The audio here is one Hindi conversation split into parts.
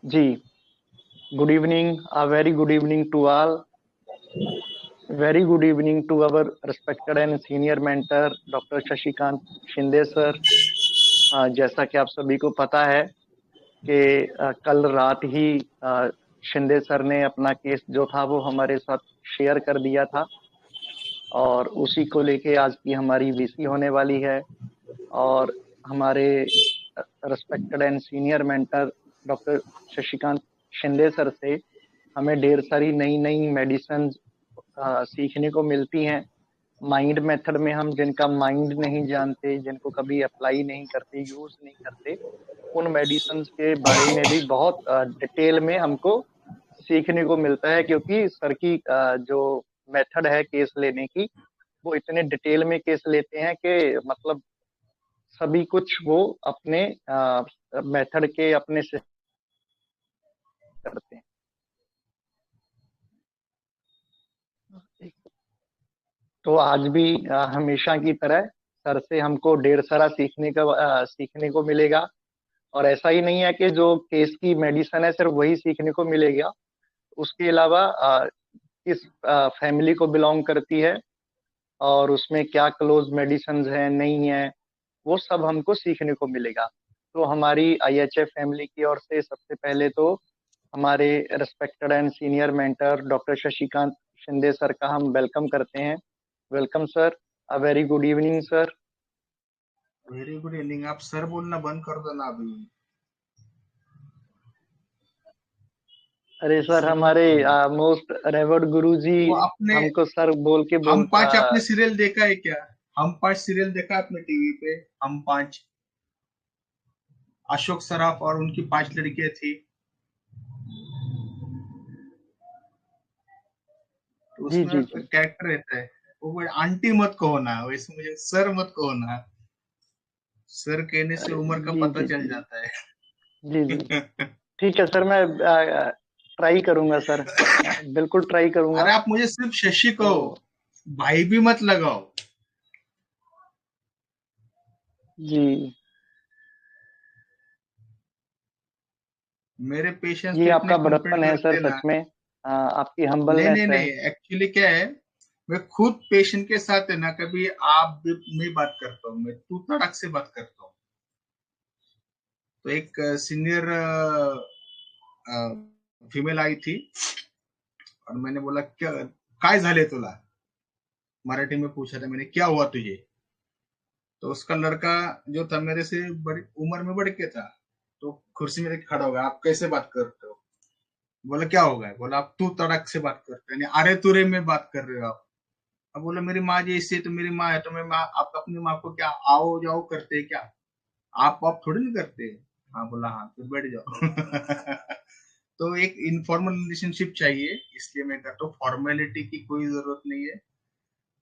Ji, good evening, a very good evening to all. Very good evening to our respected and senior mentor, Dr. Shashikant Shinde sir. जैसा कि आप सभी को पता है कि कल रात ही शिंदे सर ने अपना केस जो था वो हमारे साथ शेयर कर दिया था और उसी को लेके आज की हमारी वीसी होने वाली है। और हमारे respected and senior mentor doctor Shashikant Shinde sir से हमें ढेर सारी नई नई मेडिसिन सीखने को मिलती हैं। माइंड मेथड में हम जिनका माइंड नहीं जानते, जिनको कभी अप्लाई नहीं करते, यूज नहीं करते, उन मेडिसिन के बारे में भी बहुत डिटेल में हमको सीखने को मिलता है, क्योंकि सर की जो मेथड है केस लेने की, वो इतने डिटेल में केस लेते हैं कि मतलब सभी कुछ वो अपने मेथड के अपने से करते हैं। तो आज भी हमेशा की तरह सर से हमको ढेर सारा सीखने को मिलेगा। और ऐसा ही नहीं है कि जो केस की मेडिसिन है सिर्फ वही सीखने को मिलेगा, उसके अलावा किस फैमिली को बिलोंग करती है और उसमें क्या क्लोज मेडिसिन है नहीं है, वो सब हमको सीखने को मिलेगा। तो हमारी आईएचएफ फैमिली की ओर से सबसे पहले तो हमारे respected and senior mentor doctor Shashikant Shinde sir का हम वेलकम करते हैं। Welcome sir, a very good evening sir. Very good evening. आप सर बोलना बंद कर दो ना अभी। अरे सर, सर मत हमारे बोलना। मोस्ट रेवर्ड गुरुजी वो आपने हमको सर बोल के हम बोल पांच आपने सीरियल देखा है क्या? हम पांच सीरियल देखा आपने टीवी पे? हम पांच, अशोक सराफ और उनकी पांच लड़कियां थी। तो जी उसमें जी जी कैरेक्टर रहता है, वो आंटी मत कहो ना, वैसे मुझे सर मत कहो ना। सर कहने से अरे उम्र का जी पता जी चल जी जाता जी जी है। ठीक है सर, मैं ट्राई करूंगा सर, बिल्कुल ट्राई करूंगा। अरे आप मुझे सिर्फ शशि तो कहो, भाई भी मत लगाओ। जी, मेरे पेशेंट्स ये तो इतने आपका कंप्लेंट बड़प्पन है सर, करते हैं सच ना। में आपकी नहीं हम्बलनेस नहीं है। नहीं, एक्चुअली क्या है, मैं खुद पेशेंट के साथ है ना, कभी आप भी मैं बात करता हूँ, मैं तू तड़क से बात करता हूँ। तो एक सीनियर फीमेल आई थी और मैंने बोला क्या काय झाले तुला, मराठी में पूछा था मैंने, क्या हुआ तुझे? तो उसका लड़का जो था मेरे से बड़ी उम्र में बढ़ के था, तो कुर्सी में खड़ा हो गया, आप कैसे बात करते हो? बोला क्या हो गया? बोला आप तू तड़क से बात करते हो, यानी अरे तुरे में बात कर रहे हो आप। अब बोला मेरी माँ जैसी है तो मेरी माँ है, तो मैं माँ, आप अपनी माँ को क्या आओ जाओ करते हैं क्या? आप थोड़ी नहीं करते? हाँ बोला हाँ, फिर बैठ जाओ। तो एक इनफॉर्मल रिलेशनशिप चाहिए, इसलिए मैं कहता हूँ फॉर्मेलिटी की कोई जरूरत नहीं है।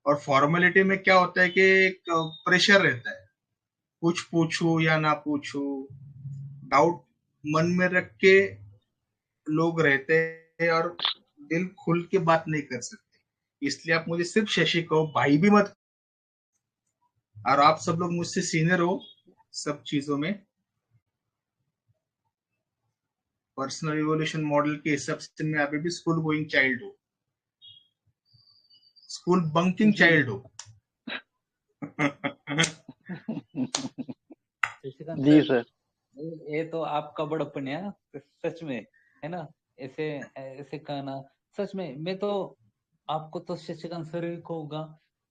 और फॉर्मेलिटी में क्या होता है कि एक प्रेशर रहता है, कुछ पूछू या ना पूछू, डाउट मन में रख के लोग रहते हैं और दिल खुल के बात नहीं कर सकते। इसलिए आप मुझे सिर्फ शशि कहो, भाई भी मत। और आप सब लोग मुझसे सीनियर हो सब चीजों में। पर्सनल इवोल्यूशन मॉडल के हिसाब से मैं अभी भी स्कूल गोइंग चाइल्ड हूँ, स्कूल बंकिंग जी चाइल्ड हूँ। शशिकांत जी सर, सर। ये तो आपका बड़प्पन है ना, सच में, है ना? ऐसे ऐसे कहना, सच में मैं तो आपको तो शशिकांत सर ही कहूंगा।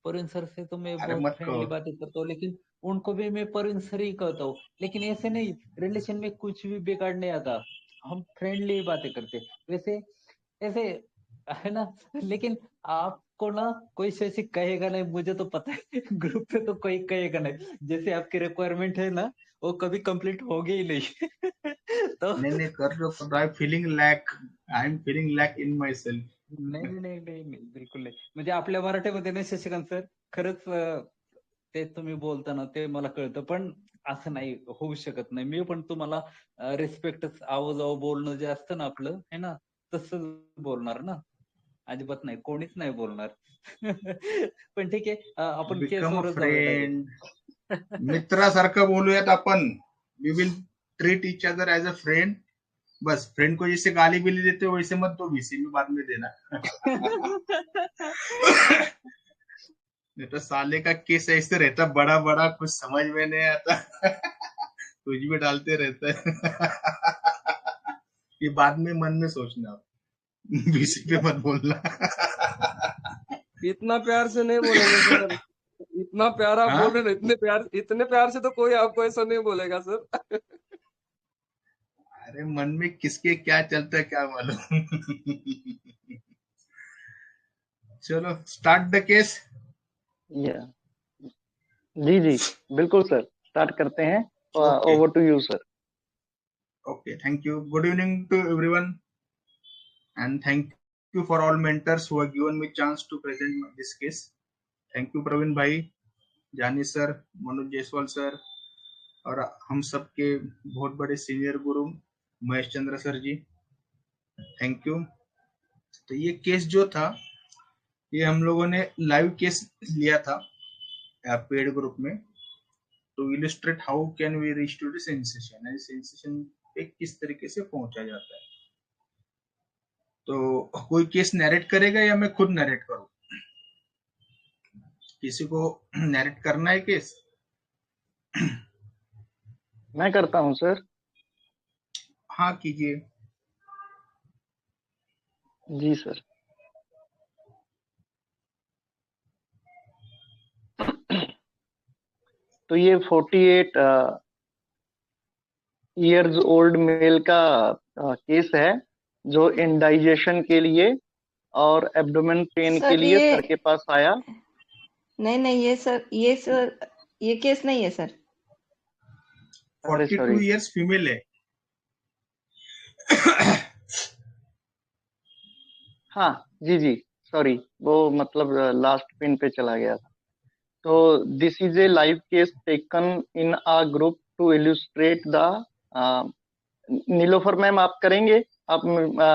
परवीन सर से तो मैं अरे बहुत मत कहो। फ्रेंडली बातें करता हूँ, लेकिन उनको भी मैं परवीन सर ही कहता हूँ। लेकिन ऐसे नहीं, रिलेशन में कुछ भी बिगाड़ नहीं आता, हम फ्रेंडली बातें करते वैसे, ऐसे, है ना? लेकिन आपको ना कोई ऐसी कहेगा नहीं, मुझे तो पता है। ग्रुप पे तो कोई कहेगा नहीं, जैसे आपकी रिक्वायरमेंट है ना, वो कभी कंप्लीट होगी ही नहीं। तो नहीं नहीं कर लो, कर I feeling lack, I am feeling lack in my self. नाही नाही नाही नाही नाही, बिलकुल नाही. म्हणजे आपल्या मराठीमध्ये ना शशिकांत सर, खरंच ते तुम्ही बोलताना ते मला कळतं, पण असं नाही होऊ शकत नाही. मी पण तुम्हाला रिस्पेक्टच आव बोलणं जे असतं ना आपलं, है ना, तसंच बोलणार ना. अजिबात नाही, कोणीच नाही बोलणार. पण ठीक आहे, आपण बिकम अ केसवरच जाऊया फ्रेंड, डायरेक्ट. मित्रासारखं बोलूयात आपण. We will treat each other as a friend. बस फ्रेंड को जैसे गाली भी ले देते हो वैसे मत दो, बीसी में बाद में देना। नहीं तो साले का केस ऐसे रहता बड़ा बड़ा, कुछ समझ में नहीं आता। कुछ भी डालते रहते हैं। ये बाद में मन में सोचना, बीसी पे मत बोलना। इतना प्यार से नहीं बोलेंगे सर, इतना प्यार आप हाँ? बोल रहे हो, इतने प्यार से तो कोई आपको ऐसा नहीं बोलेगा सर। अरे मन में किसके क्या चलता है क्या मालूम। चलो स्टार्ट द केस। या जी जी बिल्कुल सर, स्टार्ट करते हैं। Okay. Over to you sir. Okay, thank you. Good evening to everyone, and thank you for all mentors who have given me chance to present this case. Thank you Praveen भाई, जानी सर, मनोज जायसवाल सर, और हम सबके बहुत बड़े सीनियर गुरु महेश चंद्र सर जी, थैंक यू। तो ये केस जो था, ये हम लोगों ने लाइव केस लिया था पेड ग्रुप में, to illustrate how can we reach to the sensation, यानी सेंसेशन पे किस तरीके से पहुंचा जाता है। तो कोई केस नैरेट करेगा या मैं खुद नैरेट करूं? किसी को नैरेट करना है केस? मैं करता हूं सर। हाँ कीजिए। जी सर। तो ये 48 इयर्स ओल्ड मेल का केस है, जो इंडाइजेशन के लिए और एब्डोमेन पेन के सर लिए ये सर के पास आया। नहीं, ये केस नहीं है सर। 42 इयर्स फीमेल है। हाँ जी जी, सॉरी, वो मतलब लास्ट पिन पे चला गया था। तो this is a live case taken in a group to illustrate the. Nilofar ma'am आप करेंगे? आप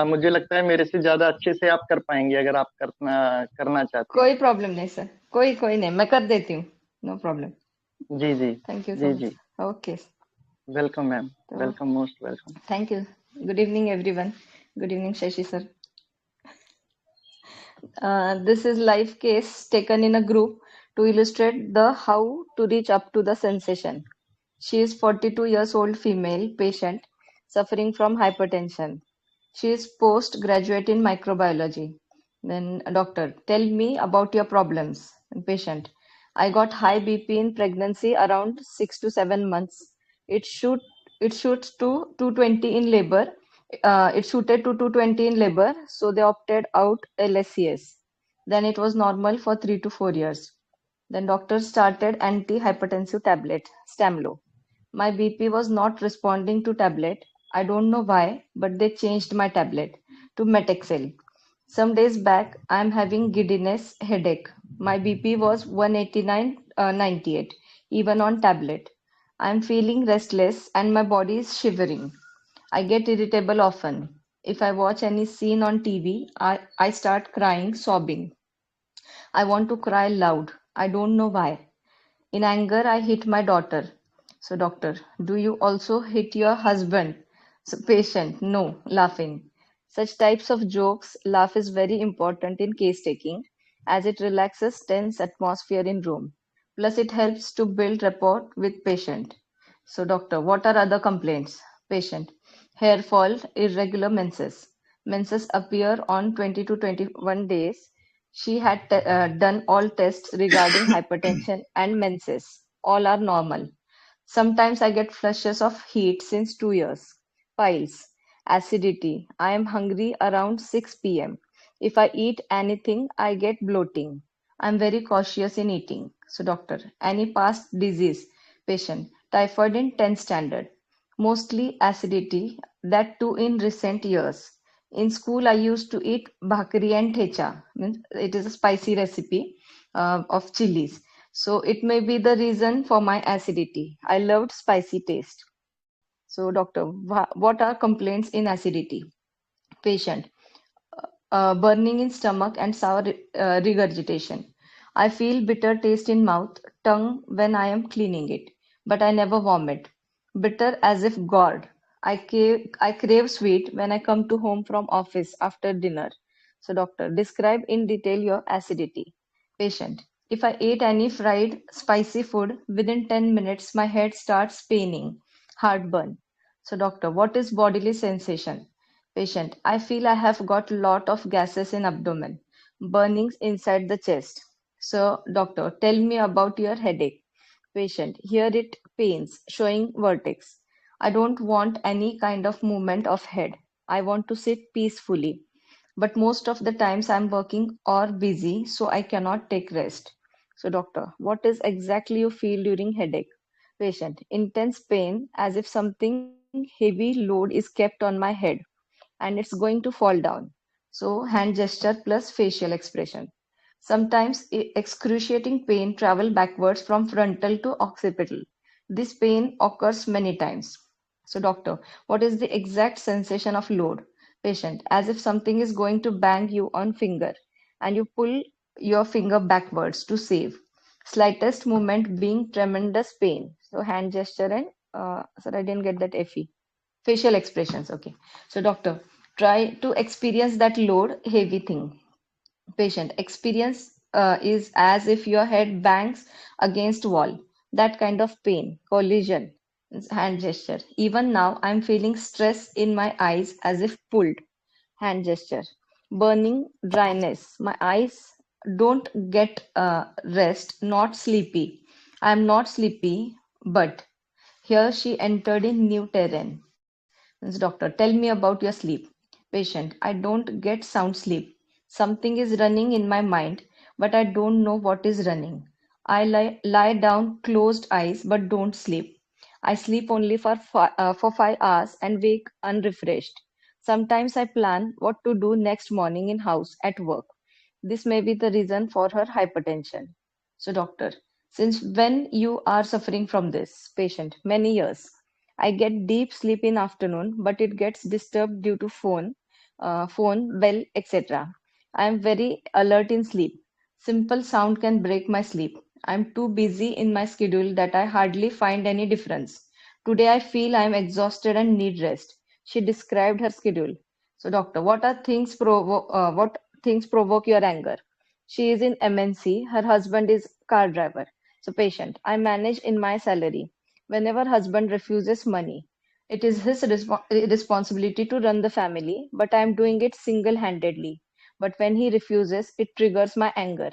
मुझे लगता है मेरे से ज्यादा अच्छे से आप कर पाएंगे, अगर आप करना चाहते हैं। कोई प्रॉब्लम नहीं सर, कोई नहीं, मैं कर देती हूँ, नो प्रॉब्लम। जी जी थैंक यू सो जी मच। जी, ओके, वेलकम मैम, तो welcome, most welcome. Thank you. Good evening everyone. Good evening Shashi sir. This is live case taken in a group to illustrate the how to reach up to the sensation. She is 42 years old female patient suffering from hypertension. She is postgraduate in microbiology. Then doctor, tell me about your problems. Patient, I got high BP in pregnancy around 6 to 7 months. It shoot it shoots to 220 in labor. It shooted to 220 in labor, so they opted out LSCS. Then it was normal for 3 to 4 years. Then doctor started antihypertensive tablet, Stamlo. My BP was not responding to tablet. I don't know why, but they changed my tablet to Metexel. Some days back, I am having giddiness, headache. My BP was 189/98, even on tablet. I am feeling restless and my body is shivering. I get irritable often. If I watch any scene on TV, I start crying, sobbing. I want to cry loud. I don't know why. In anger, I hit my daughter. So, doctor, do you also hit your husband? So, patient, no, laughing. Such types of jokes, laugh is very important in case taking as it relaxes tense atmosphere in room. Plus, it helps to build rapport with patient. So, doctor, what are other complaints? Patient, hair fall, irregular menses. Menses appear on 20 to 21 days. She had done all tests regarding hypertension and menses. All are normal. Sometimes I get flushes of heat since 2 years. Piles. Acidity. I am hungry around 6 p.m. If I eat anything, I get bloating. I am very cautious in eating. So, doctor, any past disease? Patient. Typhoid in 10th standard. Mostly acidity, that too in recent years. In school, I used to eat bhakri and thecha. Means it is a spicy recipe of chilies. So it may be the reason for my acidity. I loved spicy taste. So, doctor, what are complaints in acidity? Patient, burning in stomach and sour regurgitation. I feel bitter taste in mouth, tongue when I am cleaning it, but I never vomit. Bitter as if gourd. I crave sweet when I come to home from office after dinner. So doctor, describe in detail your acidity. Patient, if I ate any fried, spicy food, within 10 minutes my head starts paining, heartburn. So doctor, what is bodily sensation? Patient, I feel I have got lot of gases in abdomen, burnings inside the chest. So doctor, tell me about your headache. Patient, here it pains, showing vertex. I don't want any kind of movement of head. I want to sit peacefully. But most of the times I'm working or busy, so I cannot take rest. So doctor, what is exactly you feel during headache? Patient, intense pain as if something heavy load is kept on my head and it's going to fall down. So hand gesture plus facial expression. Sometimes excruciating pain travel backwards from frontal to occipital. This pain occurs many times. So doctor, what is the exact sensation of load? Patient, as if something is going to bang you on finger and you pull your finger backwards to save. Slightest movement being tremendous pain. So hand gesture and sir, I didn't get that FE. Facial expressions. Okay. So doctor, try to experience that load heavy thing. Patient experience is as if your head bangs against wall. That kind of pain, collision, hand gesture. Even now, I'm feeling stress in my eyes as if pulled. Hand gesture. Burning dryness. My eyes don't get rest, not sleepy. I'm not sleepy, but here she entered in new terrain. Means, doctor, tell me about your sleep. Patient, I don't get sound sleep. Something is running in my mind, but I don't know what is running. I lie down, closed eyes, but don't sleep. I sleep only for 5 hours and wake unrefreshed. Sometimes I plan what to do next morning in house at work. This may be the reason for her hypertension. So, doctor, since when you are suffering from this? Patient, many years. I get deep sleep in afternoon, but it gets disturbed due to phone, bell, etc. I am very alert in sleep. Simple sound can break my sleep. I am too busy in my schedule that I hardly find any difference. Today I feel I am exhausted and need rest. She described her schedule. So, doctor, what things provoke your anger? She is in MNC. Her husband is car driver. So, patient, I manage in my salary. Whenever husband refuses money, it is his responsibility to run the family, but I am doing it single-handedly. But when he refuses, it triggers my anger.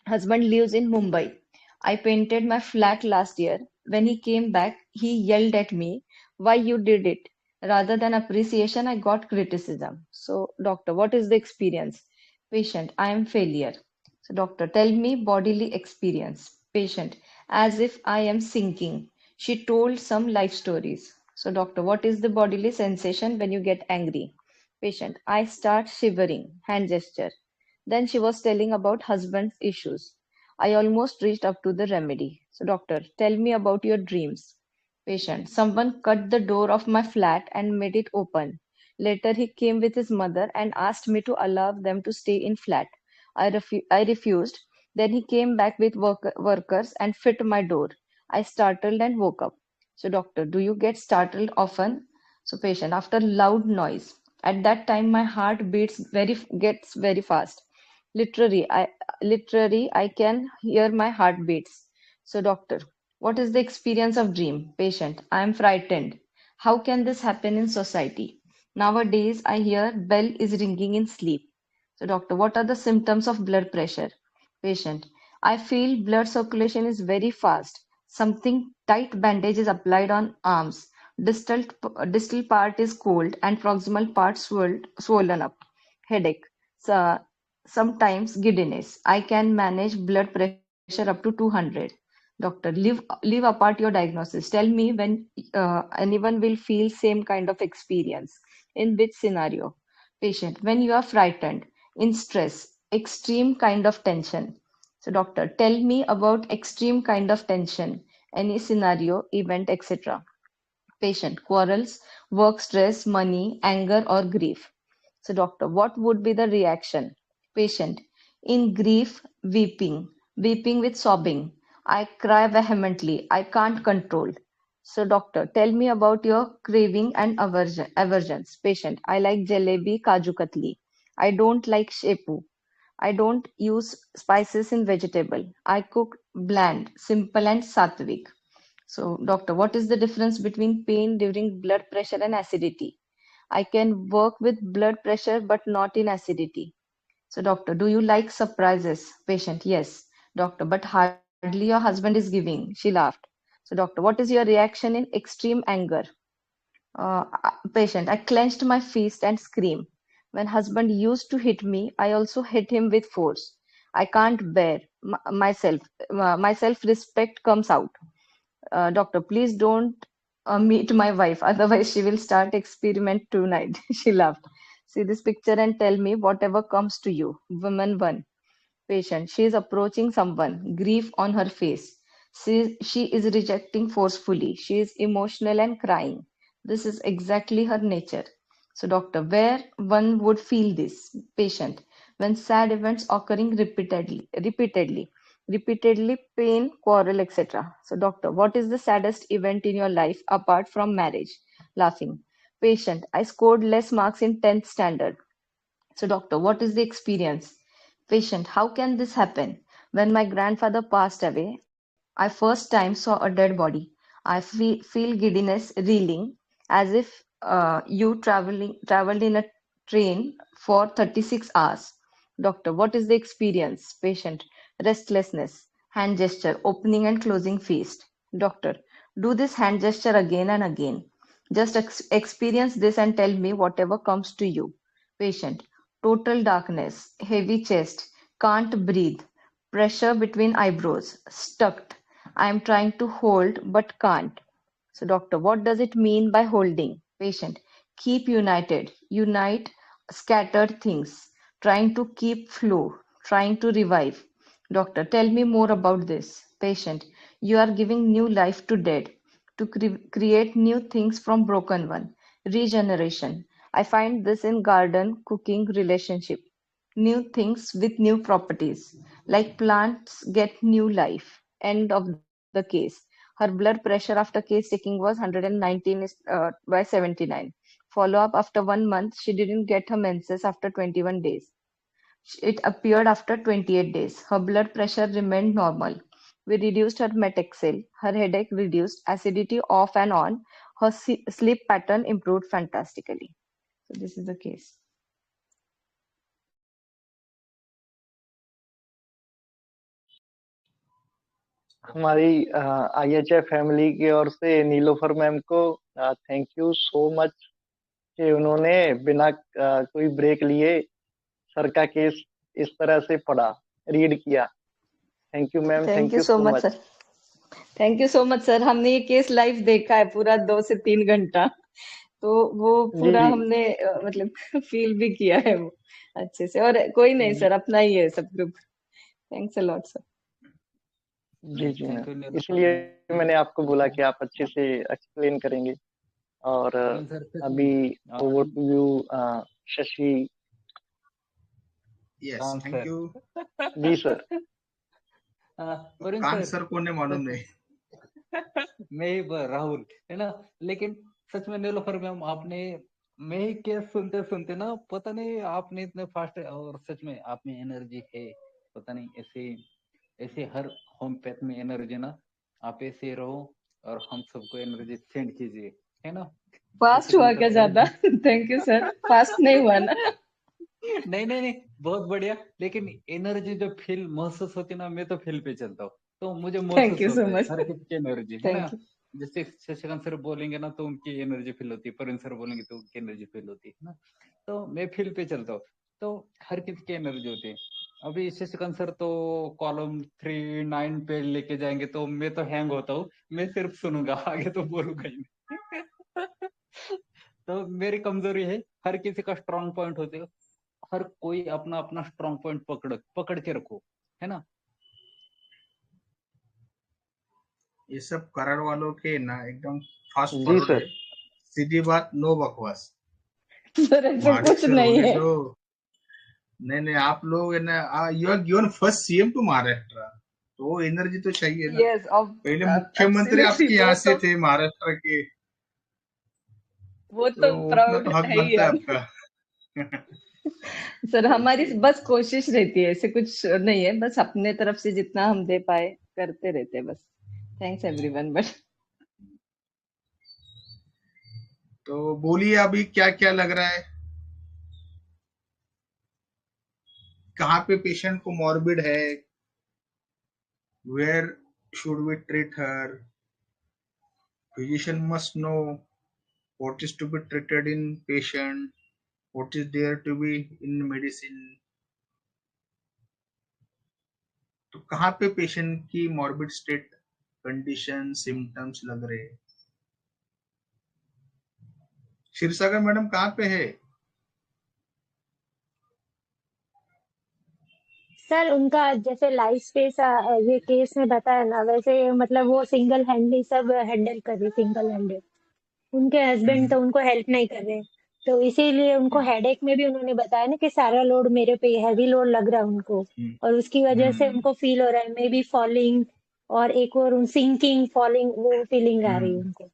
Husband lives in Mumbai. I painted my flat last year. When he came back, he yelled at me, "Why you did it?" Rather than appreciation, I got criticism. So, doctor, what is the experience? Patient, I am failure. So, doctor, tell me bodily experience. Patient, as if I am sinking. She told some life stories. So, doctor, what is the bodily sensation when you get angry? Patient, I start shivering. Hand gesture. Then she was telling about husband's issues. I almost reached up to the remedy. So, doctor, tell me about your dreams. Patient, someone cut the door of my flat and made it open. Later, he came with his mother and asked me to allow them to stay in flat. I refused. Then he came back with workers and fit my door. I startled and woke up. So, doctor, do you get startled often? So, patient, after loud noise. At that time, my heart gets very fast. Literally, I can hear my heartbeats. So, doctor, what is the experience of dream? Patient, I am frightened. How can this happen in society? Nowadays, I hear bell is ringing in sleep. So, doctor, what are the symptoms of blood pressure? Patient, I feel blood circulation is very fast. Something tight bandage is applied on arms. Distal part is cold and proximal part swollen up. Headache. So, sometimes giddiness. I can manage blood pressure up to 200. Doctor, leave apart your diagnosis. Tell me when anyone will feel same kind of experience. In which scenario? Patient, when you are frightened, in stress, extreme kind of tension. So, doctor, tell me about extreme kind of tension, any scenario, event, etc. Patient, quarrels, work stress, money, anger, or grief. So, doctor, what would be the reaction? Patient, in grief, weeping with sobbing. I cry vehemently. I can't control. So, doctor, tell me about your craving and aversions. Patient, I like jalebi, kaju katli. I don't like shepu. I don't use spices in vegetable. I cook bland, simple and sattvic. So, doctor, what is the difference between pain during blood pressure and acidity? I can work with blood pressure but not in acidity. So, doctor, do you like surprises? Patient, yes. Doctor, but hardly your husband is giving. She laughed. So, doctor, what is your reaction in extreme anger? Patient, I clenched my fist and screamed. When husband used to hit me, I also hit him with force. I can't bear myself. My self-respect comes out. Doctor, please don't meet my wife, otherwise she will start experiment tonight. She laughed. See this picture and tell me whatever comes to you. Woman 1. Patient. She is approaching someone. Grief on her face. She is rejecting forcefully. She is emotional and crying. This is exactly her nature. So, doctor, where one would feel this? Patient. When sad events occurring repeatedly, pain, quarrel, etc. So, doctor, what is the saddest event in your life apart from marriage? Laughing. Patient. I scored less marks in 10th standard. So, doctor, what is the experience? Patient, how can this happen? When my grandfather passed away, I first time saw a dead body. I feel giddiness, reeling, as if you traveled in a train for 36 hours. Doctor, what is the experience? Patient, restlessness, hand gesture, opening and closing fist. Doctor, do this hand gesture again and again. Just experience this and tell me whatever comes to you. Patient, total darkness, heavy chest, can't breathe, pressure between eyebrows, stuck. I am trying to hold but can't. So, doctor, what does it mean by holding? Patient, keep united, unite scattered things, trying to keep flow, trying to revive. Doctor, tell me more about this. Patient, you are giving new life to dead, to create new things from broken one. Regeneration. I find this in garden, cooking, relationship. New things with new properties, like plants get new life. End of the case. Her blood pressure after case taking was 119 by 79. Follow up after 1 month, she didn't get her menses after 21 days. It appeared after 28 days. Her blood pressure remained normal. We reduced her Metexel. Her headache reduced, acidity off and on. Her sleep pattern improved fantastically. So this is the case. हमारी IHF फैमिली की ओर से नीलोफर मैम को थैंक यू सो मच कि उन्होंने बिना कोई ब्रेक लिए सर का केस इस तरह से पढ़ा, रीड किया। Thank you ma'am, thank thank you you so so much much. Sir. Thank you so much sir. हमने ये केस लाइव देखा है पूरा 2 से 3 घंटा, तो वो जी पूरा हमने मतलब फील भी किया है वो अच्छे से। और कोई नहीं सर, अपना ही है सब group. Thanks a lot sir. जी जी थैंक यू मैम, नीलोफर इसलिए मैम। मैंने आपको बोला कि आप अच्छे से एक्सप्लेन करेंगे। और वरुण सर सच अभी में over to you Shashi. Yes, Kant thank sir. You. जी sir. Varun Kant sir sir कौन है मालूम नहीं। मैं ही राहुल है ना। लेकिन सच में नीलोफर मैम आपने, मैं ही केस सुनते सुनते ना, पता नहीं आपने इतने फास्ट, और सच में आप में एनर्जी है। पता नहीं ऐसे ऐसे हर होम्योपैथ में एनर्जी ना, आप ऐसे रहो और हम सबको एनर्जी सेंड कीजिए, है ना। फास्ट हुआ शशिकांत क्या सर और ज्यादा? Thank you sir. फास्ट नहीं हुआ ना? नहीं नहीं नहीं, बहुत बढ़िया। लेकिन एनर्जी जो फील महसूस होती है ना, मैं तो फील पे चलता हूँ, तो मुझे थैंक महसूस यू सो होता है मच। हर किसी की एनर्जी, है ना। Thank you. जैसे शशिकांत सर बोलेंगे ना तो उनकी एनर्जी फील होती है, प्रवीण सर बोलेंगे तो उनकी एनर्जी फील होती है ना। तो मैं फील पे चलता हूँ, तो हर किसी की एनर्जी होती है। अभी शशिकांत सर तो कॉलम 3-9 पे लेके जाएंगे तो मैं तो हैंग होता हूँ, मैं सिर्फ सुनूंगा, आगे तो बोलूंगा ही नहीं। तो मेरी कमजोरी है, हर किसी का स्ट्रांग पॉइंट होते हो, हर कोई अपना अपना स्ट्रांग पॉइंट पकड़ के रखो, है ना। ये सब करण वालों के ना एकदम फास्ट जी फॉरवर्ड है, सर। सीधी बात, नो बकवास। सर ऐसा माणिक कुछ सर नहीं होने है। दो। नहीं नहीं, आप लोग है ना, you are given first CM to Maharashtra. तो वो एनर्जी तो चाहिए ना। Yes, पहले मुख्यमंत्री आपके absolutely. यहाँ वो से तो थे, महाराष्ट्र के, वो तो तो उतना प्राउड तो हक है ही बनता है हम। आपका। सर हमारी बस कोशिश रहती है, ऐसे कुछ नहीं है, बस अपने तरफ से जितना हम दे पाए करते रहते हैं बस। Thanks everyone. बट तो बोलिए अभी क्या क्या लग रहा है, कहाँ पे पेशेंट को मॉर्बिड है, where should we treat her, physician must know what is to be treated in patient, what is there to be in medicine। तो कहाँ पे पेशेंट की मॉर्बिड स्टेट, कंडीशन, सिम्टम्स लग रहे हैं। क्षीरसागर मैडम कहाँ पे है? सर उनका जैसे लाइफ स्पेस ये केस में बताया ना, वैसे मतलब वो सिंगल हैंडली सब हैंडल कर रही, सिंगल हैंडेड। उनके हस्बैंड तो उनको हेल्प नहीं कर रहे, तो इसीलिए उनको हेडेक में भी उन्होंने बताया ना कि सारा लोड मेरे पे, हैवी लोड लग रहा है उनको, और उसकी वजह से उनको फील हो रहा है मे बी फॉलिंग, और एक और सिंकिंग फॉलिंग वो फीलिंग आ रही है उनको।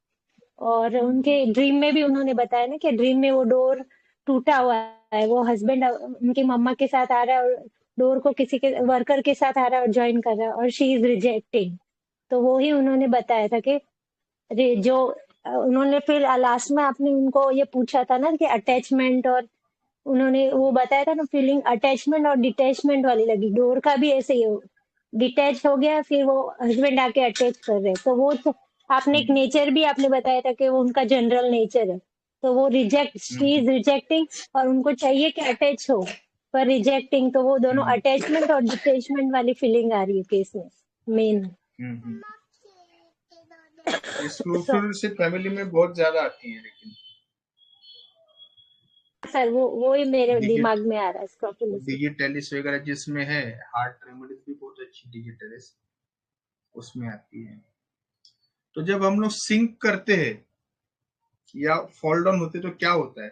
और उनके ड्रीम में भी उन्होंने बताया ना कि ड्रीम में वो डोर टूटा हुआ है, वो हस्बैंड उनकी मम्मा के साथ आ रहा है और डोर को किसी के वर्कर के साथ आ रहा है और ज्वाइन कर रहा है, और शी इज रिजेक्टिंग। तो वो ही उन्होंने बताया था कि जो उन्होंने फिर लास्ट में आपने उनको ये पूछा था ना कि अटैचमेंट, और उन्होंने वो बताया था ना फीलिंग अटैचमेंट और डिटैचमेंट वाली लगी, डोर का भी ऐसे ही डिटैच हो गया, फिर वो हस्बैंड आके अटैच कर रहे, तो वो तो आपने एक नेचर भी आपने बताया था कि वो उनका जनरल नेचर है, तो वो रिजेक्ट, शी इज रिजेक्टिंग, और उनको चाहिए कि अटैच हो पर रिजेक्टिंग, तो वो दोनों अटैचमेंट और डिटैचमेंट वाली फीलिंग आ रही है केस में मेन। स्क्रूफिल से फैमिली में बहुत ज्यादा आती है, लेकिन सर वो ही मेरे डिजिट दिमाग में आ रहा है स्क्रोफुलिसिस। डिजिटलिस वगैरह जिसमें है, हार्ट रेमेडीज भी बहुत अच्छी डिजिटलिस उसमें आती है। तो जब हम लोग सिंक करते हैं या फॉल डाउन होते तो क्या होता है?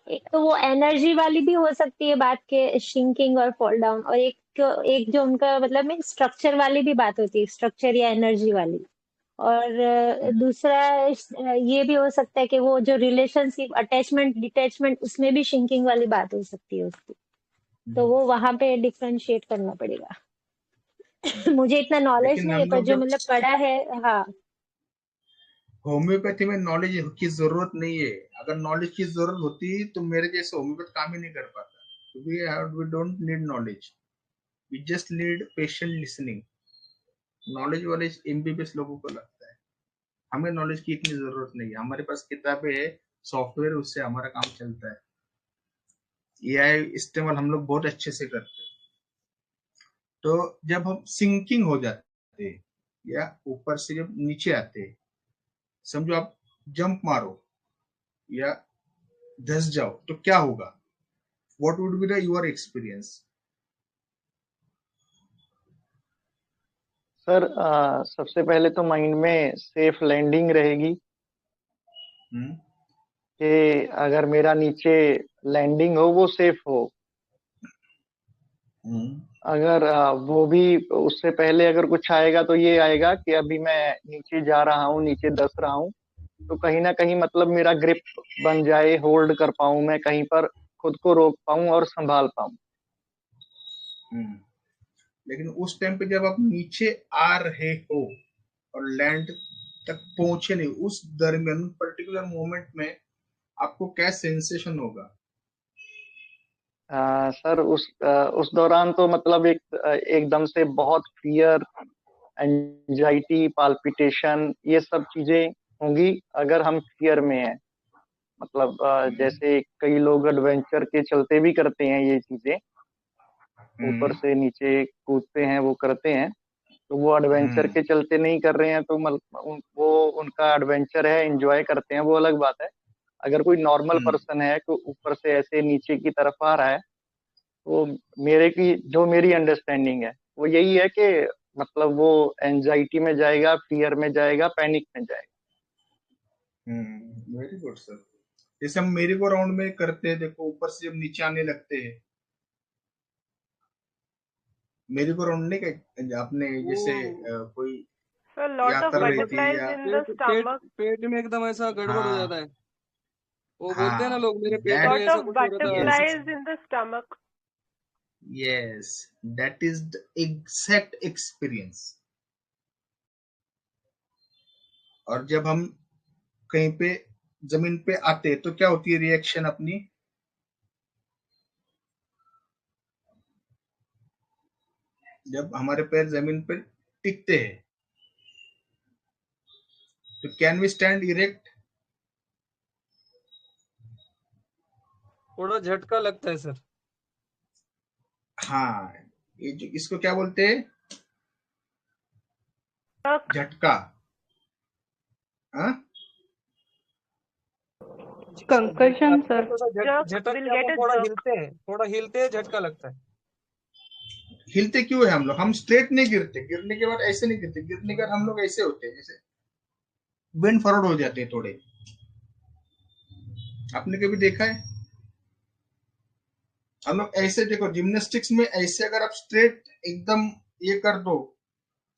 एक तो वो एनर्जी वाली भी हो सकती है बात के, शिंकिंग और फॉल डाउन, और एक एक जो उनका मतलब में स्ट्रक्चर वाली भी बात होती है, स्ट्रक्चर या एनर्जी वाली। और दूसरा ये भी हो सकता है कि वो जो रिलेशनशिप अटैचमेंट डिटैचमेंट उसमें भी शिंकिंग वाली बात हो सकती है उसकी, तो वो वहां पे डिफरेंशिएट करना पड़ेगा। मुझे इतना नॉलेज लेकिन नहीं है, हम पर लोग जो जब मतलब पढ़ा है। हाँ होम्योपैथी में नॉलेज की जरूरत नहीं है। अगर नॉलेज की जरूरत होती तो मेरे जैसे होम्योपैथ काम ही नहीं कर पाता। We don't need knowledge, we just need patient listening. Knowledge वाले एमबीबीएस लोगों को लगता है, हमें नॉलेज की इतनी जरूरत नहीं है, हमारे पास किताबें है, सॉफ्टवेयर, उससे हमारा काम चलता है। एआई इस्तेमाल हम लोग बहुत अच्छे से करते हैं। तो जब हम सिंकिंग हो जाते हैं या ऊपर से जब नीचे आते हैं, समझो आप जंप मारो या धस जाओ तो क्या होगा? What would be the your experience? Sir सबसे पहले तो माइंड में सेफ लैंडिंग रहेगी कि अगर मेरा नीचे लैंडिंग हो वो सेफ हो। अगर वो भी उससे पहले अगर कुछ आएगा तो ये आएगा कि अभी मैं नीचे जा रहा हूँ, नीचे धस रहा हूँ, तो कहीं ना कहीं मतलब मेरा ग्रिप बन जाए, होल्ड कर पाऊं, मैं कहीं पर खुद को रोक पाऊं और संभाल पाऊं। लेकिन उस टाइम पे जब आप नीचे आ रहे हो और लैंड तक पहुंचे नहीं, उस दरमियान पर्टिकुलर मोमेंट में आपको क्या सेंसेशन होगा? सर उस दौरान तो मतलब एकदम से बहुत फियर, एंजाइटी, पाल्पिटेशन, ये सब चीजें होंगी अगर हम फियर में हैं। मतलब जैसे कई लोग एडवेंचर के चलते भी करते हैं ये चीजें, ऊपर से नीचे कूदते हैं, वो करते हैं, तो वो एडवेंचर के चलते नहीं कर रहे हैं, तो वो उनका एडवेंचर है, एंजॉय करते हैं, वो अलग बात है। अगर कोई नॉर्मल पर्सन है तो ऊपर से ऐसे नीचे की तरफ आ रहा है, तो मेरी अंडरस्टैंडिंग है वो यही है कि मतलब वो एंजाइटी में जाएगा, फियर में जाएगा, पैनिक में जाएगा। Very good sir. जैसे हम मेरी को राउंड में करते हैं, देखो ऊपर से जब नीचे आने लगते हैं, मेरी को राउंड नहीं कहते आपने, जैसे वो कोई So a lot of यात्रा मतलब रहती है butterflies या in the पेट stomach. पेट में एकदम ऐसा गड़बड़ हो जाता हाँ है। वो बोलते हैं ना हाँ, लोग, मेरे पेट में दैट, Lot ऐसा of कुछ हो रहा था। Yes butterflies in the stomach. Yes, that is the exact experience. और जब हम कहीं पे जमीन पे आते तो क्या होती है रिएक्शन अपनी? जब हमारे पैर जमीन पे टिकते हैं तो कैन वी स्टैंड इरेक्ट? थोड़ा झटका लगता है सर। हाँ, ये जो इसको क्या बोलते हैं? Jerk. झटका। हाँ, Concussion, आपको sir. तो सर Jerk. झटक We'll के get अपन a थोड़ा jerk. हिलते हैं, झटका लगता है। हिलते क्यों है हम लोग? हम स्ट्रेट नहीं गिरते, गिरने के बाद ऐसे नहीं गिरते, गिरने के बाद हम लोग ऐसे होते हैं, जैसे बेंड फॉरवर्ड हो जाते हैं थोड़े। आपने कभी देखा है? हम लोग ऐसे, देखो जिम्नास्टिक्स में ऐसे अगर आप स्ट्रेट एकदम ये कर दो,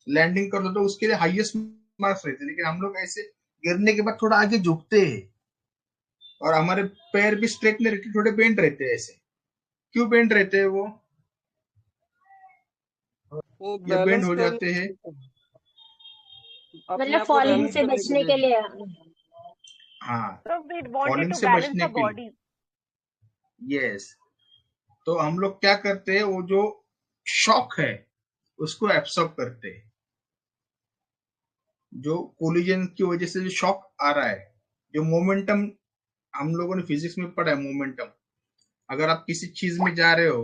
लैंडिंग कर दो, तो उसके लिए हाईएस्ट मार्क्स रहते हैं। लेकिन हम लोग ऐसे गिरने के बाद थोड़ा आगे झुकते हैं और हमारे पैर भी स्ट्रेट नहीं रहते, थोड़े बेंड रहते हैं ऐसे। क्यों बेंड रहते हैं वो? वो ये बेंड बैलेंस हो करने जाते हैं, अपने मतलब आप को फॉलिंग बैलेंस से करने के बचने लिए। के लिए। हाँ, So we wanted falling to से balance बचने the के लिए। body. यस, तो हम लोग क्या करते हैं, वो जो शॉक है उसको एब्सॉर्ब करते हैं। जो कोलिजन की वजह से जो शॉक आ रहा है, जो मोमेंटम हम लोगों ने फिजिक्स में पढ़ा है, मोमेंटम। अगर आप किसी चीज में जा रहे हो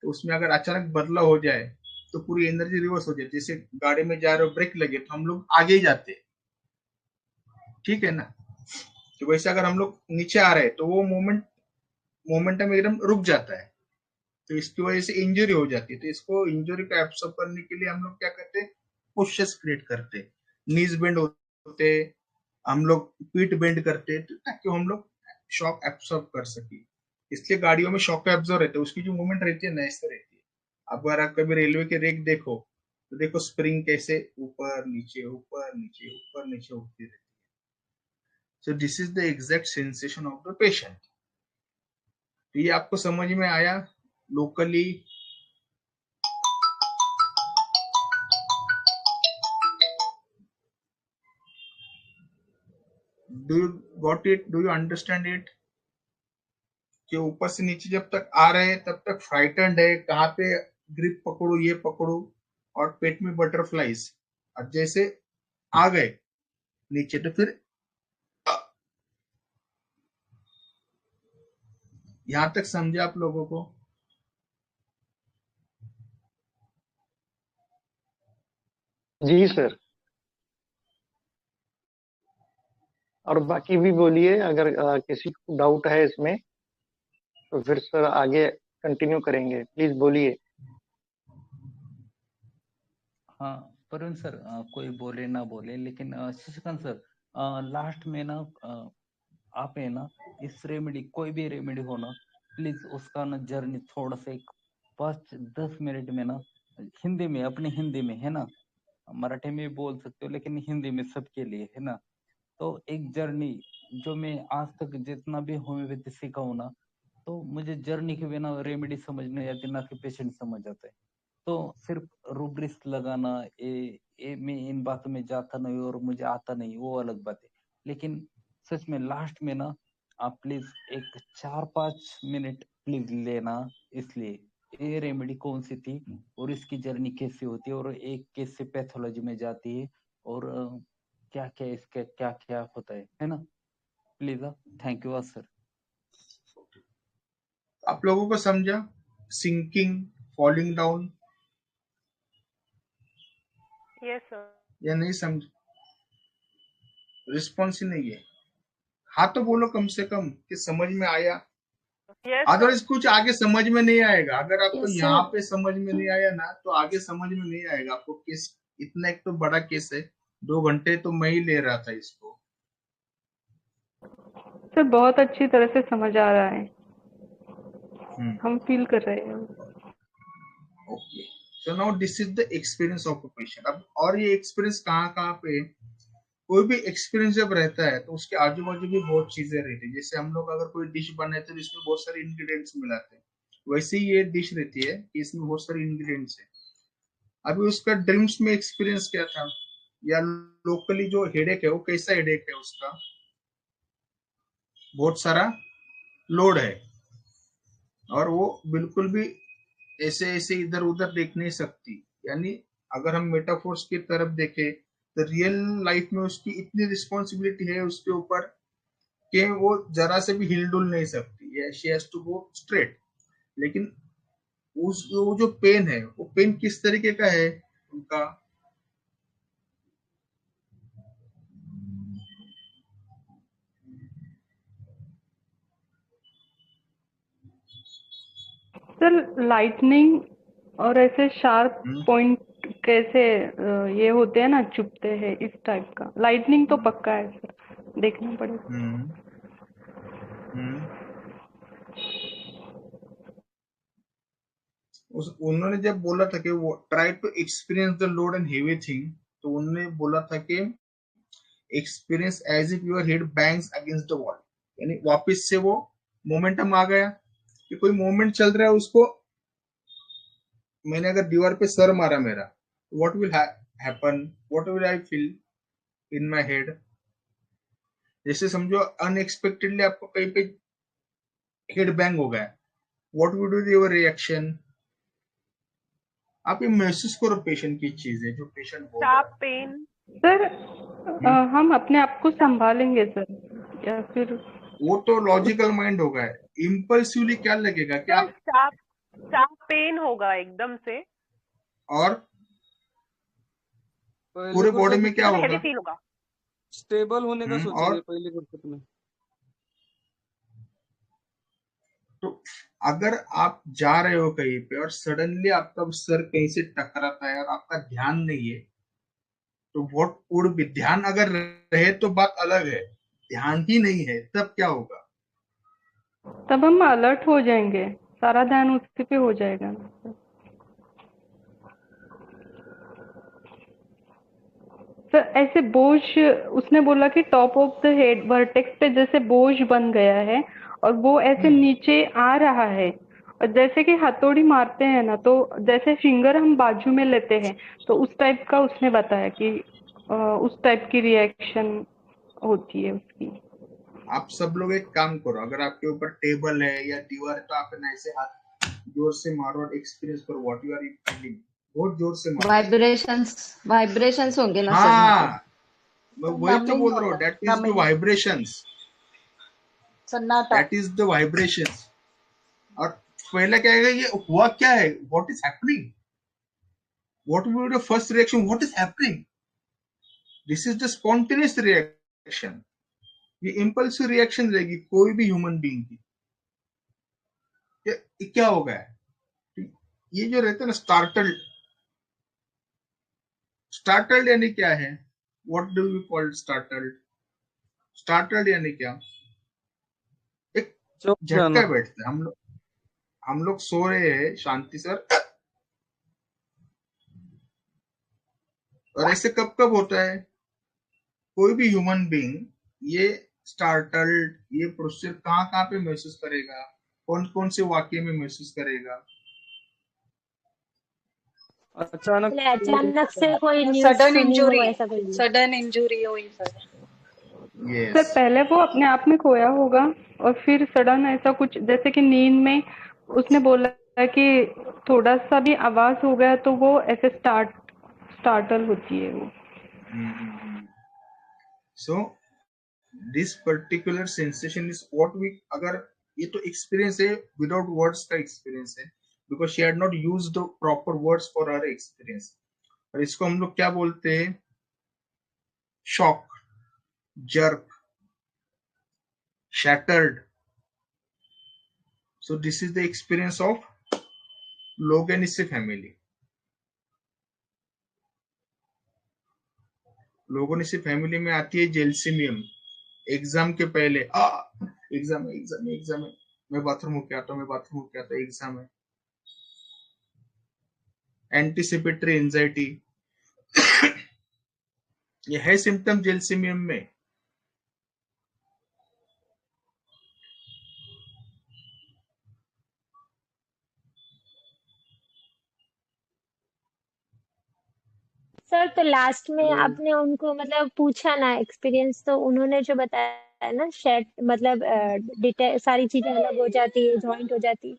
तो उसमें अगर अचानक बदलाव हो जाए तो पूरी एनर्जी रिवर्स हो जाती है। जैसे गाड़ी में जा रहे हो, ब्रेक लगे तो हम लोग आगे ही जाते हैं, ठीक है ना? तो वैसे अगर हम लोग नीचे आ रहे हैं तो वो मोमेंटम एकदम रुक जाता है, तो इसकी वजह से इंजरी हो जाती है। तो इसको इंजरी को एब्सॉर्ब करने के लिए हम लोग क्या करते हैं, पुशेस क्रिएट करते हैं, नीज बेंड होते, हम लोग पीठ बेंड करते हैं, ताकि हम लोग शॉक एब्सॉर्ब कर सके। इसलिए गाड़ियों में शॉक एब्सॉर्ब रहते हैं, उसकी जो मूवमेंट रहती है ना, ऐसे रहती है। अब अगर आप कभी रेलवे के रेक देखो तो देखो स्प्रिंग कैसे ऊपर नीचे ऊपर नीचे ऊपर नीचे होती रहती है। सो this is the exact sensation of the patient. तो ये आपको समझ में आया locally? Do you got it? Do you understand it? कि ऊपर से नीचे जब तक आ रहे हैं तब तक फ्राइटेंड है, कहाँ पे ग्रिप पकड़ो, ये पकड़ो, और पेट में बटरफ्लाइज। और जैसे आ गए नीचे तो फिर यहां तक समझे आप लोगों को? जी सर। और बाकी भी बोलिए, अगर किसी को डाउट है इसमें तो फिर सर आगे कंटिन्यू करेंगे, प्लीज बोलिए। हाँ परवीन सर, कोई बोले ना बोले, लेकिन शशिकांत सर, लास्ट में ना आप है ना, इस रेमेडी, कोई भी रेमेडी हो ना, प्लीज उसका ना जर्नी थोड़ा सा एक 5-10 मिनट में ना, हिंदी में, अपनी हिंदी में है ना, मराठी में भी बोल सकते हो लेकिन हिंदी में सबके लिए है ना। तो एक जर्नी, जो मैं आज तक जितना भी होम्योपैथी सीखा हूं ना, तो मुझे जर्नी के बिना रेमेडी समझ नहीं आती, ना कि पेशेंट समझ आता है। तो सिर्फ रूब्रिक्स लगाना, ये मैं इन बातों में जाता नहीं और मुझे आता नहीं, वो अलग बात है। लेकिन सच में लास्ट में ना, आप प्लीज एक 4-5 मिनट प्लीज लेना, इसलिए ये रेमेडी कौन सी थी और इसकी जर्नी कैसे होती है और एक कैसे पैथोलॉजी में जाती है और क्या क्या इसका क्या क्या होता है ना। Please, thank you sir. आप लोगों को समझा? Sinking, falling down, Yes, sir. या नहीं समझ? रिस्पॉन्स ही नहीं है। हाँ तो बोलो कम से कम कि समझ में आया। Yes, sir. अदरवाइज कुछ आगे समझ में नहीं आएगा। अगर आपको Yes, यहाँ sir. पे समझ में नहीं आया ना, तो आगे समझ में नहीं आएगा आपको। केस इतना, एक तो बड़ा केस है, 2 घंटे तो मैं ही ले रहा था इसको। सर बहुत अच्छी तरह से समझ आ रहा है, हम्म हम फील कर रहे हैं। Okay. So now this is the experience of a patient. अब और ये एक्सपीरियंस कहाँ कहाँ पे, कोई भी एक्सपीरियंस जब रहता है तो उसके आजू बाजू भी बहुत चीजें रहती है। जैसे हम लोग अगर कोई डिश बनाए तो इसमें बहुत सारे इंग्रेडिएंट्स मिलाते हैं, वैसे ही ये डिश रहती है कि इसमें बहुत सारे इंग्रेडिएंट्स है। अभी उसका ड्रीम्स में एक्सपीरियंस क्या था, या लोकली जो हेडेक है वो कैसा हेडेक है, उसका बहुत सारा लोड है और वो बिल्कुल भी ऐसे ऐसे इधर उधर देख नहीं सकती। यानी अगर हम मेटाफोर्स की तरफ देखें तो रियल लाइफ में उसकी इतनी रिस्पॉन्सिबिलिटी है उसके ऊपर कि वो जरा से भी हिल डुल नहीं सकती, she has to go straight. लेकिन उस वो जो पेन है, वो पेन किस तरीके का है उनका, सर लाइटनिंग और ऐसे शार्प पॉइंट कैसे ये होते हैं ना, चुभते हैं, इस टाइप का। लाइटनिंग तो पक्का है सर, देखना पड़ेगा। हम्म उन्होंने जब बोला था कि वो try to experience the load and heavy thing, तो उन्होंने बोला था कि experience as if your head bangs against the wall. यानी वापस से वो मोमेंटम आ गया कि कोई मोमेंट चल रहा है, उसको मैंने अगर दीवार पे सर मारा मेरा, what will happen, what will I feel in my head. जैसे समझो अनएक्सपेक्टेडली आपको कहीं पे हेड बैंग हो गया, what would be your reaction. आप ये महसूस करो पेशेंट की चीजें जो पेशेंट बोल रहा शार्प है। पेन। सर हम अपने आप को संभालेंगे सर, या फिर वो तो लॉजिकल माइंड होगा, इम्पल्सिवली क्या लगेगा कि सर आप, शार्प शार्प पेन होगा एकदम से, और पहले पूरे बॉडी फुर्सत में में क्या मतलब हेवी होगा। फील होगा। स्टेबल होने का सोचेंगे और पहली फुर्सत में। तो अगर आप जा रहे हो कहीं पे और सडनली आपका सर कहीं से टकराता है और आपका ध्यान नहीं है, तो व्हाट वुड बी, ध्यान अगर रहे तो बात अलग है, ध्यान ही नहीं है तब क्या होगा। तब हम अलर्ट हो जाएंगे, सारा ध्यान उसी पे हो जाएगा। सर ऐसे बोझ, उसने बोला कि top of the head vertex पे जैसे बोझ बन गया है और वो ऐसे नीचे आ रहा है, और जैसे कि हथौड़ी मारते हैं ना, तो जैसे फिंगर हम बाजू में लेते हैं, तो उस टाइप का उसने बताया कि उस टाइप की रिएक्शन होती है उसकी। आप सब लोग एक काम करो, अगर आपके ऊपर टेबल है या दीवार है तो आप ना ऐसे हाथ जोर से मारो और एक्सपीरियंस करो व्हाट यू आर फीलिंग, बहुत जोर से मारो। वाइब्रेशंस होंगे ना सर, मतलब हाँ, मैं वही तो नमिंग बोल हो रहा हूँ, रहा है, that is the naming, vibrations, सन्नाटा। That is the vibrations. और पहले क्या है, ये हुआ क्या है, what is happening, what will be the first reaction, what is happening. This is the spontaneous reaction. ये इम्पल्सिव रिएक्शन रहेगी कोई भी ह्यूमन बीइंग की। ये क्या हो गया है, ये जो रहते हैं ना स्टार्टल्ड, स्टार्टल्ड यानी क्या है, what do you call startled, startled यानी क्या, एक चौंक जाना। झटका बैठता है। हम लोग सो रहे हैं शांति सर, और ऐसे कब कब होता है, कोई भी ह्यूमन बीइंग ये स्टार्टल्ड, ये प्रोसेस कहाँ कहाँ पे महसूस करेगा, कौन कौन से वाक्य में महसूस करेगा। अचानक मतलब चोट अचानक से कोई न्यूज सडन सुनी हो इंजरी, ऐसा कोई नहीं। सडन इंजरी हुई सर। सर यस, पहले वो अपने आप में खोया होगा, और फिर सडन ऐसा कुछ, जैसे कि नींद में उसने बोला कि थोड़ा सा भी आवाज हो गया तो वो ऐसे स्टार्टल होती है वो। So this particular sensation is what we, अगर ये तो एक्सपीरियंस है विदाउट वर्ड्स का एक्सपीरियंस है, because she had not used the proper words for her experience. और इसको हम लोग क्या बोलते हैं, shock, jerk, shattered. So this is the experience of Loganese family. Loganese family में आती है जेल्सिमियम, एग्जाम के पहले एग्जाम है, एग्जाम है, एग्जाम है, मैं बाथरूम होके आता हूँ, मैं बाथरूम होके आता हूँ, एग्जाम है। एंटीसिपेटरी एंजाइटी ये है सिम्टम जेलसीमियम में। सर तो लास्ट में हेलो। आपने उनको मतलब पूछा ना एक्सपीरियंस, तो उन्होंने जो बताया ना शेड मतलब सारी चीजें अलग हो जाती है, जॉइंट हो जाती है,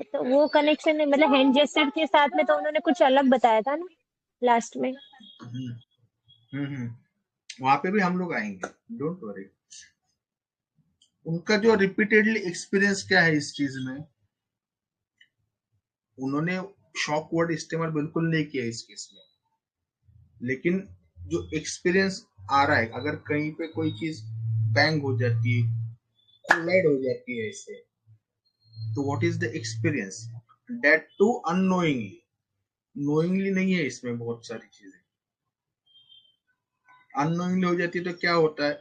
तो वो कनेक्शन मतलब हैंड जेस्चर के साथ में तो उन्होंने कुछ अलग बताया था ना लास्ट में। हम्म, वहां पे भी हम लोग आएंगे, डोंट वरी। उनका जो रिपीटेडली एक्सपीरियंस क्या है इस चीज में, उन्होंने शॉक वर्ड इस्तेमाल बिल्कुल नहीं किया इस केस में, लेकिन जो एक्सपीरियंस आ रहा है, अगर कहीं पे कोई चीज बैंग हो जाती है, कोलाइड हो जाती है इससे, तो what is the experience, that to unknowingly. Knowingly नहीं है इसमें, बहुत सारी चीजें अननोइंगली हो जाती है, तो क्या होता है,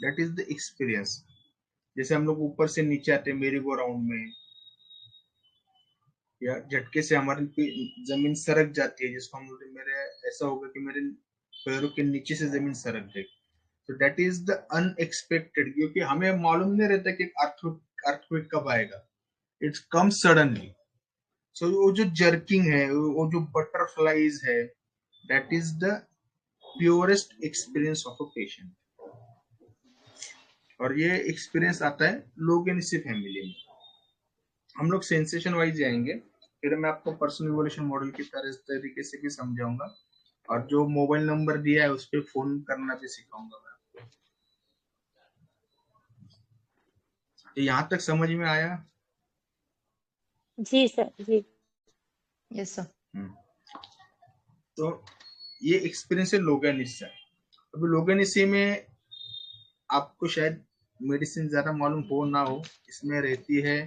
दैट इज द एक्सपीरियंस। जैसे हम लोग ऊपर से नीचे आते हैं मेरी गो राउंड में, या झटके से हमारे पे जमीन सरक जाती है, जिसको हम लोग मेरे ऐसा होगा कि मेरे पैरों के नीचे से जमीन सरक गई, तो दैट इज द अनएक्सपेक्टेड, क्योंकि हमें मालूम नहीं रहता कि अर्थक्वेक कब आएगा, इट्स कम सडनली। सो वो जो जर्किंग है, वो जो बटरफ्लाईज है, that is the purest experience of a patient. और ये एक्सपीरियंस आता है लोगेनिसी फैमिली में। हम लोग सेंसेशन वाइज जाएंगे, फिर मैं आपको पर्सनल इवोल्यूशन मॉडल की तरीके से भी समझाऊंगा, और जो मोबाइल नंबर दिया है उस पर फोन करना भी सिखाऊंगा मैं आपको। तो यहाँ तक समझ में आया? जी सर जी। Yes sir. तो ये एक्सपीरियंस है लोगेनिसी। अभी लोगेनिसी में आपको शायद मेडिसिन ज्यादा मालूम हो ना हो, इसमें रहती है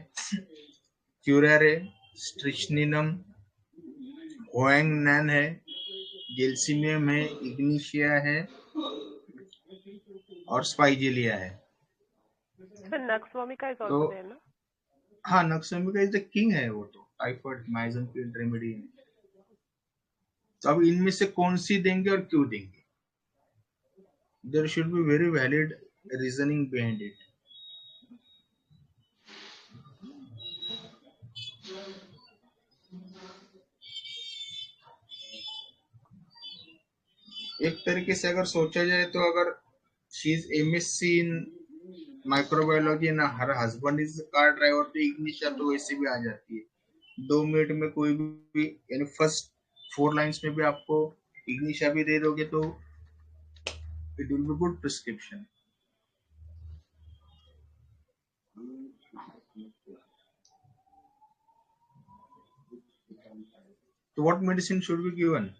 क्यूरारे, स्ट्रिचनिनम, होएंगनैन है, गेल्सिमियम है, इग्निशिया है, और स्पाइजेलिया है। सर नक्सवामी का इज तो आल्सो देयर ना? हाँ, नक्सवामी इज द किंग है वो, तो टाइफाइड माइजन रेमेडी है। तो अब इनमें से कौन सी देंगे और क्यों देंगे, there should be very valid reasoning behind it. एक तरीके से अगर सोचा जाए तो, अगर she is MSc in microbiology ना, her husband is car driver, तो इग्निशिया तो वैसे भी आ जाती है 2 मिनट में। कोई भी यानी फर्स्ट 4 लाइन्स में भी आपको इग्निशिया भी दे दोगे तो it will be good prescription. तो what medicine should be given?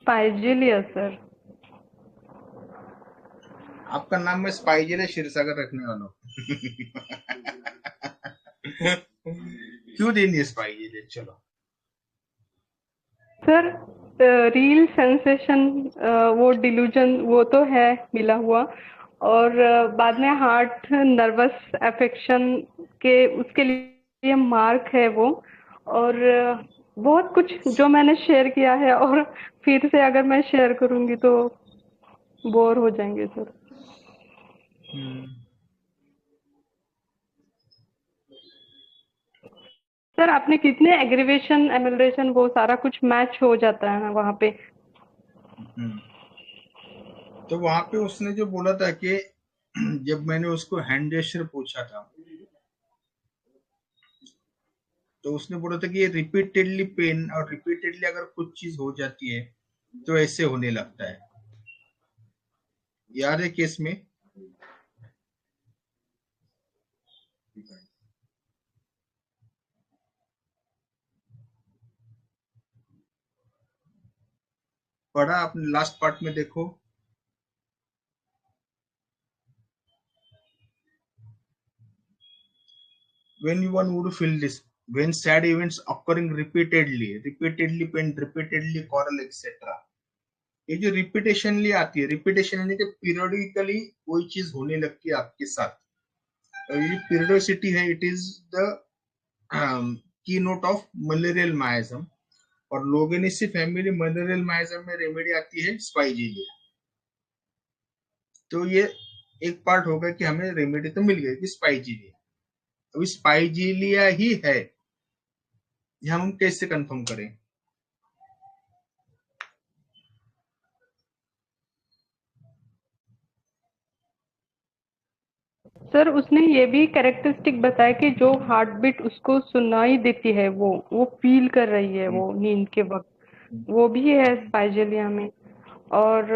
Spigelia sir. आपका नाम मैं स्पाइजेलिया क्षीरसागर रखने वाला हूँ। क्यों देनी स्पाइजेलिया? चलो सर रील सेंसेशन, वो डिल्यूजन वो तो है मिला हुआ, और बाद में हार्ट नर्वस अफेक्शन के उसके लिए मार्क है वो, और बहुत कुछ जो मैंने शेयर किया है, और फिर से अगर मैं शेयर करूंगी तो बोर हो जाएंगे सर। सर आपने कितने एग्रीवेशन एमिलरेशन वो सारा कुछ मैच हो जाता है ना वहाँ पे। तो वहां पे उसने जो बोला था कि जब मैंने उसको हैंड जेस्चर पूछा था, तो उसने बोला था कि ये रिपीटेडली पेन, और रिपीटेडली अगर कुछ चीज हो जाती है तो ऐसे होने लगता है। याद है केस में? पढ़ा आपने? लास्ट पार्ट में देखो, when one would feel this, when sad events occurring repeatedly pain, repeatedly quarrel, etc. ये जो रिपीटेशनली आती है, रिपीटेशन यानी कि पीरियडिकली कोई चीज होने लगती है आपके साथ, तो ये पीरियोडिसिटी है, it is the key note of malarial miasm. और लोगेनेसी फैमिली मलेरियल माइजम में रेमेडी आती है स्पाइजीलिया। तो ये एक पार्ट होगा कि हमें रेमेडी तो मिल गई कि स्पाइजीलिया, अभी स्पाइजीलिया ही है, ये हम कैसे कंफर्म करें? सर उसने ये भी कैरेक्टरिस्टिक बताया कि जो हार्ट बीट उसको सुनाई देती है, वो फील कर रही है वो नींद के वक्त, वो भी है स्पाइजेलिया में। और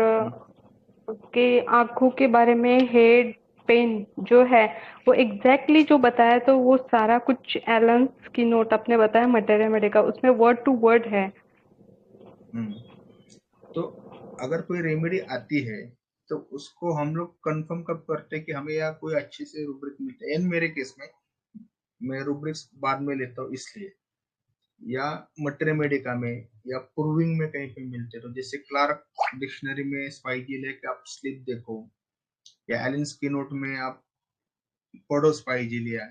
उसके आंखों के बारे में हेड पेन जो है वो एग्जैक्टली जो बताया, तो वो सारा कुछ एलन्स की नोट आपने बताया मटेरिया मेडिका, उसमें वर्ड टू वर्ड है। तो अगर कोई रेमेडी आती है तो उसको हम लोग कंफर्म कब करते हैं कि हमें या कोई अच्छे से रूब्रिक मिलता है? इन मेरे केस में मैं रूब्रिक्स बाद में लेता हूँ इसलिए, या मटेरिया मेडिका में या प्रूविंग में कहीं पे मिलते, तो जैसे क्लार्क डिक्शनरी में स्पाइजीलिया के आप स्लिप देखो, या एलिन्स की नोट में आप पढ़ो स्पाइजीलिया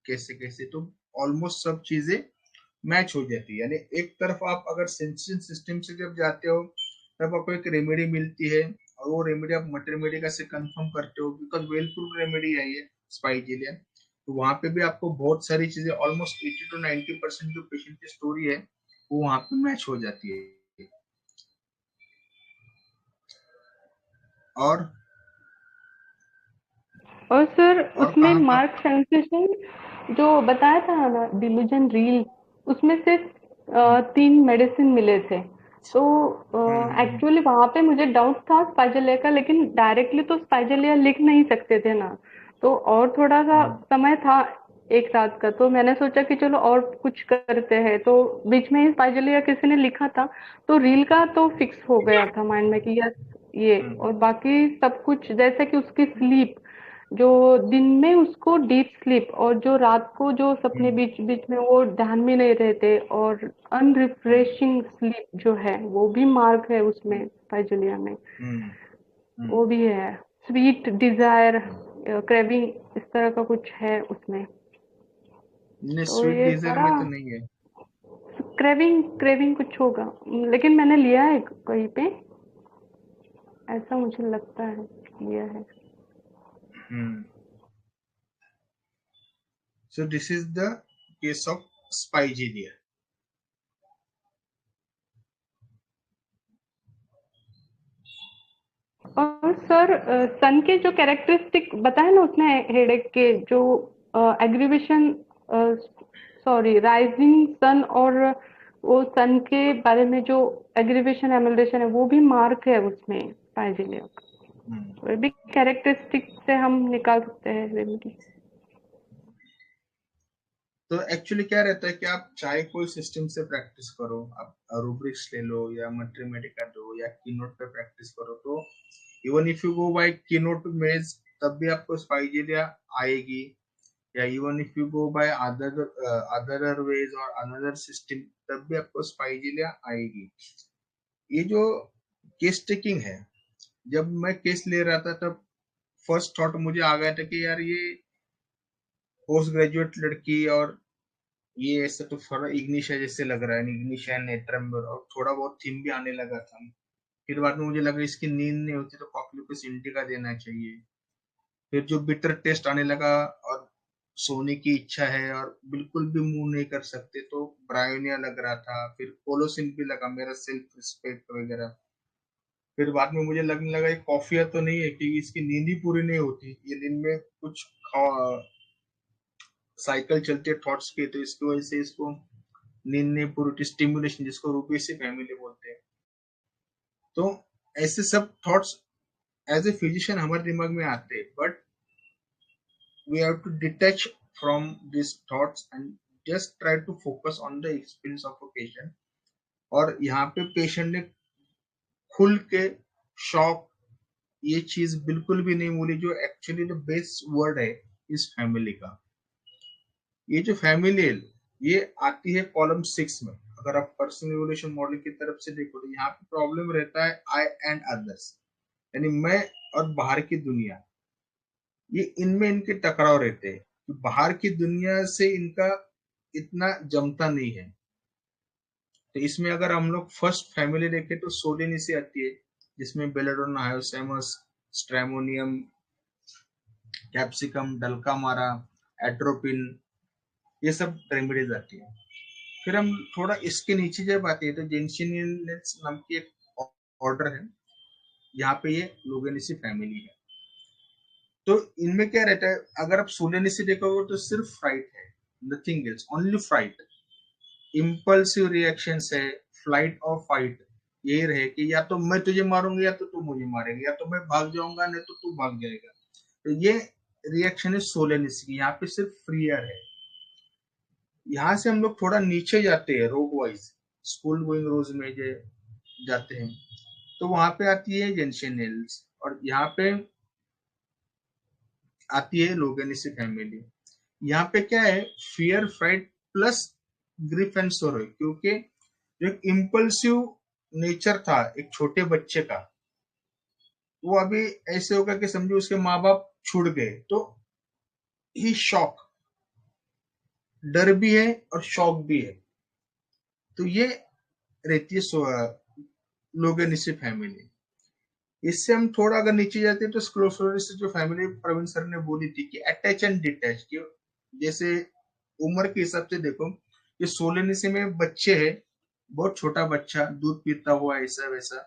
कैसे कैसे, तो ऑलमोस्ट सब चीजें मैच हो जाती है। यानी एक तरफ आप अगर सेंसिंग सिस्टम से जब जाते हो तब आपको एक रेमेडी मिलती है, और वो रेमेडी आप मटेरिया मेडिका से कंफर्म करते हो बिकॉज वेल प्रूव रेमेडी है ये स्पाइजीलिया। तो वहां पे भी आपको बहुत सारी चीजें, ऑलमोस्ट 80 to 90% जो पेशेंट की स्टोरी है वो वहां पे मैच हो जाती है। और सर और उसमें कहाँ पर? मार्क सेंसेशन जो बताया था ना, डिल्यूजन रील, उसमें सिर्फ 3 मेडिसिन मिले थे। तो एक्चुअली वहां पे मुझे डाउट था स्पाइजेलिया का, लेकिन डायरेक्टली तो स्पाइजेलिया लिख नहीं सकते थे ना, तो और थोड़ा सा समय था एक रात का, तो मैंने सोचा कि चलो और कुछ करते हैं, तो बीच में ही स्पाइजेलिया किसी ने लिखा था, तो रील का तो फिक्स हो गया था माइंड में कि यस ये। और बाकी सब कुछ जैसे कि उसकी स्लीप, जो दिन में उसको डीप स्लीप, और जो रात को जो सपने बीच बीच में वो ध्यान में नहीं रहते, और अनरिफ्रेशिंग स्लीप जो है वो भी मार्क है उसमें स्पाइजेलिया में, वो भी है। स्वीट डिजायर, क्रेविंग, इस तरह का कुछ है उसमें। तो स्वीट ये डिजायर सारा में तो नहीं है। क्रेविंग क्रेविंग कुछ होगा, लेकिन मैंने लिया है कहीं पे, ऐसा मुझे लगता है लिया है। So this is the case of Spigelier. और सर सन के जो कैरेक्टरिस्टिक बताए ना उसने हेडेक के, जो एग्रीवेशन, सॉरी राइजिंग सन, और वो सन के बारे में जो एग्रीवेशन एमल्डेशन है वो भी मार्क है उसमें स्पाइजेलिया का, वो भी कैरेक्टरिस्टिक से हम निकाल सकते हैं रेमेडी। तो एक्चुअली क्या रहता है कि आप चाहे कोई सिस्टम से प्रैक्टिस करो, आप रूब्रिक्स ले लो या मटेरिया मेडिका दो या कीनोट पे प्रैक्टिस करो, तो even if you go by keynote maze तब भी आपको स्पाइजेलिया आएगी, या even if you go by other ways और अनदर सिस्टम तब भी आपको स्पाइजेलिया आएगी। ये जो केस टेकिंग है, जब मैं केस ले रहा था तब फर्स्ट थॉट मुझे आ गया था कि यार ये पोस्ट ग्रेजुएट लड़की, और ये ऐसा तो थोड़ा इग्निशिया जैसे लग रहा है, इग्निशिया नेत्रम, और थोड़ा बहुत थीम भी आने लगा था। फिर बाद में मुझे लगा इसकी नींद नहीं होती तो कॉक्लिपस इंडिका देना चाहिए। फिर जो बिटर टेस्ट आने लगा और सोने की इच्छा है और बिल्कुल भी मूव नहीं कर सकते, तो ब्रायोनिया लग रहा था। फिर कोलोसिन भी लगा, मेरा सेल्फ रिस्पेक्ट वगैरह। फिर बाद में मुझे लगने लगा ये कॉफिया तो नहीं है, क्योंकि इसकी नींद ही पूरी नहीं होती, ये दिन में कुछ साइकिल चलती है थॉट्स की, तो इसकी वजह से इसको नींद नहीं पूरी, स्टिमुलेशन जिसको रूबेसी फैमिली बोलते हैं। तो ऐसे सब थॉट्स एज ए फिजिशियन हमारे दिमाग में आते हैं, but we have to detach from this thoughts and just try to focus on the experience of a patient. और यहाँ पे पेशेंट ने खुल के शॉक ये चीज बिल्कुल भी नहीं बोली, जो एक्चुअली द बेस्ट वर्ड है इस फैमिली का। ये जो फैमिली ये आती है कॉलम 6 में। अगर आप पर्सनल इवोल्यूशन मॉडल की तरफ से देखो तो यहाँ पे प्रॉब्लम रहता है आई एंड अदर्स, यानी मैं और बाहर की दुनिया, ये इनमें इनके टकराव रहते हैं। तो बाहर की दुनिया से इनका इतना जमता नहीं है। तो इसमें अगर हम लोग फर्स्ट फैमिली देखें तो सोलेनिसी आती है, जिसमें बेलेडोना, हायोसेमस, स्ट्रेमोनियम, कैप्सिकम, डल्कामारा, एट्रोपिन, ये सब रेमेडीज आती है। फिर हम थोड़ा इसके नीचे जब आते हैं तो जेंसिनियस नाम की एक ऑर्डर है, यहाँ पे ये लोगेनिसी फैमिली है। तो इनमें क्या रहता है, अगर आप सोलेनिसी देखोगे तो सिर्फ फ्राइट है, nothing else, only fright. Impulsive reactions है, फ्लाइट और फाइट, यही रहे कि या तो मैं तुझे मारूंगा या तो तू मुझे मारेगा, या तो मैं भाग जाऊंगा नहीं तो तू भाग जाएगा। तो ये रिएक्शन है सोलेनिसी, यहाँ पे सिर्फ फ्रीयर है। यहाँ से हम लोग थोड़ा नीचे जाते हैं रोग वाइज, स्कूल गोइंग रोज में जो जाते हैं तो वहां पे आती है जेंसेनियल्स, और यहाँ पे आती है लोगेनिसी फैमिली। यहाँ पे क्या है, fear, fright plus grief and sorrow, क्योंकि जो एक इम्पल्सिव नेचर था एक छोटे बच्चे का, वो अभी ऐसे होगा कि समझो उसके माँ बाप छूट गए, तो ही शॉक, डर भी है और शॉक भी है। तो ये रहती है लोगेनिसी फैमिली। इससे हम थोड़ा अगर नीचे जाते हैं तो स्क्लेरोसिस जो फैमिली प्रवीण सर ने बोली थी कि अटैच एंड डिटैच, कि जैसे उम्र के हिसाब से देखो, ये सोलेनिसी में बच्चे है, बहुत छोटा बच्चा दूध पीता हुआ ऐसा वैसा,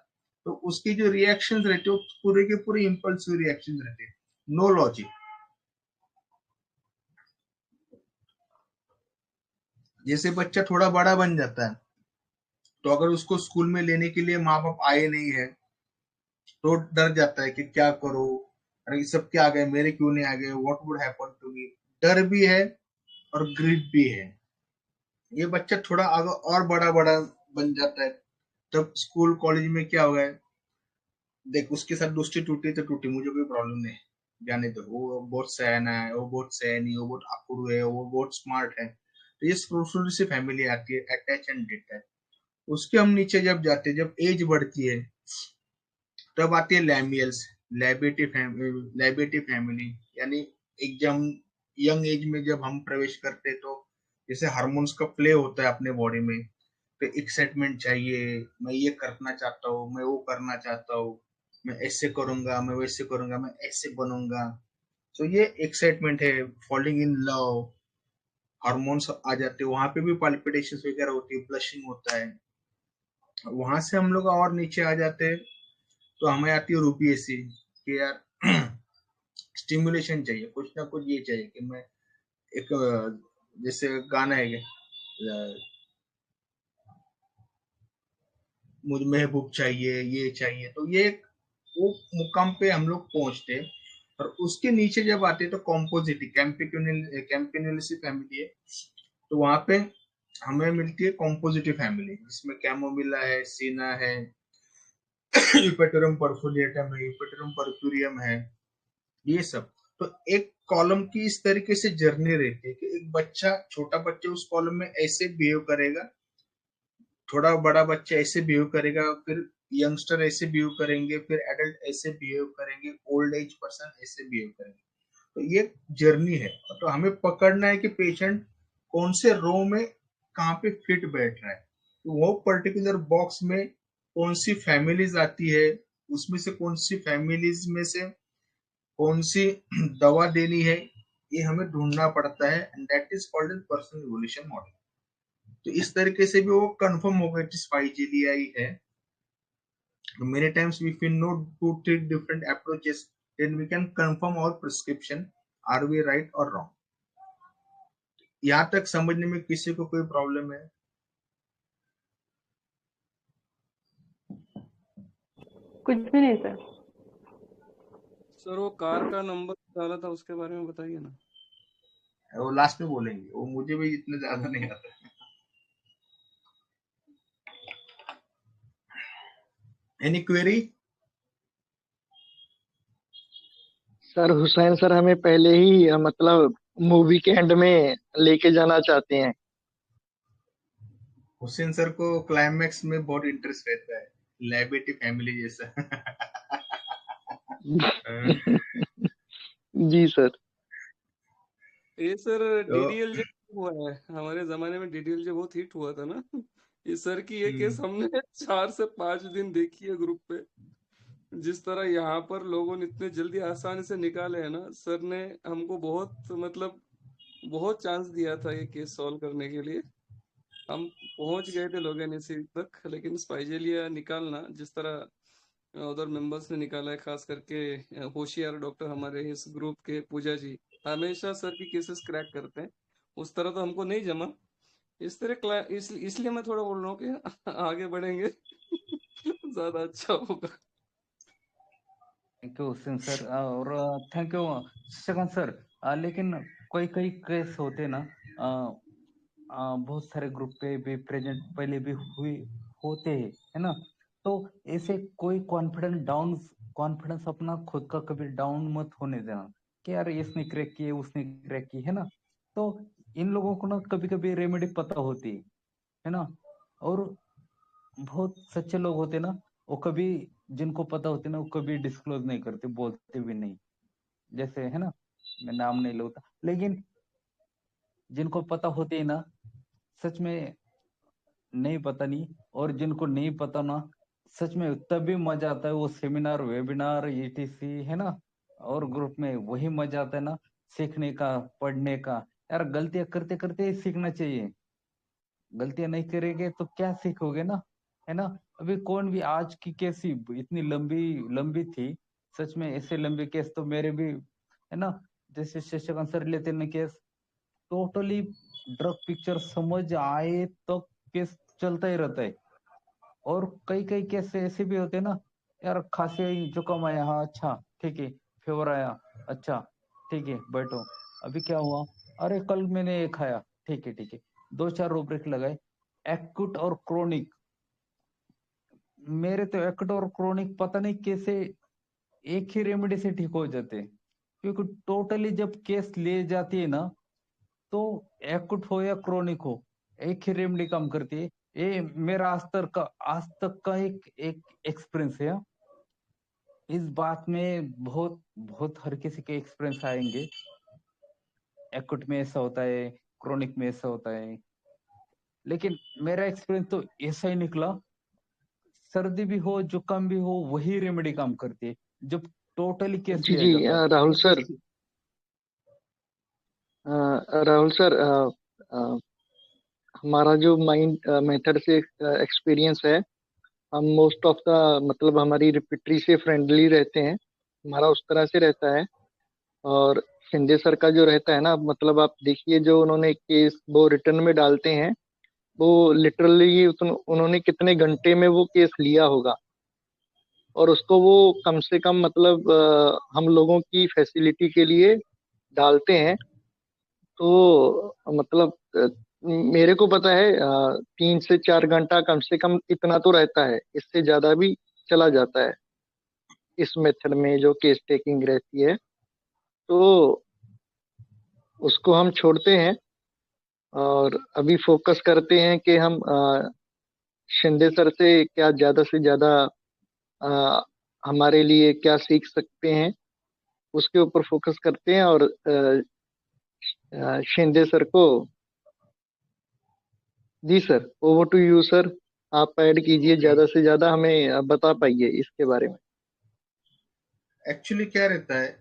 तो उसकी जो रिएक्शन रहते हैं पूरे के पूरे इम्पल्सिव रिएक्शन रहते हैं, नो लॉजिक। जैसे बच्चा थोड़ा बड़ा बन जाता है तो अगर उसको स्कूल में लेने के लिए माँ बाप आए नहीं है तो डर जाता है कि क्या करो, अरे सब क्या आ गए, मेरे क्यों नहीं आ गए, what would happen to me. डर भी है और ग्रिप भी है। ये बच्चा थोड़ा आगे और बड़ा बड़ा बन जाता है, तब स्कूल कॉलेज में क्या होगा, देख उसके साथ दोस्ती टूटी तो टूटी, मुझे कोई प्रॉब्लम नहीं, जाने दो, वो बहुत सयाना है, वो बहुत सयानी, वो बहुत अकुरु है, वो बहुत स्मार्ट है। तो ये स्कूल से फैमिली आती है, अटैच एंड डिटैच। उसके हम नीचे जब जाते हैं, जब एज बढ़ती है तब आती है लैमियल्स, लैबेटिव फैमिली, यानी एक जब यंग एज में जब हम प्रवेश करते हैं तो जैसे हार्मोन्स का प्ले होता है अपने बॉडी में, तो एक्साइटमेंट चाहिए, मैं ये करना चाहता हूँ, मैं वो करना चाहता हूँ, मैं ऐसे करूंगा, मैं वैसे करूंगा, मैं ऐसे बनूंगा। तो ये एक्साइटमेंट है, फॉलिंग इन लव, हार्मोन्स आ जाते हैं, वहां पे भी पाल्पिटेशंस वगैरह होती है, ब्लशिंग होता है। वहां से हम लोग और नीचे आ जाते हैं तो हमें आती है रूपीएसी, कि यार स्टिमुलेशन चाहिए, कुछ ना कुछ ये चाहिए कि मैं एक जैसे गाना है मुझे महबूब चाहिए, ये चाहिए। तो ये वो मुकाम पे हम लोग पहुंचते, और उसके नीचे जब आते तो कॉम्पोजिट कैम्पिनुलेसी फैमिली है, तो वहां पे हमें मिलती है कॉम्पोजिटिव फैमिली, जिसमें कैमोमिला है, सीना है, यूपेटरम परफोलिएटम है, यूपेटरम पर्प्यूरियम है, ये सब। तो एक कॉलम की इस तरीके से जर्नी रहती है कि एक बच्चा, छोटा बच्चा उस कॉलम में ऐसे बिहेव करेगा, थोड़ा बड़ा बच्चा ऐसे बिहेव करेगा, फिर यंगस्टर ऐसे बिहेव करेंगे, फिर एडल्ट ऐसे बिहेव करेंगे, ओल्ड एज पर्सन ऐसे बिहेव करेंगे। तो ये जर्नी है, तो हमें पकड़ना है कि पेशेंट कौन से रो में कहाँ पे फिट बैठ रहा है, तो वो पर्टिकुलर बॉक्स में कौन सी फैमिलीज आती है, उसमें से कौन सी फैमिलीज में से कौन सी दवा देनी है, ये हमें ढूंढना पड़ता है, and that is called as personal evolution model. तो इस तरीके से भी वो कंफर्म हो गया कि स्पाइजेलियाई है। Many times if we know 2-3 different approaches, then we can confirm our prescription, are we right or wrong। यहाँ तक समझने में किसी को कोई प्रॉब्लम है? कुछ भी नहीं सर। सर वो कार का नंबर डाला था उसके बारे में बताइए ना। वो लास्ट में बोलेंगे, वो मुझे भी इतना ज्यादा नहीं आता। Any query? Sir Hussain sir हमें पहले ही मतलब मूवी के एंड में लेके जाना चाहते हैं। हुसैन सर को क्लाइमैक्स में बहुत इंटरेस्ट रहता है, लाइबिलिटी फैमिली जैसा। जी सर। ये सर तो डीडीएल जे हुआ है हमारे जमाने में, डीडीएल जे बहुत हिट हुआ था ना। ये सर की ये केस हमने 4 से 5 दिन देखी है ग्रुप पे। जिस तरह यहाँ पर लोगों ने इतने जल्दी आसानी से निकाले है ना, सर ने हमको बहुत मतलब बहुत चांस दिया था ये केस सॉल्व करने के लिए। हम पहुंच गए थे लोग इसी तक, लेकिन स्पाइजेलिया निकालना जिस तरह उधर मेंबर्स ने निकाला है, खास करके होशियार डॉक्टर हमारे इस ग्रुप के पूजा जी हमेशा सर की केसेस क्रैक करते हैं, उस तरह तो हमको नहीं जमा। इस तरह इसलिए मैं थोड़ा बोल रहा हूँ कि आगे बढ़ेंगे ज्यादा अच्छा होगा। थैंक यू हुसैन सर, और थैंक यू शशिकांत सर। लेकिन कोई कोई केस होते ना, बहुत सारे ग्रुप पे भी प्रेजेंट पहले भी हुई होते हैं, है ना। तो ऐसे कोई कॉन्फिडेंस अपना खुद का कभी डाउन मत होने देना कि यार इसने क्रैक किए उसने क्रैक की, है ना। तो इन लोगों को ना कभी कभी रेमेडी पता होती है ना। और बहुत सच्चे लोग होते ना, वो कभी, जिनको पता होती ना, वो कभी डिस्क्लोज नहीं करते, बोलते भी नहीं, जैसे है ना, मैं नाम नहीं लूंगा। लेकिन जिनको पता होती है ना, सच में नहीं पता नहीं, और जिनको नहीं पता ना, सच में तभी मजा आता है वो सेमिनार वेबिनार ईटीसी, है ना। और ग्रुप में वही मजा आता है ना, सीखने का, पढ़ने का। यार गलतियां करते करते ही सीखना चाहिए, गलतियां नहीं करेंगे तो क्या सीखोगे ना, है ना। अभी कौन भी आज की केस ही इतनी लंबी लंबी थी, सच में ऐसे लंबे केस तो मेरे भी, है ना। जैसे शशिकांत सर लेते ना केस, टोटली ड्रग पिक्चर समझ आए तो केस चलता ही रहता है। और कई कई केस ऐसे भी होते हैं ना, यार खांसी आई जुकाम आया, हाँ अच्छा ठीक है, फीवर आया, अच्छा ठीक है बैठो, अभी क्या हुआ, अरे कल मैंने ये खाया, ठीक है ठीक है, दो चार रूब्रिक लगाए। एक्यूट और क्रोनिक, मेरे तो एक्यूट और क्रोनिक पता नहीं कैसे एक ही रेमेडी से ठीक हो जाते हैं। क्योंकि टोटली जब केस ले जाती है ना, तो एक्यूट हो या क्रोनिक हो, एक ही रेमेडी काम करती है। ये मेरा आज तक का एक एक एक्सपीरियंस है। इस बात में बहुत बहुत हर किसी के एक्सपीरियंस आएंगे, एक्यूट में ऐसा होता है, क्रोनिक में ऐसा होता है। लेकिन मेरा एक्सपीरियंस तो ऐसा ही निकला, सर्दी भी हो जुकाम भी हो, वही रेमेडी काम करती है जब टोटली केस जी लिया जी, जाता है। राहुल सर, राहुल सर, हमारा जो माइंड मेथड से एक्सपीरियंस है, हम मोस्ट ऑफ द मतलब हमारी रिपिटरी से फ्रेंडली रहते हैं, हमारा उस तरह से रहता है। और शिंदे सर का जो रहता है ना, मतलब आप देखिए जो उन्होंने केस वो रिटर्न में डालते हैं, वो लिटरली उन्होंने कितने घंटे में वो केस लिया होगा, और उसको वो कम से कम मतलब हम लोगों की फैसिलिटी के लिए डालते हैं। तो मतलब मेरे को पता है 3 से 4 घंटा कम से कम इतना तो रहता है, इससे ज्यादा भी चला जाता है इस मेथड में जो केस टेकिंग रहती है। तो उसको हम छोड़ते हैं और अभी फोकस करते हैं कि हम शिंदे सर से क्या ज्यादा से ज्यादा अ, हमारे लिए क्या सीख सकते हैं, उसके ऊपर फोकस करते हैं। और शिंदे सर को, जी sir, over to you sir, आप ऐड कीजिए, ज्यादा से ज्यादा हमें बता पाइए इसके बारे में। एक्चुअली क्या रहता है,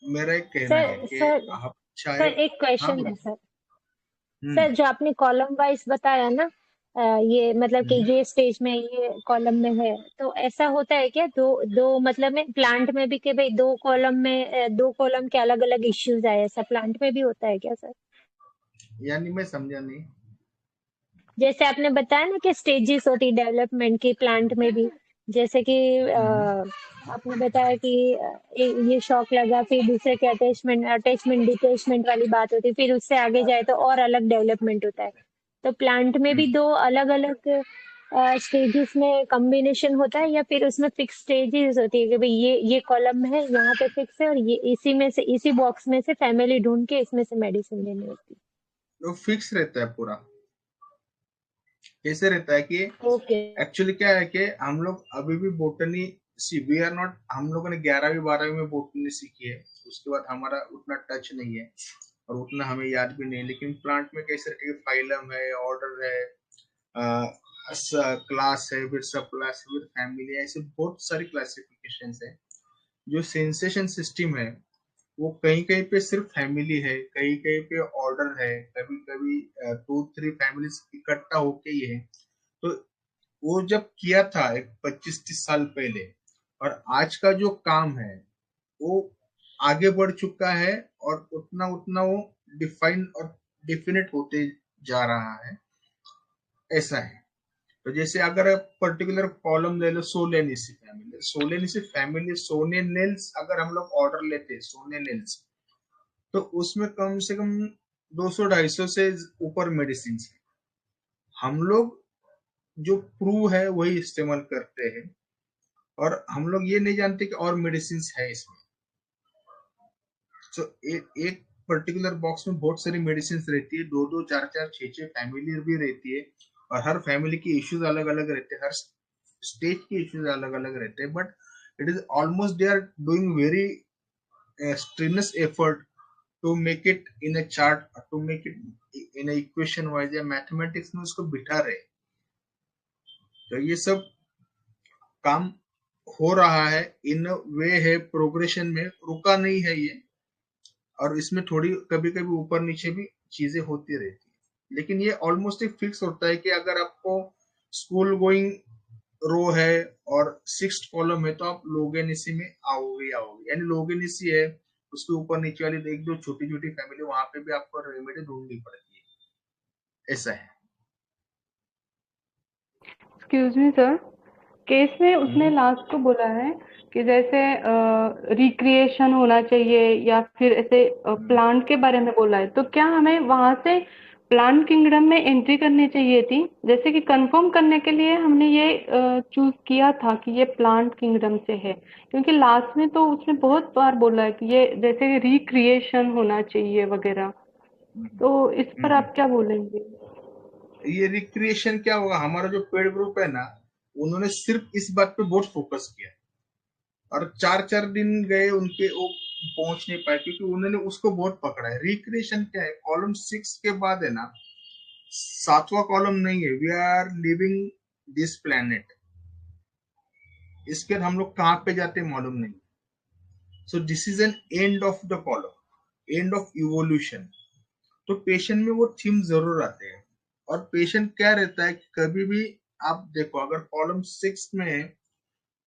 मेरा एक कहना है सर कि सर आप सर चाहे, एक हाँ क्वेश्चन है बोलो। सर। हम्म सर जो आपने कॉलम वाइज बताया ना, ये मतलब कि हम्म। ये स्टेज में ये कॉलम में है, तो ऐसा होता है क्या दो दो मतलब में प्लांट में भी कि भाई दो कॉलम में दो कॉलम के अलग अलग इश्यूज आए, ऐसा प्लांट में भी होता है क्या सर? यानी मैं समझा नहीं। जैसे आपने बताया ना कि स्टेजेस होती डेवलपमेंट की प्लांट में भी, जैसे कि हम्म आपने बताया कि ये शॉक लगा, फिर दूसरे के अटैचमेंट अटैचमेंट डिटैचमेंट वाली बात होती है, फिर उससे आगे जाए तो और अलग डेवलपमेंट होता है। तो प्लांट में भी हम्म। दो अलग अलग स्टेजेस में कॉम्बिनेशन होता है, या फिर उसमें फिक्स स्टेजेस होती है कि भाई ये कॉलम है यहाँ पे फिक्स है, और ये इसी में से इसी बॉक्स में से फैमिली ढूंढ के इसमें से मेडिसिन लेनी होती है? वो फिक्स रहता है पूरा। कैसे रहता है कि ओके एक्चुअली क्या है कि हम लोग अभी भी बोटनी वी आर नॉट, हम लोगों ने 11वीं 12वीं में बोटनी सीखी है, उसके बाद हमारा उतना टच नहीं है और उतना हमें याद भी नहीं है। लेकिन प्लांट में कैसे रहती है, फाइलम है, ऑर्डर है, क्लास है, फिर सब क्लास है, फिर फैमिली है, ऐसे बहुत सारी क्लासिफिकेशन है। जो सेंसेशन सिस्टम है वो कहीं कहीं पे सिर्फ फैमिली है, कहीं कहीं पे ऑर्डर है, कभी कभी 2-3 फैमिलीज इकट्ठा होके ही है। तो वो जब किया था एक 25-30 साल पहले, और आज का जो काम है वो आगे बढ़ चुका है और उतना उतना वो डिफाइन और डिफिनेट होते जा रहा है, ऐसा है। तो जैसे अगर आप पर्टिकुलर कॉलम ले लो, सोलेनिसी फैमिली, सोलेनिसी फैमिली, सोने नेल्स, अगर हम लोग ऑर्डर लेते हैं सोने नेल्स, तो उसमें कम से कम 200-250 से ऊपर मेडिसिन है। हम लोग जो प्रूव है वही इस्तेमाल करते हैं और हम लोग ये नहीं जानते कि और मेडिसिन है इसमें। तो एक पर्टिकुलर बॉक्स में बहुत सारी मेडिसिन रहती है, 2-2, 4-4, 6-6 फैमिली भी रहती है और हर फैमिली की इश्यूज अलग अलग रहते हैं, हर स्टेज के इश्यूज अलग अलग रहते हैं, but it is almost they are doing very strenuous effort to make it in a chart, to make it in a equation wise या मैथमेटिक्स में उसको बिठा रहे। तो ये सब काम हो रहा है, इन वे है, प्रोग्रेशन में रुका नहीं है ये, और इसमें थोड़ी कभी कभी ऊपर नीचे भी चीजें होती रहती है, लेकिन ये ऑलमोस्ट एक फिक्स होता है कि अगर आपको स्कूल गोइंग रो है और 6th कॉलम है तो आप लोगेनिसी में आओगे आओगे, यानी लोगेनिसी है उसके ऊपर नीचे वाली एक दो छोटी छोटी फैमिली, वहां पे भी आपको रेमेडी ढूंढनी पड़ती है, ऐसा है। एक्सक्यूज मी सर, केस में उसने लास्ट को बोला है कि जैसे रिक्रिएशन होना चाहिए या फिर ऐसे प्लांट के बारे में बोला है, तो क्या हमें वहां से प्लांट किंगडम में एंट्री करनी चाहिए थी? जैसे कि कंफर्म करने के लिए हमने ये चूज किया था कि ये प्लांट किंगडम से है, क्योंकि लास्ट में तो उसने बहुत बार बोला है कि ये जैसे रिक्रिएशन होना चाहिए वगैरह, तो इस पर आप क्या बोलेंगे? ये रिक्रिएशन क्या होगा, हमारा जो पेड ग्रुप है ना, उन्होंने सिर्फ इस बात पे बहुत फोकस किया और 4-4 दिन गए उनके, वो पहुंच नहीं पाए क्योंकि उन्होंने उसको बहुत पकड़ा है। रिक्रिएशन क्या है, कॉलम 6 के बाद है ना 7वां कॉलम नहीं है, we are living this planet, इसके हम लोग कहाँ पे जाते हैं मालूम नहीं। So this is an end of the column, end of evolution. तो पेशेंट में वो थीम जरूर आते हैं, और पेशेंट क्या रहता है कि कभी भी आप देखो अगर कॉलम 6 में है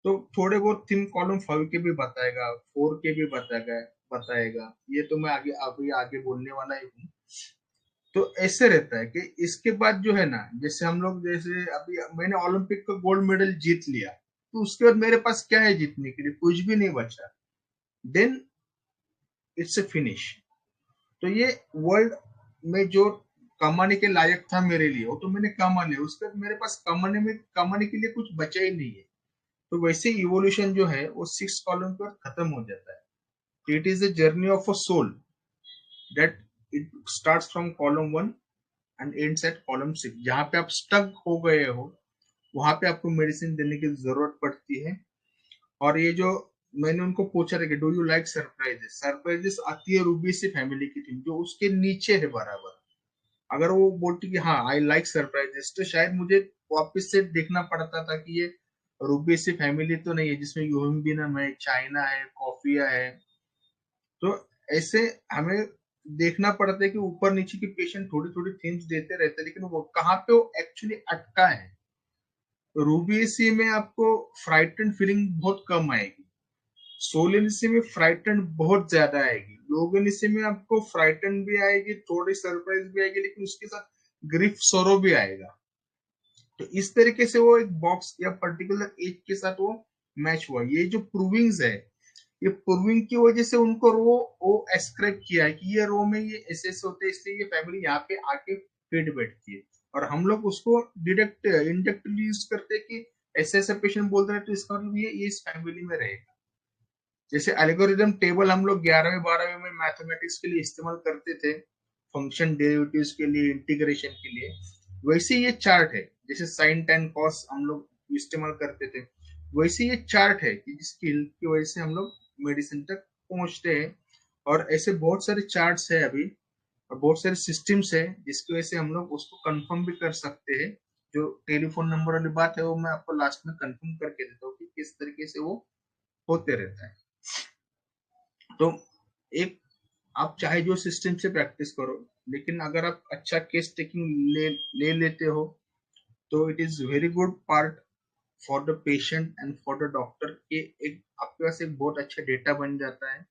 तो थोड़े बहुत थीम कॉलम 5 के भी बताएगा, 4 के भी बताएगा, ये तो मैं आगे बोलने वाला ही हूँ। तो ऐसे रहता है कि इसके बाद जो है ना, जैसे हम लोग, जैसे अभी मैंने ओलंपिक का गोल्ड मेडल जीत लिया, तो उसके बाद मेरे पास क्या है जीतने के लिए, कुछ भी नहीं बचा, देन इट्स ए फिनिश। तो ये वर्ल्ड में जो कमाने के लायक था मेरे लिए वो तो मैंने कमा लिया, उसके बाद मेरे पास कमाने के लिए कुछ बचा ही नहीं है। तो वैसे इवोल्यूशन जो है वो 6 कॉलम पर खत्म हो जाता है। It is a journey of a soul that it starts from column 1 and ends at column 6। जहां पे आप स्टक हो गए हो वहां पे आपको मेडिसिन देने की जरूरत पड़ती है। और ये जो मैंने उनको पूछा था कि do you like surprises, surprises आती है रूबी से फैमिली की टीम जो उसके नीचे है बराबर। अगर वो बोलती कि हाँ आई लाइक सरप्राइजेस, तो शायद मुझे वापस से देखना पड़ता था कि ये रूबी से फैमिली तो नहीं है जिसमें यूएमबीनम है, चाइना है, कॉफिया है। तो ऐसे हमें देखना पड़ता है कि ऊपर नीचे की पेशेंट थोड़ी थोड़ी थीम्स देते रहते हैं, लेकिन वो कहाँ पे वो एक्चुअली अटका है। रूबीएसी में आपको फ्राइटन फीलिंग बहुत कम आएगी, सोलेनिसी में फ्राइटन बहुत ज्यादा आएगी, लोगेनिसी में आपको फ्राइटन भी आएगी, थोड़ी सरप्राइज भी आएगी, लेकिन उसके साथ ग्रिफ सोरो भी आएगा। तो इस तरीके से वो एक बॉक्स या पर्टिकुलर एज के साथ वो मैच हुआ। ये जो प्रूविंग्स है, ये प्रूविंग की वजह से उनको रो वो एस्क्राइब किया है कि ये रो में ये ऐसे होते हैं, इसलिए ये फैमिली यहाँ पे आके फिट बैठती है। और हम लोग उसको डिडक्ट इंडक्टिवली यूज करते हैं कि ऐसे ऐसे पेशेंट बोल रहे हैं तो इसका मतलब ये इस फैमिली में रहेगा। जैसे एल्गोरिदम टेबल हम लोग 11वीं 12वीं में मैथमेटिक्स के लिए इस्तेमाल करते थे, फंक्शन डेरिवेटिव्स के लिए, इंटीग्रेशन के लिए, वैसे ये चार्ट है। जैसे साइन टेन कॉस हम लोग इस्तेमाल करते थे, वैसे ये चार्ट है कि जिसकी हेल्प की वजह से हम लोग मेडिसिन तक पहुंचते हैं। और ऐसे बहुत सारे चार्ट्स है अभी और बहुत सारे सिस्टम्स है जिसकी वजह से हम लोग उसको कंफर्म भी कर सकते हैं। जो टेलीफोन नंबर वाली बात है वो मैं आपको लास्ट में कंफर्म करके देता हूँ कि किस तरीके से वो होते रहता है। तो एक आप चाहे जो सिस्टम से प्रैक्टिस करो, लेकिन अगर आप अच्छा केस टेकिंग ले लेते हो तो it is very good part for the patient and for the doctor के एक आपके पास एक बहुत अच्छा डेटा बन जाता है।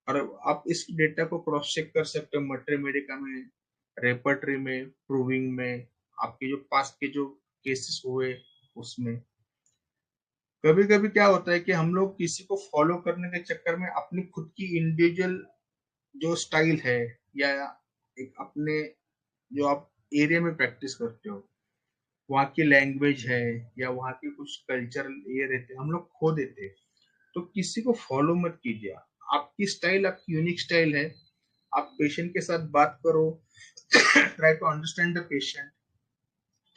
और आप इस डेटा को क्रॉस चेक कर सकते हो मैट्रिमेडिका में, रेपर्टरी में, प्रूविंग में, आपके जो पास्ट के जो केसेस हुए उसमें। कभी कभी क्या होता है कि हम लोग किसी को फॉलो करने के चक्कर में अपनी खुद की इंडिविजुअल जो स्टाइल है या एक अपने जो आप एरिया में प्रैक्टिस करते हो वहाँ की लैंग्वेज है या वहाँ के कुछ कल्चरल ये रहते हैं, हम लोग खो देते हैं। तो किसी को फॉलो मत कीजिए। आपकी स्टाइल आपकी यूनिक स्टाइल है। आप पेशेंट के साथ बात करो, try to understand the patient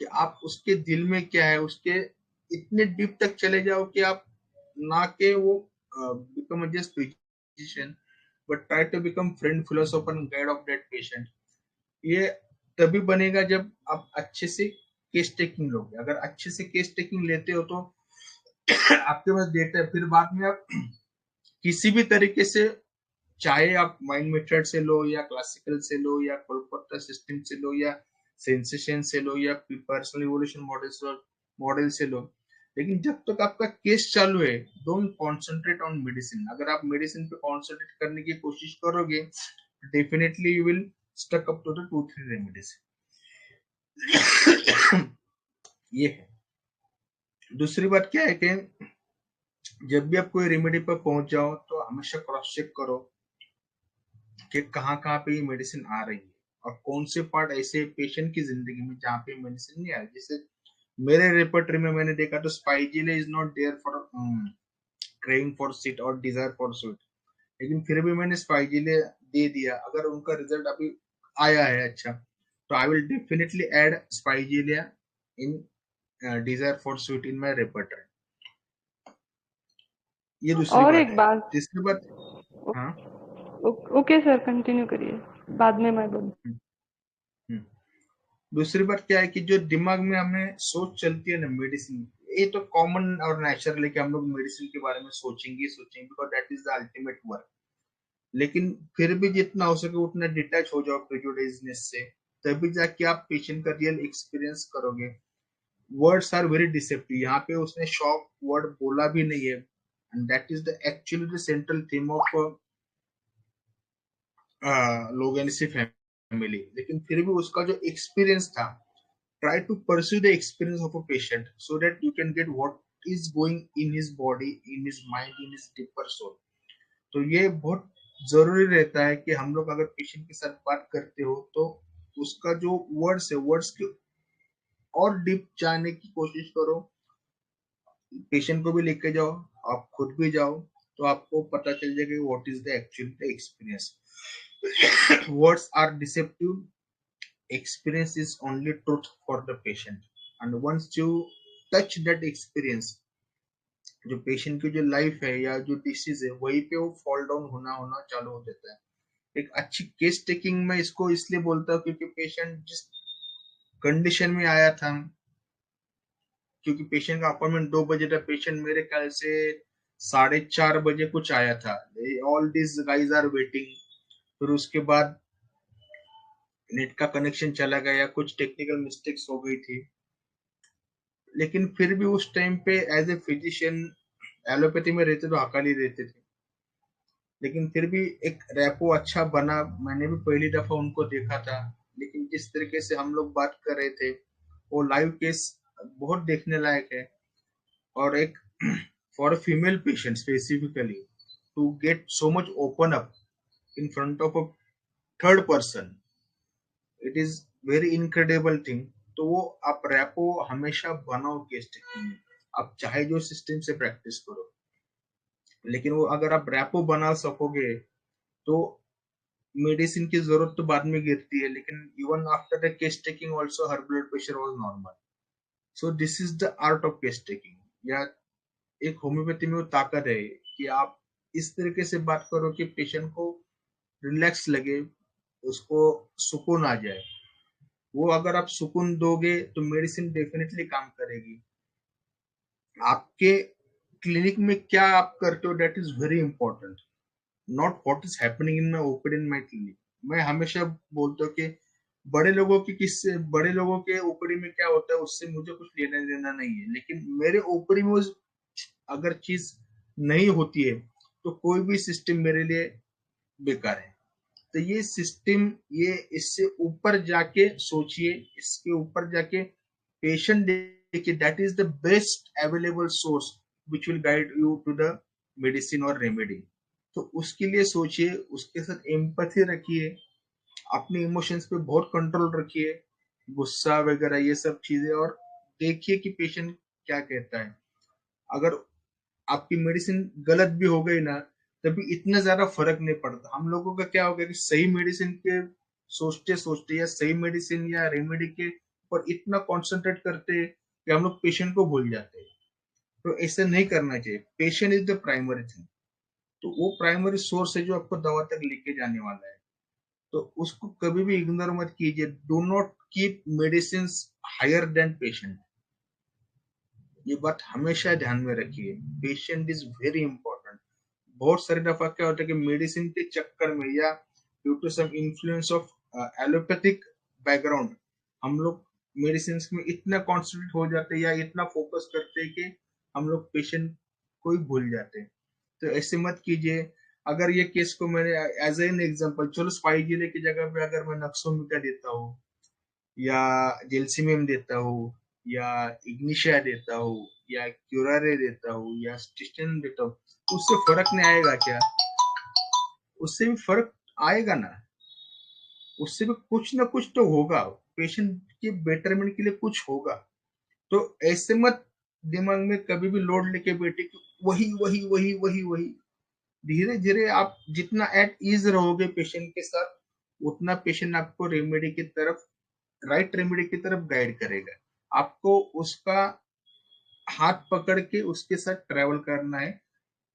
कि आप उसके दिल में क्या है, उसके इतने डीप तक चले जाओ कि आप ना के वो become just physician but try to become friend, philosopher and guide of that patient. ये तभी बनेगा जब आप अच्छे से केस टेकिंग लोगे। अगर अच्छे से केस टेकिंग लेते हो तो आपके पास डेटा है, फिर बाद में आप किसी भी तरीके से, चाहे आप माइंड मेथड से लो या क्लासिकल से लो या कोलकाता सिस्टम से लो या सेंसेशन से लो या पर्सनल इवोल्यूशन मॉडल से लो, लेकिन जब तक आपका केस चालू है डोंट कॉन्सेंट्रेट ऑन मेडिसिन। अगर आप मेडिसिन पे कॉन्सेंट्रेट करने की कोशिश करोगे definitely you will stuck up to the 2-3 remedies. ये है। दूसरी बात क्या है कि जब भी आप कोई रेमेडी पर पहुंच जाओ तो हमेशा क्रॉस चेक करो कि कहाँ कहाँ पे ये मेडिसिन आ रही है और कौन से पार्ट ऐसे पेशेंट की जिंदगी में जहाँ पे मेडिसिन नहीं आ रही। जैसे मेरे रेपर्टरी में मैंने देखा तो spigelia is not there for craving for sit और डिजायर फॉर स्वीट, लेकिन फिर भी मैंने स्पाइजिले दे दिया। अगर उनका रिजल्ट अभी आया है अच्छा तो I will definitely add spigelia in desire for sweet in my repertory. ये दूसरी और बात एक है। बात, तीसरी बात, हाँ ओके सर कंटिन्यू करिए, बाद में मैं बोलूँ। दूसरी बात क्या है कि जो दिमाग में हमें सोच चलती है ना मेडिसिन, ये तो कॉमन और नेचुरल है कि हम लोग मेडिसिन के बारे में सोचेंगे because that is the ultimate work. लेकिन फिर भी जितना हो सके उतना डिटैच हो जाओ प्रेजुडिस से, तभी जाके आप पेशेंट का रियल एक्सपीरियंस करोगे। Words are very deceptive. यहाँ पे उसने शॉक वर्ड बोला भी नहीं है and that is the actually the central theme of loganiaceae family. लेकिन फिर भी उसका जो एक्सपीरियंस था, try to pursue the experience of a patient so that you can get what is going in his body, in his mind, in his deeper soul. तो ये बहुत जरूरी रहता है कि हम लोग अगर पेशेंट के साथ बात करते हो तो उसका जो वर्ड्स है वर्ड्स के और डीप जाने की कोशिश करो। पेशेंट को भी लेके जाओ, आप खुद भी जाओ, तो आपको पता चल जाएगा what is the actual experience. Words are deceptive, experience is only truth for the patient, and once you touch that experience, जो पेशेंट की जो लाइफ है या जो डिसीज है वहीं पे वो फॉल डाउन होना चालू हो जाता है। एक अच्छी केस टेकिंग में इसको इसलिए बोलता हूँ क्योंकि पेशेंट जिस कंडीशन में आया था, क्योंकि पेशेंट का अपॉइंटमेंट 2 बजे था, पेशेंट मेरे ख्याल से 4:30 बजे कुछ आया था। All this guys are waiting. फिर उसके बाद नेट का कनेक्शन चला गया, कुछ टेक्निकल मिस्टेक्स हो गई थी, लेकिन फिर भी उस टाइम पे एज ए फिजिशियन एलोपैथी में रहते तो हकाली रहते थे, लेकिन फिर भी एक रैपो अच्छा बना। मैंने भी पहली दफा उनको देखा था, लेकिन जिस तरीके से हम लोग बात कर रहे थे वो लाइव केस बहुत देखने लायक है। और एक for female patient specifically to get so much open up in front of a third person, it is very incredible thing. तो वो आप रैपो हमेशा बनाओ केस टेकिंग में, आप चाहे जो सिस्टम से प्रैक्टिस करो, लेकिन वो अगर आप रैपो बना सकोगे तो मेडिसिन की जरूरत तो बाद में गिरती है, लेकिन even after the case taking also her blood pressure was normal. So this is the art of case taking. या एक होम्योपैथी में वो ताकत है कि आप इस तरीके से बात करो कि पेशेंट को रिलैक्स लगे, उसको सुकून आ जाए। वो अगर आप सुकून दोगे तो मेडिसिन डेफिनेटली काम करेगी। आपके क्लिनिक में क्या आप करते हो that is very important, not what is happening in my OPD in my clinic. मैं हमेशा बोलता हूँ कि बड़े लोगों के ओपीडी में क्या होता है उससे मुझे कुछ लेना देना नहीं है, लेकिन मेरे ओपीडी में अगर चीज नहीं होती है तो कोई भी सिस्टम मेरे लिए बेकार है। तो ये सिस्टम, ये इससे ऊपर जाके सोचिए, इसके ऊपर जाके पेशेंट देखिए, that is the best available source which will guide you to the medicine और रेमेडी। तो उसके लिए सोचिए, उसके साथ एम्पैथी रखिए, अपने इमोशंस पे बहुत कंट्रोल रखिए, गुस्सा वगैरह ये सब चीजें, और देखिए कि पेशेंट क्या कहता है। अगर आपकी मेडिसिन गलत भी हो गई ना तभी इतना ज्यादा फर्क नहीं पड़ता। हम लोगों का क्या हो गया कि सही मेडिसिन के सोचते सोचते या सही मेडिसिन या रेमेडी के ऊपर इतना कॉन्सेंट्रेट करते हैं कि हम लोग पेशेंट को भूल जाते हैं। तो ऐसा नहीं करना चाहिए। Patient is the primary thing. तो वो प्राइमरी सोर्स है जो आपको दवा तक लेके जाने वाला है, तो उसको कभी भी इग्नोर मत कीजिए। Do not keep medicine higher than patient. ये बात हमेशा ध्यान में रखिए, पेशेंट इज वेरी इंपॉर्टेंट। बहुत सारी दफा क्या होता है कि मेडिसिन के चक्कर में या due to some influence of allopathic background हम लोग मेडिसिन में इतना कॉन्सेंट्रेट हो जाते हैं या इतना फोकस करते हैं कि हम लोग पेशेंट को ही भूल जाते हैं। तो ऐसे मत कीजिए। अगर ये केस को मैंने एज एन एग्जांपल, चलो स्पाइजिले की जगह पे अगर मैं नक्सोमिका देता हूँ या जेल्सिमियम देता हूँ या इग्निशिया देता हूँ या क्यूरारे देता हूँ या स्टिस्टेन देता हूँ, उससे फर्क नहीं आएगा क्या? उससे भी फर्क आएगा ना, उससे भी कुछ ना कुछ तो होगा, पेशेंट के बेटरमेंट के लिए कुछ होगा। तो ऐसे मत दिमाग में कभी भी लोड लेके बैठे कि वही वही वही वही वही। धीरे धीरे आप जितना एट ईज रहोगे पेशेंट के साथ, उतना पेशेंट आपको रेमेडी की तरफ, राइट रेमेडी की तरफ गाइड करेगा। आपको उसका हाथ पकड़ के उसके साथ ट्रेवल करना है।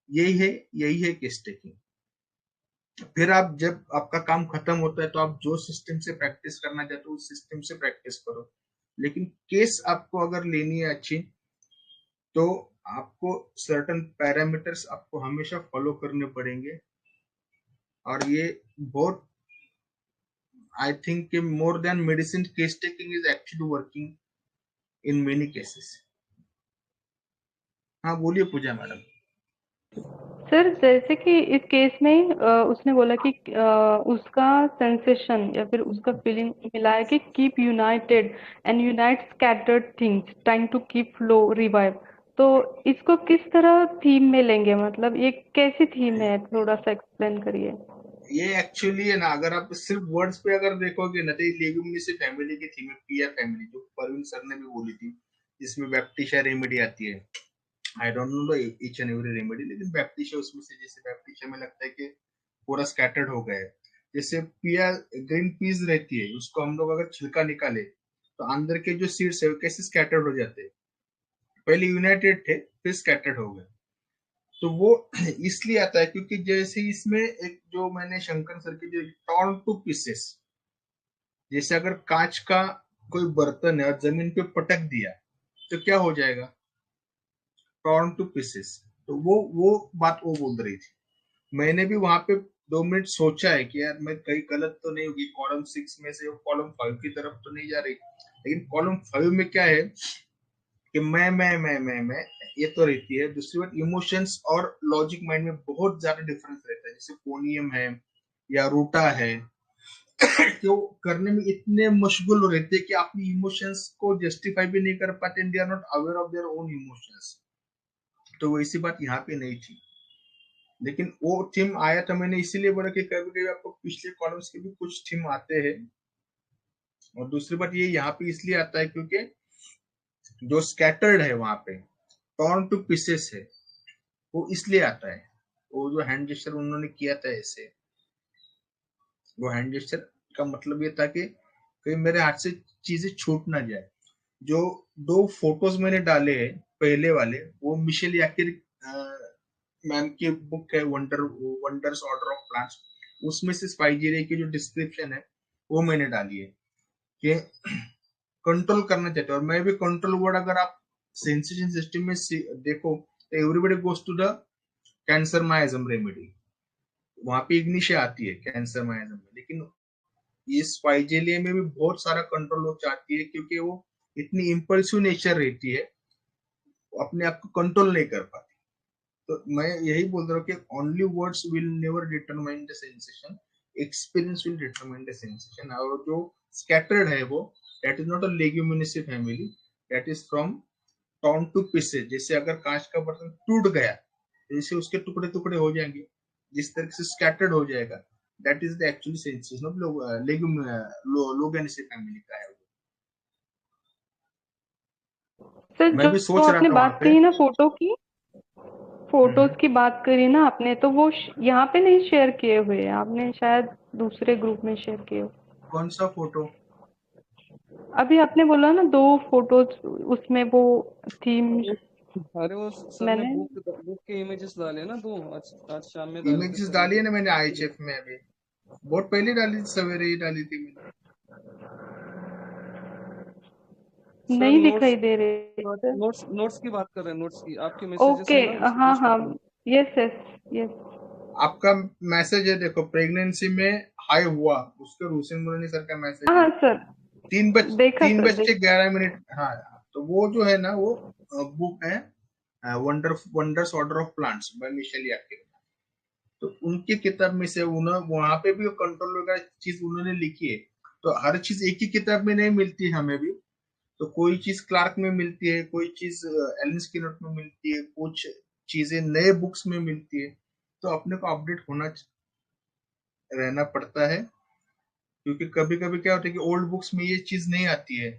यही है केस टेकिंग। फिर आप जब आपका काम खत्म होता है तो आप जो सिस्टम से प्रैक्टिस करना चाहते हो उस सिस्टम से प्रैक्टिस करो, लेकिन केस आपको अगर लेनी है अच्छी तो आपको सर्टेन पैरामीटर्स आपको हमेशा फॉलो करने पड़ेंगे। और ये बहुत, I think more than medicine, case taking is actually working in many cases. हाँ बोलिए पूजा मैडम। सर जैसे कि इस केस में उसने बोला कि उसका सेंसेशन या फिर उसका फीलिंग मिला है कि keep united and unite scattered things trying to keep flow revive. तो इसको किस तरह थीम में लेंगे, मतलब ये कैसी थीम है, थोड़ा सा एक्सप्लेन करिए। ये एक्चुअली है ना, अगर आप सिर्फ वर्ड्स पे अगर देखोगे ना तो ये लेग्यूमिनेसी फैमिली की थीम है, पिया फैमिली, जो परवीन सर ने भी बोली थी, जिसमें बैप्टिशा रेमेडी आती है। आई don't know each and every remedy, लेकिन बैप्टिशा उसमें से, जैसे बैप्टिशा में लगता है कि पूरा स्कैटर्ड हो गया है। जैसे पिया ग्रीन पीस रहती है, उसको हम लोग अगर छिलका निकाले तो अंदर के जो सीड्स है वो कैसे स्कैटर्ड हो जाते हैं, पहले यूनाइटेड थे फिर स्कैटर्ड हो गए। तो वो इसलिए आता है क्योंकि जैसे इसमें एक जो मैंने शंकर सर की जो टॉर्न टू पीसेस, जैसे अगर कांच का कोई बर्तन है और जमीन पे पटक दिया तो क्या हो जाएगा, टॉर्न टू पीसेस। तो वो बात वो बोल रही थी। मैंने भी वहां पे 2 मिनट सोचा है कि यार मैं कहीं गलत तो नहीं होगी, कॉलम 6 में से कॉलम 5 की तरफ तो नहीं जा रही। लेकिन कॉलम 5 में क्या है कि मैं ये तो रहती है। दूसरी बात, इमोशंस और लॉजिक माइंड में बहुत ज्यादा डिफरेंस रहता है। जैसे पोनियम है या रूटा है तो करने में इतने मशगूल रहते हैं कि अपनी इमोशंस को जस्टिफाई भी नहीं कर पाते, they are not aware of their own emotions. तो वैसी बात यहाँ पे नहीं थी, लेकिन वो थीम आया था। मैंने इसीलिए बोला कि कभी कभी आपको पिछले कॉलम्स के भी कुछ थीम आते हैं। और दूसरी बात ये यहाँ पे इसलिए आता है क्योंकि जो स्कैटर्ड है वहां पे, टॉर्न टू पीसेस है, वो इसलिए आता है। वो जो हैंड जेस्चर उन्होंने किया था ऐसे, वो हैंड जेस्चर का मतलब ये था कि कहीं मेरे हाथ से चीजें छूट ना जाए। जो 2 फोटोज मैंने डाले हैं पहले वाले, वो मिशेल याकिर मैम की बुक है वंडर्स ऑर्डर ऑफ प्लांट्स, उसमें से स्पाइजेरिया की जो डिस्क्रिप्शन है वो मैंने डाली है कि कंट्रोल करना चाहते हैं। और मैं भी कंट्रोल वर्ड अगर आप सेंसेशन सिस्टम में देखो तो everybody goes to the cancer miasm remedy, वहां पे इग्निशिया आती है कैंसर माइजम में, लेकिन इस फाइजेलिया में भी बहुत सारा कंट्रोल हो चाहती है क्योंकि वो इतनी इम्पल्सिव नेचर रहती है, वो अपने आप को कंट्रोल नहीं कर पाती। तो मैं यही बोल रहा हूँ कि only words will never determine the sensation, experience will determine the sensation. और जो स्कैटर्ड है वो that is not a leguminosae family, that is from torn to pieces. जैसे अगर कांच का बर्तन टूट गया जैसे उसके टुकड़े टुकड़े हो जाएंगे, जिस तरह से स्कैटर्ड हो जाएगा, that is the actually sensation of loganiaceae family का है। सर मैं जो भी जो सोच रहा आपने था वहां बात पे। कही ना फोटो की, फोटोज की बात करी ना आपने, तो वो यहाँ पे नहीं शेयर किए हुए हैं, आपने शायद दूसरे ग्रुप में शेयर किए हो। कौन सा फोटो? अभी आपने बोला ना 2 फोटोज, उसमें वो थीम अरे वो सर ने मैंने बुक के इमेजेस डाले ना 2, आज शाम में डाले थे इमेजेस सर ने। डाली है ना मैंने आईएचएफ में, अभी बहुत पहले डाली थी, सवेरे ही डाली थी मैंने। सर नहीं नोट्स दिखाई दे रहे। नोट्स नोट्स की बात कर रहे हैं, नोट्स की आपके मैसेजेस ओके, है ना उसमें हाँ उस हाँ, पर। Yes yes yes. आपका मैसेज है देखो, प्रेगनेंसी में हाई हुआ, उसके हुसैन मुरानी सर का मैसेज है। हाँ सर, देखा तीन सर, बज के 11 मिनट। हाँ, तो वो जो है ना वो बुक है wondrous order of plants by Michal Yakir. तो उनकी किताब में से उन्होंने वहां पे भी कंट्रोल वगैरह चीज उन्होंने लिखी है। तो हर चीज एक ही किताब में नहीं मिलती हमें भी, तो कोई चीज क्लार्क में मिलती है, कोई चीज एलन स्किनर में मिलती है, कुछ चीजें नए बुक्स में मिलती है। तो अपने को अपडेट होना रहना पड़ता है, क्योंकि कभी कभी क्या होता है कि ओल्ड बुक्स में ये चीज नहीं आती है,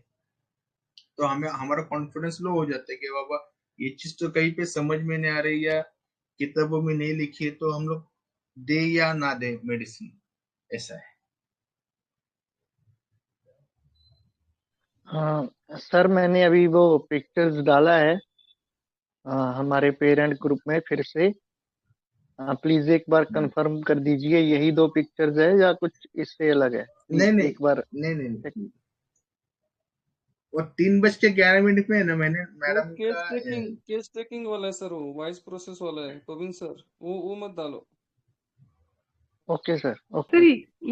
तो हमें हमारा कॉन्फिडेंस लो हो जाता है कि बाबा ये चीज तो कहीं पे समझ में नहीं आ रही या किताबों में नहीं लिखी है, तो हम लोग दे या ना दे मेडिसिन, ऐसा है। हाँ सर, मैंने अभी वो पिक्चर्स डाला है हमारे पेरेंट ग्रुप में फिर से। प्लीज एक बार कंफर्म कर दीजिए, यही 2 पिक्चर्स है या कुछ इससे अलग है? नहीं प्लीज नहीं एक बार नहीं नहीं check- नहीं। वो 3:11 में है ना, मैंने वो मैडम का केस टेकिंग वाला है सर, वो वॉइस प्रोसेस वाला है पवन सर, वो मत डालो। Okay sir, sir okay.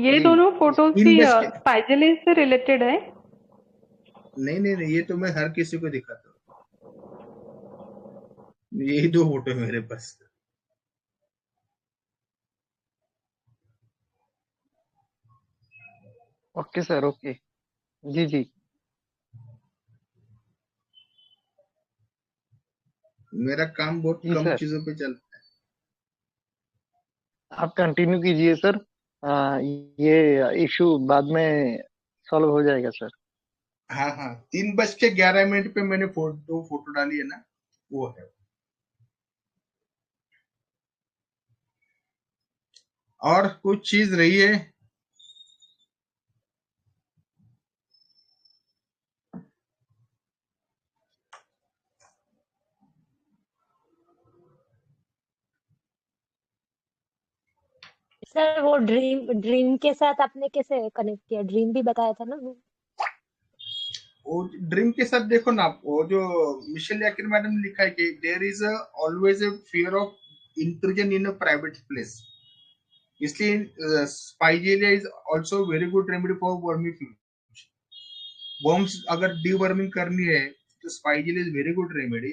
ये जी दोनों फोटोज तीन भी बज के स्पाइजेलिस से रिलेटेड है? नहीं नहीं नहीं, ये तो मैं हर किसी को दिखाता हूँ, यही 2 फोटो है मेरे पास। Okay sir, okay. जी जी। मेरा काम बहुत जी कम सर, चीजों पे चलता आप कंटिन्यू कीजिए सर। ये इशू बाद में सॉल्व हो जाएगा सर। है। हाँ हाँ, 3:11 पे मैंने 2 फोटो डाली है ना, वो है। और कुछ चीज रही है? सर वो ड्रीम ड्रीम के साथ आपने कैसे कनेक्ट किया? ड्रीम भी बताया था ना वो। वो ड्रीम के साथ देखो ना, वो जो मिशेल याकिर मैडम ने लिखा है कि there is always a fear of intrusion in a private place, इसलिए spigelia is also very good remedy for wormy flu. Worms अगर डीवर्मिंग करनी है तो spigelia is very good remedy.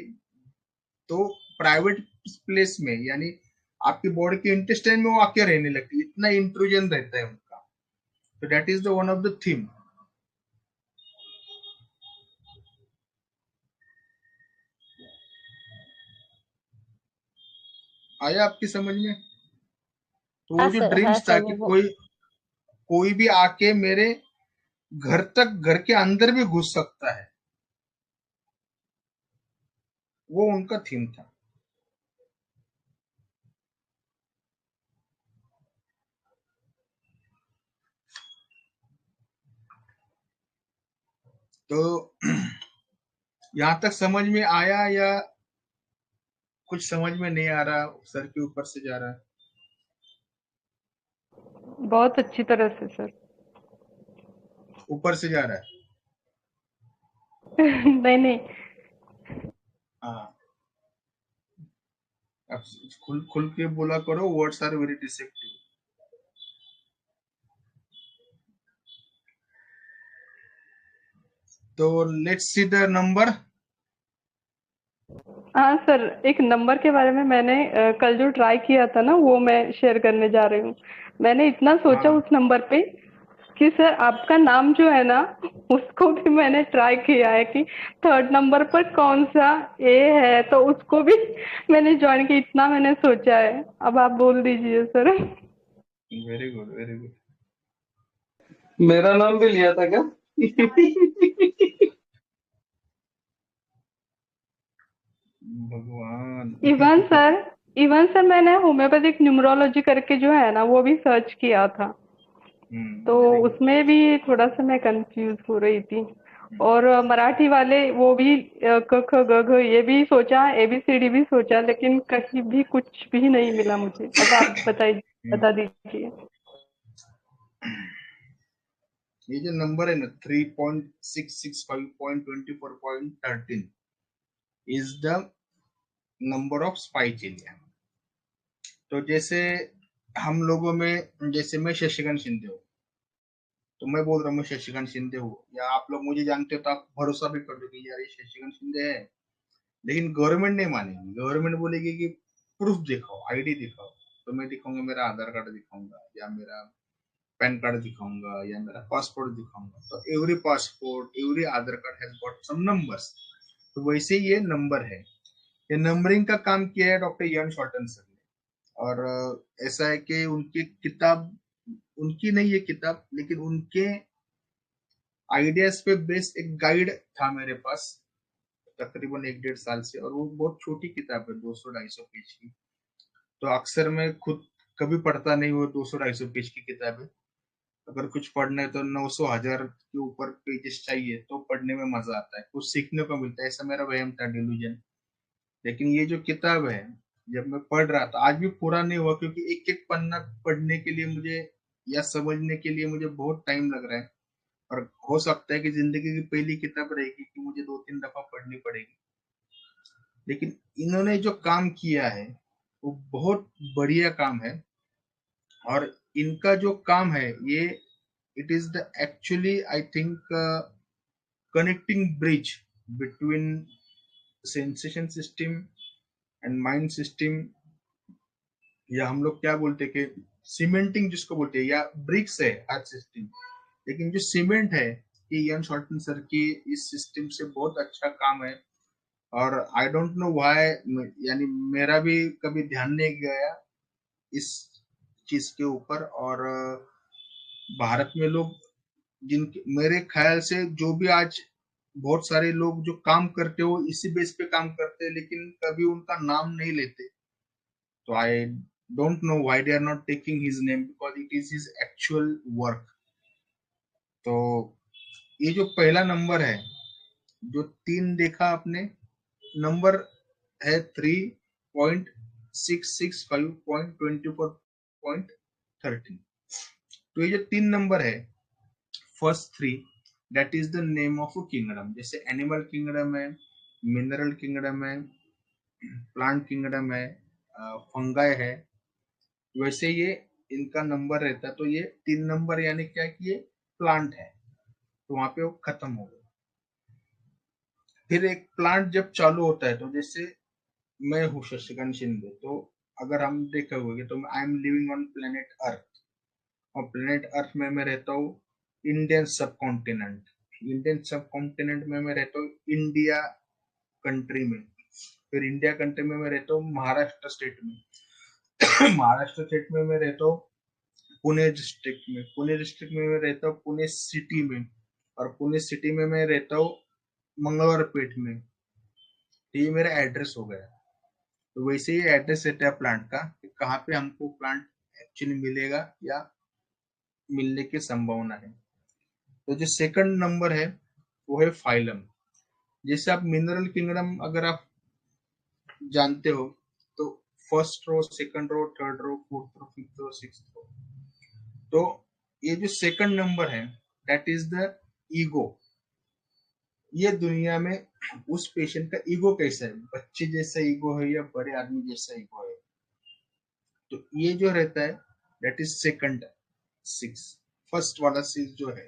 तो प्राइवेट प्लेस में यानी आपकी बॉडी के इंटेस्टाइन में वो आके रहने लगती है, इतना इंट्रूजन रहता है उनका। तो that is the one of the theme. आया आपकी समझ में? तो वो जो हाँ ड्रीम्स था सर कि वो कोई भी आके मेरे घर तक, घर के अंदर भी घुस सकता है, वो उनका थीम था। तो यहाँ तक समझ में आया या कुछ समझ में नहीं आ रहा, सर के ऊपर से जा रहा है? बहुत अच्छी तरह से सर। ऊपर से जा रहा है? नहीं नहीं, हाँ, अब खुल खुल के बोला करो, वर्ड्स आर वेरी डिसेप्टिव। तो लेट्स सी द नंबर। हाँ सर, एक नंबर के बारे में मैंने कल जो ट्राई किया था ना, वो मैं शेयर करने जा रही हूँ। मैंने इतना सोचा हाँ, उस नंबर पे कि सर आपका नाम जो है ना, उसको भी मैंने ट्राई किया है कि थर्ड नंबर पर कौन सा ए है, तो उसको भी मैंने ज्वाइन किया। इतना मैंने सोचा है। अब आप बोल दीजिए sir. Very good very good. मेरा नाम भी लिया था क्या? भगवान। इवन सर मैंने होम्योपैथिक न्यूमरोलॉजी करके जो है ना, वो भी सर्च किया था। तो वेरी गुड। उसमें भी थोड़ा सा मैं कंफ्यूज हो रही थी। और मराठी वाले वो भी क ख ग घ ये भी सोचा, ABCD भी सोचा, लेकिन कहीं भी कुछ भी नहीं मिला मुझे। अब आप बता दीजिए। ये जो नंबर है ना 3.665.24.13 इज द नंबर ऑफ स्पाइचिलिया। तो जैसे हम लोगों में, जैसे मैं शशिकांत शिंदे हूँ, तो मैं बोल रहा हूँ मैं शशिकांत शिंदे हूँ, या आप लोग मुझे जानते हो तो आप भरोसा भी कर दो कि यार ये शशिकांत शिंदे है। लेकिन गवर्नमेंट नहीं मानेगी, गवर्नमेंट बोलेगी कि प्रूफ दिखाओ, आईडी दिखाओ। तो मैं दिखाऊंगा, मेरा आधार कार्ड दिखाऊंगा, या मेरा पैन कार्ड दिखाऊंगा, या मेरा पासपोर्ट दिखाऊंगा। तो every passport, every Aadhaar card has got some numbers. तो वैसे ये नंबर है। ये नंबरिंग का काम किया है डॉक्टर यन शॉर्टन सर ने। और ऐसा है कि उनकी किताब, उनकी नहीं ये किताब, लेकिन उनके आइडियाज पे बेस्ड एक गाइड था मेरे पास तकरीबन 1-1.5 साल से। और वो बहुत छोटी किताब है, 200-250 पेज की। तो अक्सर मैं खुद कभी पढ़ता नहीं, वो 200-250 पेज की किताब है। अगर कुछ पढ़ना है तो 900-1000 के ऊपर पेजेस चाहिए, तो पढ़ने में मजा आता है, कुछ सीखने को मिलता है। ऐसा मेरा वहम था, डिल्यूजन। लेकिन ये जो किताब है, जब मैं पढ़ रहा था, आज भी पूरा नहीं हुआ, क्योंकि एक एक पन्ना पढ़ने के लिए मुझे, या समझने के लिए मुझे बहुत टाइम लग रहा है। और हो सकता है कि जिंदगी की पहली किताब रहेगी कि मुझे 2-3 दफा पढ़नी पड़ेगी। लेकिन इन्होंने जो काम किया है वो बहुत बढ़िया काम है। और इनका जो काम है ये, it is the actually I think connecting bridge between sensation system and mind system, या हम लोग क्या बोलते हैं कि सीमेंटिंग जिसको बोलते हैं, या ब्रिक्स है हर सिस्टम। लेकिन जो सीमेंट है, कि यन शॉर्टन सर की इस सिस्टम से बहुत अच्छा काम है। और आई डोंट नो व्हाई, यानी मेरा भी कभी ध्यान नहीं गया इस चीज के ऊपर। और भारत में लोग, जिनके मेरे ख्याल से जो भी आज बहुत सारे लोग जो काम करते हो इसी बेस पे काम करते हैं, लेकिन कभी उनका नाम नहीं लेते। तो I don't know why they are not taking his name, because it is his actual work. तो ये जो पहला नंबर है, जो 3 देखा आपने, नंबर है 3.665.24.13। तो ये जो 3 नंबर है, first 3, that is the name of a kingdom. जैसे एनिमल किंगडम है, मिनरल किंगडम है, प्लांट किंगडम है, फंगाई है, वैसे ये इनका नंबर रहता है। तो ये 3 नंबर यानी क्या कि ये प्लांट है, तो वहां पे वो खत्म हो गया। फिर एक प्लांट जब चालू होता है, तो जैसे मैं हूँ शशिकांत शिंदे, तो अगर हम देखोगे तो I am living on planet earth. और प्लेनेट अर्थ में मैं रहता हूँ इंडियन सब कॉन्टिनेंट। इंडियन सब कॉन्टिनेंट में मैं रहता हूँ इंडिया कंट्री में। फिर इंडिया कंट्री में मैं रहता हूँ महाराष्ट्र स्टेट में। महाराष्ट्र स्टेट में मैं रहता हूँ पुणे डिस्ट्रिक्ट में। पुणे डिस्ट्रिक्ट में मैं रहता हूँ पुणे सिटी में। और पुणे सिटी में मैं रहता हूँ मंगलवारपेट में। तो ये मेरा एड्रेस हो गया। तो वैसे ही एड्रेस रहता है प्लांट का, कि कहाँ पे हमको प्लांट एक्चुअली मिलेगा या मिलने की संभावना है। तो जो सेकंड नंबर है वो है फाइलम। जैसे आप मिनरल किंगडम अगर आप जानते हो तो first row, second row, third row, fourth row, fifth row, sixth row, तो ये जो सेकंड नंबर है दैट इज द ईगो। ये दुनिया में उस पेशेंट का ईगो कैसा है, बच्चे जैसा ईगो है या बड़े आदमी जैसा ईगो है, तो ये जो रहता है दैट इज सेकंड 6। फर्स्ट वाला 6 जो है,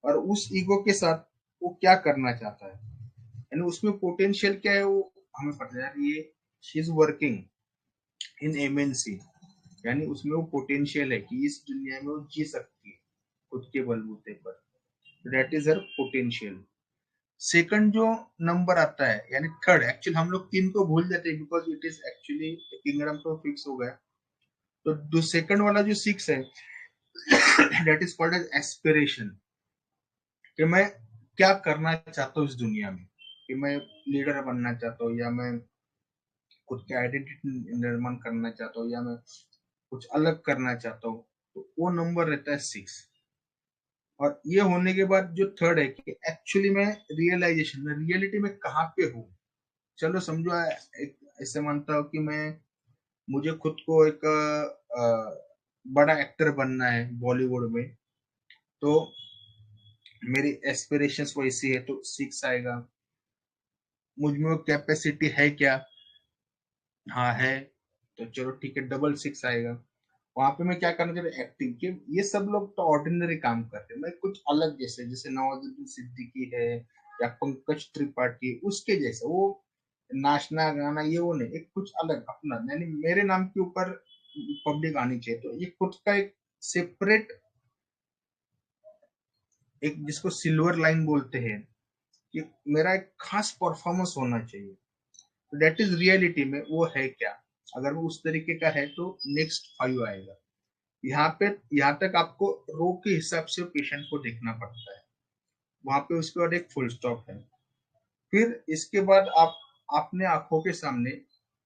और उस ईगो के साथ वो क्या करना चाहता है, यानी उसमें पोटेंशियल क्या है वो हमें पता है। ये she is working in MNC, यानी उसमें वो पोटेंशियल है कि इस दुनिया में वो जी सकती है खुद के बलबूते पर, that is her potential. Second जो नंबर आता है यानी थर्ड, एक्चुअली हम लोग 3 को भूल जाते हैं because it is actually kingdom तो फिक्स हो गया। तो जो सेकंड वाला जो 6 है that is called as aspiration, कि मैं क्या करना चाहता हूँ इस दुनिया में, कि मैं लीडर बनना चाहता हूँ, या मैं खुद की आइडेंटिटी निर्माण करना चाहता हूँ, या मैं कुछ अलग करना चाहता हूँ, तो वो नंबर रहता है 6। और ये होने के बाद जो थर्ड है कि एक्चुअली मैं रियलाइजेशन में रियलिटी में कहाँ पे हूँ। चलो समझो एक ऐसे मानता हूँ कि मुझे खुद को एक बड़ा एक्टर बनना है बॉलीवुड में, तो मेरी एस्पिरेशंस वैसी है तो 6 आएगा। मुझ में वो कैपेसिटी है क्या, हाँ है, तो चलो ठीक है, डबल 6 आएगा। वहां पे मैं क्या करना चाहता हूँ, एक्टिंग के। ये सब लोग तो ऑर्डिनरी काम करते हैं, मैं कुछ अलग जैसे नवाजुद्दीन सिद्दीकी है या पंकज त्रिपाठी, उसके जैसे वो नाचना गाना ये वो नहीं, एक कुछ अलग अपना, यानी मेरे नाम के ऊपर पब्लिक आनी चाहिए। तो ये खुद का एक सेपरेट, एक जिसको सिल्वर लाइन बोलते हैं, कि मेरा एक खास परफॉर्मेंस होना चाहिए। दैट इज रियलिटी में वो है क्या, अगर वो उस तरीके का है तो नेक्स्ट 5 आएगा। यहाँ तक आपको रो के हिसाब से पेशेंट को देखना पड़ता है, वहां पे उसके बाद एक फुल स्टॉप है। फिर इसके बाद आप अपने आंखों के सामने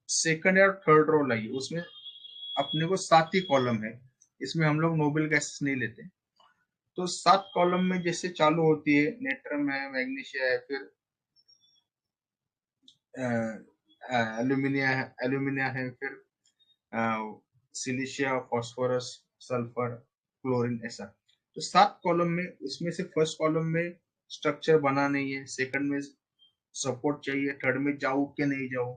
सेकंड या थर्ड रो लाइए, उसमें अपने को 7 ही कॉलम है, इसमें हम लोग नोबेल गैसेस नहीं लेते। तो 7 कॉलम में जैसे चालू होती है, नेट्रम है, मैग्नीशिया है, फिर एल्यूमिनिया है, फिर सिलिशिया, फॉस्फोरस, सल्फर, क्लोरीन, ऐसा। तो 7 कॉलम में, इसमें से फर्स्ट कॉलम में स्ट्रक्चर बना नहीं है, सेकंड में सपोर्ट चाहिए, थर्ड में जाऊं कि नहीं जाऊं,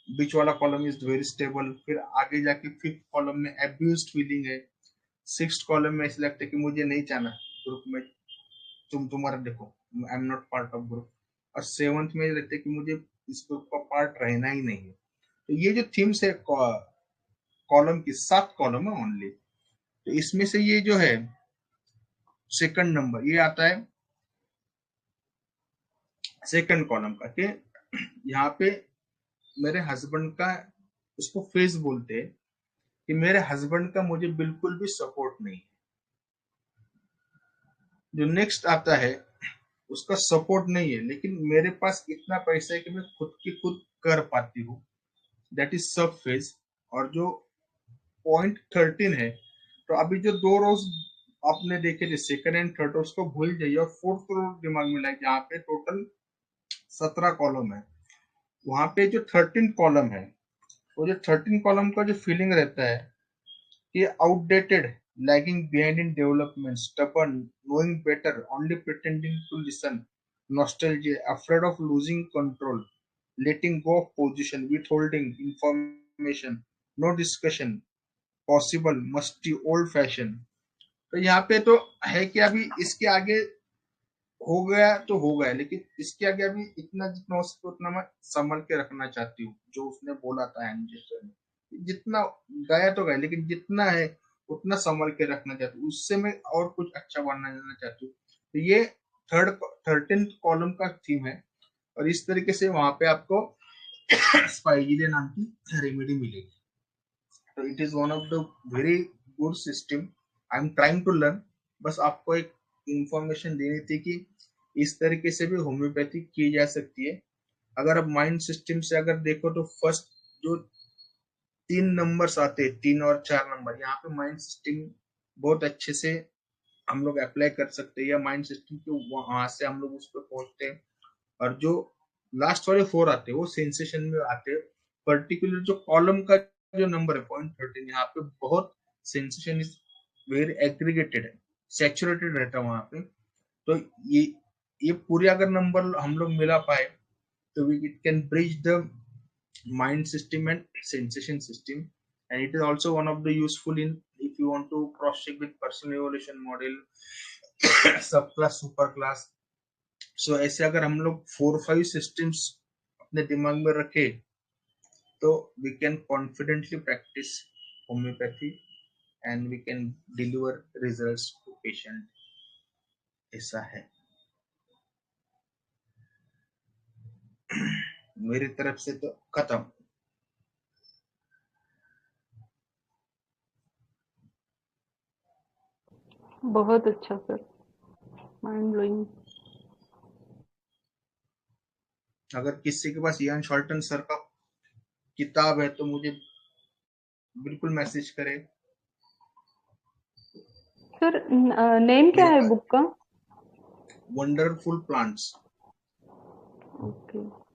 बीच वाला कॉलम इज वेरी स्टेबल, फिर आगे जाके फिफ्थ कॉलम में एब्यूज्ड फीलिंग है, सिक्स्थ कॉलम में ऐसा लगता है कि मुझे नहीं जाना ग्रुप में, तुम्हारा देखो आई am not part of group, और सेवंथ में रहते हैं कि मुझे इस ग्रुप का पार्ट रहना ही नहीं है। तो ये जो थीम्स है कॉलम की, 7 कॉलम है ओनली। तो इसमें से ये जो है सेकंड नंबर ये आता है सेकंड कॉलम का, कि यहाँ पे मेरे हस्बैंड का, उसको फेस बोलते हैं, कि मेरे हस्बैंड का मुझे बिल्कुल भी सपोर्ट नहीं है। जो नेक्स्ट आता है उसका सपोर्ट नहीं है, लेकिन मेरे पास इतना पैसा है कि मैं खुद की खुद कर पाती हूँ, दैट इज सब फेज। और जो पॉइंट 13 है, तो अभी जो 2 रोज आपने देखे थे सेकंड एंड थर्ड, उसको भूल जाइए और फोर्थ रो दिमाग में लाइए, जहाँ पे टोटल 17 कॉलम है। वहां पे जो 13 कॉलम है, वो जो 13 कॉलम का जो फीलिंग रहता है कि outdated, lagging behind in development, stubborn, knowing better, only pretending to listen, nostalgia, afraid of losing control, letting go of position, withholding information, no discussion possible, musty, old fashion। तो यहाँ पे तो है कि अभी इसके आगे हो गया तो हो गया, लेकिन इसके आगे अभी इतना जितना हो सके उतना मैं संभल के रखना चाहती हूँ, जो उसने बोला था एंजेस्टर ने। जितना गया तो गया, लेकिन जितना है उतना संभल के रखना चाहती हूँ, उससे मैं और कुछ अच्छा बनना चाहती हूँ। तो ये 13 कॉलम का थीम है, और इस तरीके से वहां पे आपको स्पाइजीले नाम की रेमेडी मिलेगी। तो it is one of the very good system, I am trying to learn. बस आपको एक इंफॉर्मेशन देनी थी कि इस तरीके से भी होम्योपैथी की जा सकती है। अगर आप माइंड सिस्टम से अगर देखो तो फर्स्ट जो 3 नंबर्स आते हैं, 3 और 4 नंबर, यहाँ पे माइंड सिस्टम बहुत अच्छे से हम लोग अप्लाई कर सकते हैं, या माइंड सिस्टम के वहां से हम लोग उस पर पहुंचते हैं। और जो लास्ट वाले 4 आते हैं वो सेंसेशन में आते हैं। पर्टिकुलर जो कॉलम का जो नंबर है 0.13, यहाँ पे बहुत सेंसेशन इज वेरी एग्रीगेटेड है, सैचुरेटेड रहता है वहां पे। तो ये पूरे अगर नंबर हम लोग मिला पाए तो we it can bridge the mind system and sensation system, and it is also one of the useful in if you want to cross check with personal evolution model, सब क्लास सुपर क्लास। सो ऐसे अगर हम लोग 4-5 सिस्टम्स अपने दिमाग में रखे तो we can confidently practice homeopathy and we can deliver results to patient। ऐसा है मेरी तरफ से तो खत्म। बहुत अच्छा सर, माइंड ब्लोइंग। अगर किसी के पास इयान शॉल्टन सर का किताब है तो मुझे बिल्कुल मैसेज करे। सर नेम क्या है बुक का? Wonderful plants. ओके।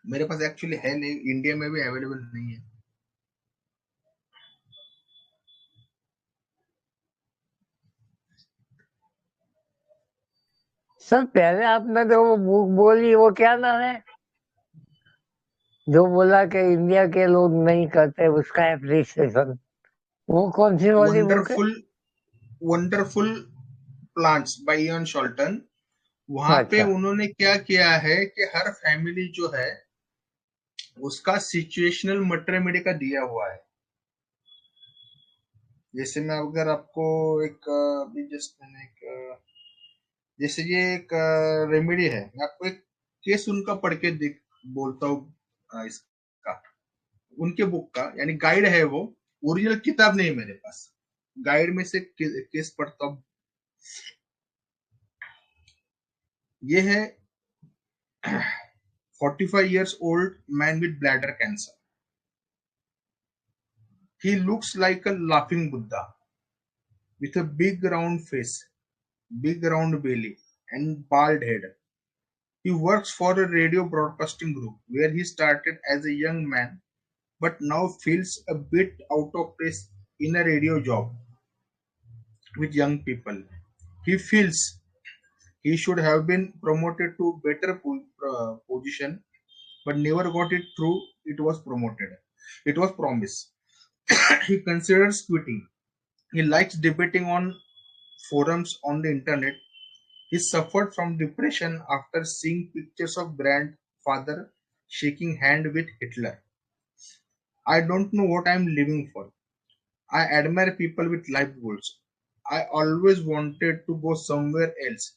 मेरे पास एक्चुअली है नहीं, इंडिया में भी अवेलेबल नहीं है। सर पहले आपने जो वो बुक बोली वो क्या नाम है, जो बोला कि इंडिया के लोग नहीं करते उसका एप्रिसिएशन, वो कौन सी वाली बुक है? Wonderful plants by Jan Scholten. वहां पे अच्छा उन्होंने क्या किया है कि हर फैमिली जो है उसका सिचुएशनल मटर का दिया हुआ है। जैसे मैं अगर आपको एक अभी जस्ट मैंने एक जैसे ये एक रेमेडी है, मैं आपको एक केस उनका पढ़ के बोलता हूँ इसका, उनके बुक का, यानी गाइड है वो, ओरिजिनल किताब नहीं है मेरे पास, गाइड में से केस पढ़ता हूँ। ये है 45 years old man with bladder cancer. He looks like a laughing Buddha with a big round face, big round belly, and bald head. He works for a radio broadcasting group where he started as a young man but now feels a bit out of place in a radio job with young people. He feels he should have been promoted to better position but never got it through. It was promised. He considers quitting. He likes debating on forums on the internet. He suffered from depression after seeing pictures of grandfather shaking hand with Hitler. I don't know what I'm living for. I admire people with life goals. I always wanted to go somewhere else.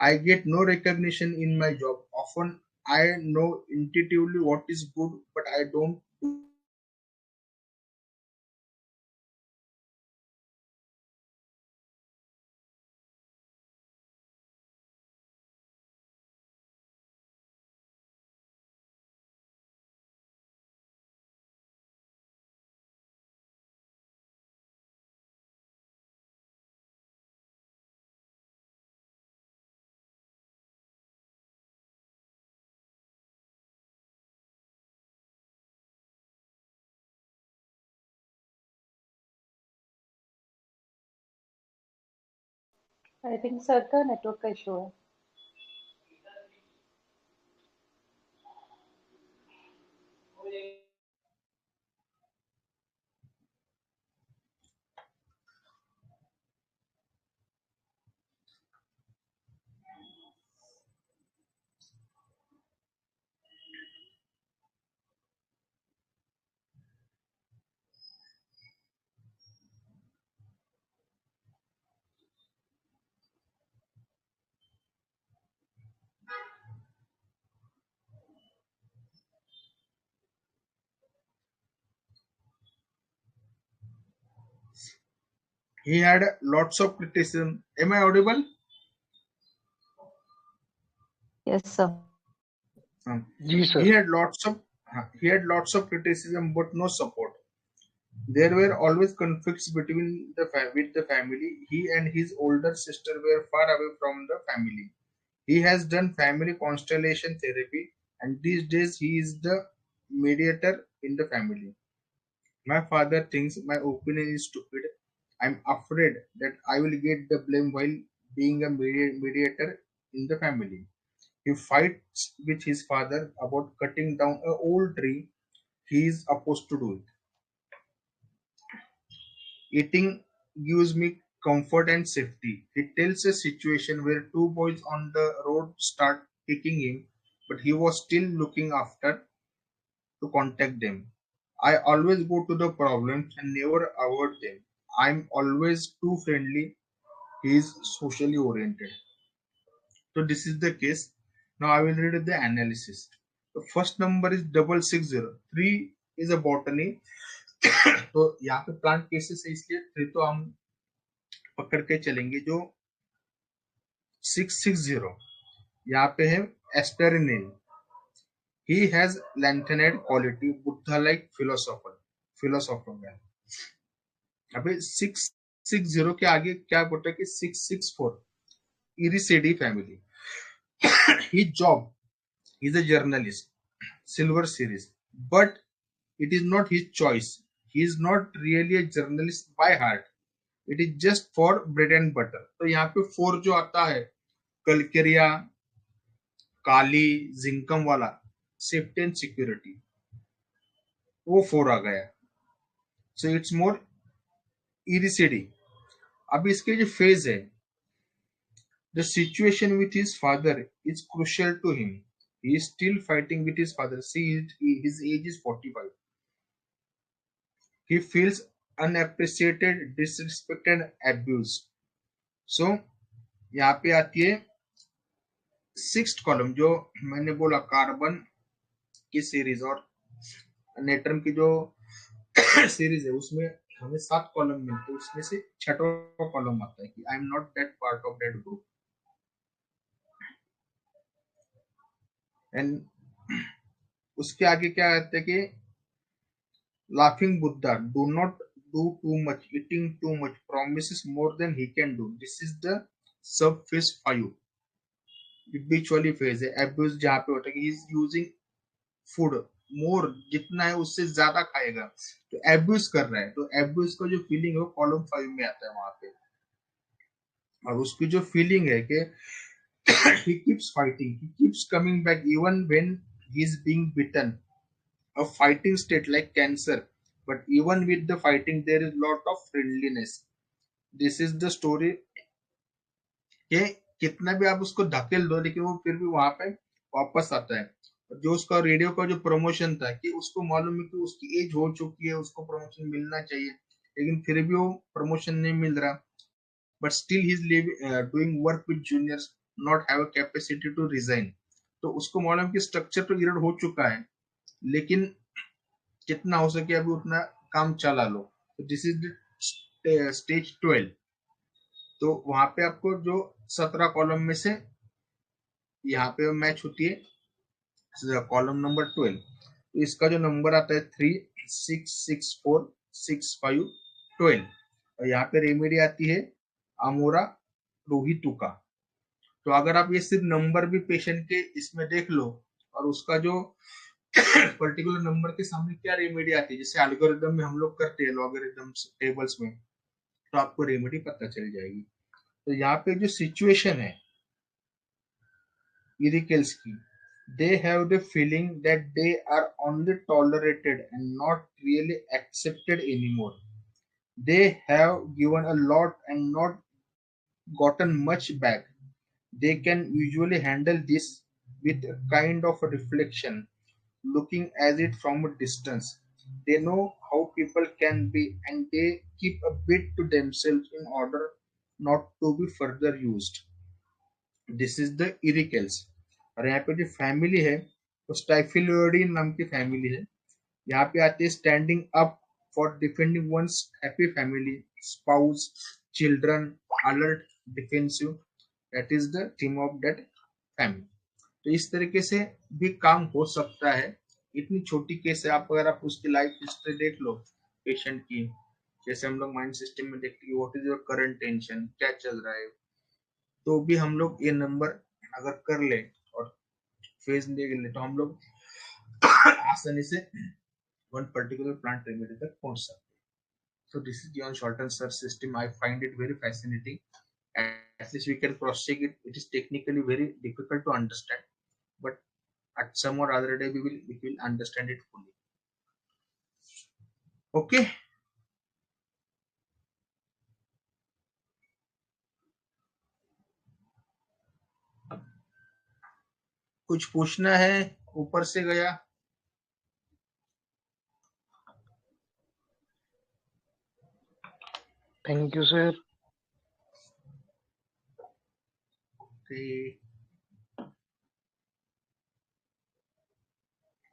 I get no recognition in my job. Often I know intuitively what is good, but I don't. I think sir का नेटवर्क का इशू है। He had lots of criticism. Am I audible? Yes, sir. जी He sir. had lots of criticism but no support. There were always conflicts between with the family. He and his older sister were far away from the family. He has done family constellation therapy, and these days he is the mediator in the family. My father thinks my opinion is stupid. I'm afraid that I will get the blame while being a mediator in the family. He fights with his father about cutting down an old tree. He is opposed to do it. Eating gives me comfort and safety. He tells a situation where two boys on the road start kicking him, but he was still looking after to contact them. I always go to the problems and never avoid them. I'm always too friendly. He is socially oriented. So this is the case. Now I will read the analysis. The first number is 660. 3 is a botany. तो यहाँ पे प्लांट केसेस है, इसलिए 3 तो हम पकड़ के चलेंगे. जो 660 यहाँ पे है एस्पेरिनिल. He has lanthanide quality, Buddha like philosopher man. अबे 660 के आगे क्या बोलता है कि 664 Iridaceae family. His job, he is a journalist, Silver Series, but it is not his choice. He is not really a journalist by heart. It is just for bread and butter. तो यहाँ पे 4 जो आता है कलकेरिया, काली, जिंकम वाला, सेफ्टी एंड सिक्योरिटी, वो 4 आ गया. सो इट्स मोर इरिसिडी. अब इसके जो फेज है, the situation with his father is crucial to him. He is still fighting with his father. See, his age is 45. He feels unappreciated, disrespected, abused. So यहाँ पे आती है 6th कॉलम, जो मैंने बोला कार्बन की सीरीज और नेट्रम की जो सीरीज है, उसमें हमें 7 कॉलम मिलते हैं. उसमें से 6वां कॉलम आता है कि I am not that part of that group. And उसके आगे क्या आता है कि laughing Buddha, do not do too much, eating too much, promises more than he can do. This is the sub phase 5. बिचुअली फेज है. एब्यूज जहाँ पे होता है कि he is using food more, जितना है उससे ज्यादा खाएगा, तो एब्यूज कर रहा है. तो एब्यूज का जो फीलिंग है वो कॉलम 5 में आता है वहां पे. और उसकी जो फीलिंग है कि he keeps fighting, he keeps coming back even when he is being bitten. A fighting state like cancer, but even with the fighting there is lot of friendliness. This is the story कि कितना भी आप उसको धकेल दो, लेकिन वो फिर भी वहां पे वापस आता है. जो उसका रेडियो का जो प्रमोशन था कि उसको मालूम है कि उसकी एज हो चुकी है, उसको प्रमोशन मिलना चाहिए, लेकिन फिर भी वो प्रमोशन नहीं मिल रहा. But still he is doing work with juniors, not have a capacity to resign. तो उसको मालूम कि स्ट्रक्चर तो गिरड हो चुका है, लेकिन जितना हो सके अभी उतना काम चला लो. तो दिस इज स्टेज 12. तो वहां पे आपको जो 17 कॉलम में से यहाँ पे मैच होती है कॉलम नंबर 12. तो इसका जो नंबर आता है 3, 6, 6, 4, 6, 5, 12. और यहाँ पे रेमेडी आती है अमोरा रोहितुका. तो अगर आप ये सिर्फ नंबर भी पेशेंट के इसमें देख लो और उसका जो पर्टिकुलर नंबर के सामने क्या रेमेडी आती है, जैसे एल्गोरिथम में हम लोग करते हैं लॉगरिथम टेबल्स में, तो आपको रेमेडी पता चल जाएगी. तो यहाँ पे जो सिचुएशन है इरिकल्स की, they have the feeling that they are only tolerated and not really accepted anymore. They have given a lot and not gotten much back. They can usually handle this with a kind of a reflection, looking at it from a distance. They know how people can be, and they keep a bit to themselves in order not to be further used. This is the Iricals. और यहाँ पे जो फैमिली है वो स्टाइफिलोइडी नाम की फैमिली है. यहाँ पे आती है standing up for defending one's happy family, spouse, children, alert, defensive. That is the theme of that family. तो इस तरीके से भी काम हो सकता है. इतनी छोटी केस है, आप अगर आप उसकी लाइफ हिस्ट्री देख लो पेशेंट की, जैसे हम लोग माइंड सिस्टम में देखते हैं what is your current tension, क्या चल रहा है, तो भी हम लोग ये नंबर अगर कर ले और फेज देख ले तो हम लोग आसानी से वन पर्टिकुलर प्लांट रेमेडी तक पहुंच सकते हैं. So this is John Shorten sir system. I find it very fascinating. At least we can cross check it. It is technically very difficult to understand, but at some or other day we will understand it fully. Okay. कुछ पूछना है? ऊपर से गया. Thank you sir.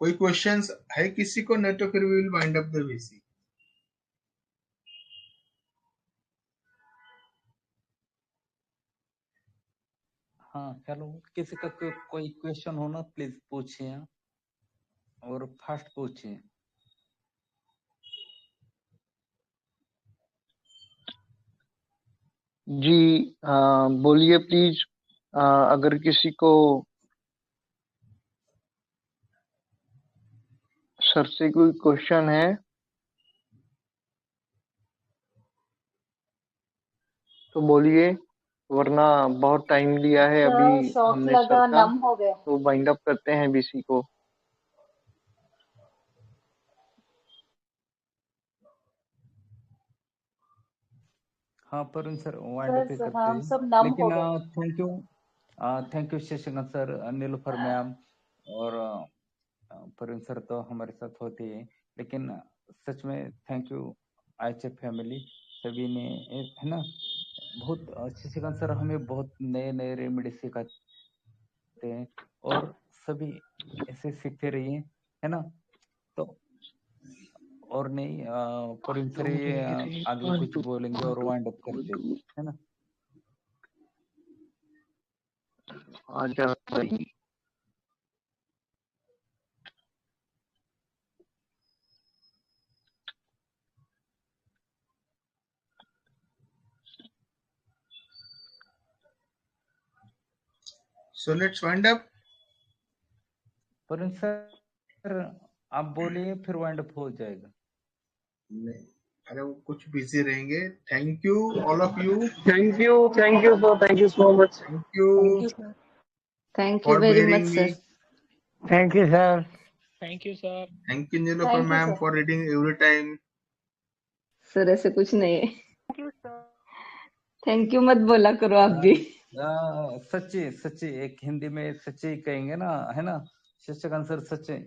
कोई क्वेश्चंस है किसी को? नहीं तो फिर we will wind up the VC. हाँ हेलो, किसी का कोई क्वेश्चन हो ना प्लीज पूछिए और फास्ट पूछिए. जी बोलिए प्लीज. अगर किसी को सर से कोई क्वेश्चन है तो बोलिए, वरना बहुत टाइम लिया है अभी शॉक हमने लगा, सर का, नम हो गया. तो वाइंड अप करते हैं बीसी को. हाँ पर सर वाइंड अप ही सर करते हम हैं, सब नम हो लेकिन गए. Thank you Shashikant sir, Nilufar ma'am और परवीन सर तो हमारे साथ होते हैं, लेकिन सच में थैंक यू आईएचएफ फैमिली सभी ने, है ना. बहुत शशिकांत सर हमें बहुत नए नए रेमेडी सिखाते हैं और सभी ऐसे सीखते रहिए, है ना. तो और नहीं परवीन सर ये आगे कुछ बोलेंगे और वाइंड अप करते हैं, है ना. आजा भाई. So let's wind up. Parveen sir आप बोलिए फिर वाइंड अप हो जाएगा. नहीं, अरे वो कुछ बिजी रहेंगे. Thank you all of you. Thank you sir. Thank you so much. Thank you Thank you for very much, bearing sir. me. Thank you sir. Thank you sir. Thank you Nilofer Thank you, ma'am sir. for reading every time. Sir ऐसे कुछ नहीं है. Thank you sir. Thank you मत बोला करो आप भी. सच्ची सच्ची एक हिंदी में सच्ची कहेंगे ना, है ना शशिकांत सर. सच्चे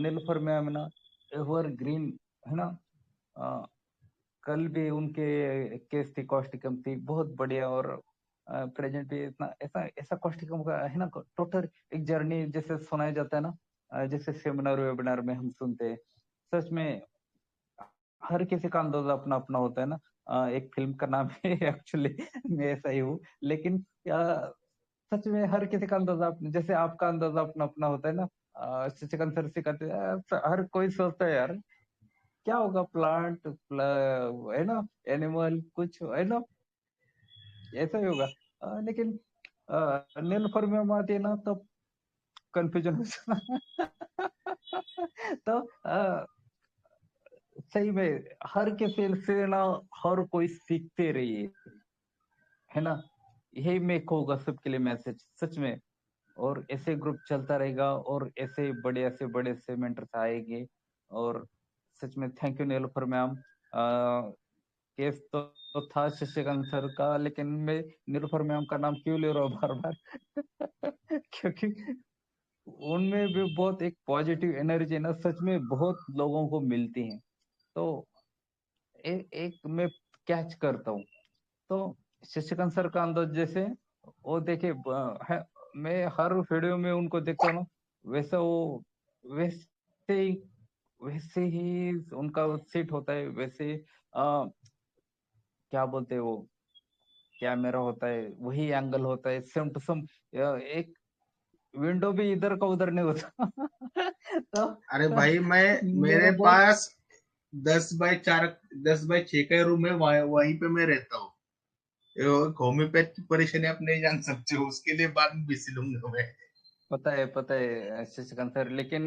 नीलूफर मैम ना एवर ग्रीन, है ना. कल भी उनके केस थी, कॉस्टिकम थी, बहुत बढ़िया. और प्रेजेंट भी इतना ऐसा ऐसा कॉस्टिकम का, है ना, टोटल एक जर्नी जैसे सुनाया जाता है ना, जैसे सेमिनार वेबिनार में हम सुनते हैं. सच में हर किसी का अंदाजा अपना अपना होता है ना. एक फिल्म का नाम है एक्चुअली मैं ऐसा ही हूँ, लेकिन सच में हर किसी का अंदाजा जैसे आपका अंदाजा अपना अपना होता है ना. शशिकांत सर सिखाते हर कोई सोचता है यार क्या होगा, प्लांट है ना, एनिमल कुछ, है ना, ऐसा ही होगा. लेकिन नीलूफर में आती है ना तो कंफ्यूजन हो जाता तो सही में हर किसी से ना हर कोई सीखते रहिए, है ना. यही मैं कहूँगा सबके लिए मैसेज सच में. और ऐसे ग्रुप चलता रहेगा और ऐसे बड़े से मेंटर्स आएंगे. और सच में thank you Nilufar ma'am. Case तो था शशिकांत सर का, लेकिन मैं नीलूफर मैम का नाम क्यों ले रहा हूँ बार बार क्योंकि उनमें भी बहुत एक पॉजिटिव एनर्जी ना सच में बहुत लोगों को मिलती है. तो एक मैं कैच करता हूँ. तो शशिकांत सर का अंदाज जैसे वो देखिए मैं हर वीडियो में उनको देखता हूँ ना, वैसा वो वैसे ही उनका सीट होता है, वैसे क्या बोलते हैं वो कैमरा होता है, वही एंगल होता है, सेम टू सेम. एक विंडो भी इधर का उधर नहीं होता तो अरे भाई मैं मेरा मेरे बहुत पास 10 बाय 6 का रूम है, वहीं पे मैं रहता हूँ। होम्योपैथी परेशानी आप नहीं जान सकते हो, उसके लिए बाद में बीसी लूंगा मैं। पता है शशिकांत सर, लेकिन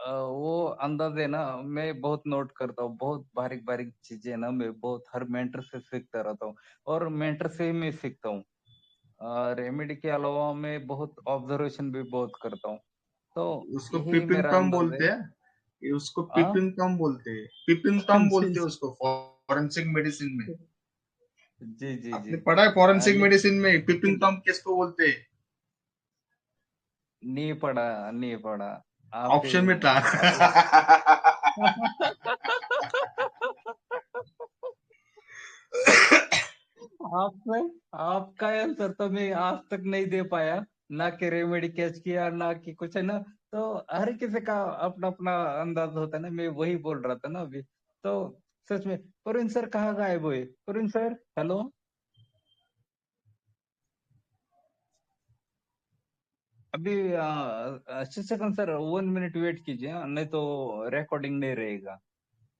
वो अंदाज है ना, मैं बहुत नोट करता हूँ, बहुत बारीक बारीक चीजें ना मैं बहुत हर मेंटर से सीखता रहता हूँ, और मेंटर से ही मैं सीखता हूँ। रेमेडी के अलावा मैं बहुत ऑब्जर्वेशन भी बहुत करता हूँ, तो उसको यही पिपिंग मेरा टॉम अंदाज है। बोलते हैं, ये उसको हाँ पिपिंग टॉम बोलते हैं, पिपिंग टॉम जी बोलते हैं उसको फॉरेंसिक मेडिसिन में। जी जी आपने जी। पढ़ा है फॉरेंसिक लेकिन मेडिसिन में पिपिंग टॉम किसको बोलते हैं? नहीं पढ़ा, नहीं पढ़ा। आप ऑप्शन में था। आप आपने आपका आंसर तो मैं आज तक नहीं दे पाया, ना कि रेमेडी कैच किया, ना कि कुछ, है ना। तो हर किसी का अपना अपना अंदाज होता है ना, मैं वही बोल रहा था ना अभी। तो सच में प्रवीण सर कहाँ गायब हुए? Praveen sir, hello. अभी शिक्षक सर 1 मिनट वेट कीजिए, नहीं तो रिकॉर्डिंग नहीं रहेगा,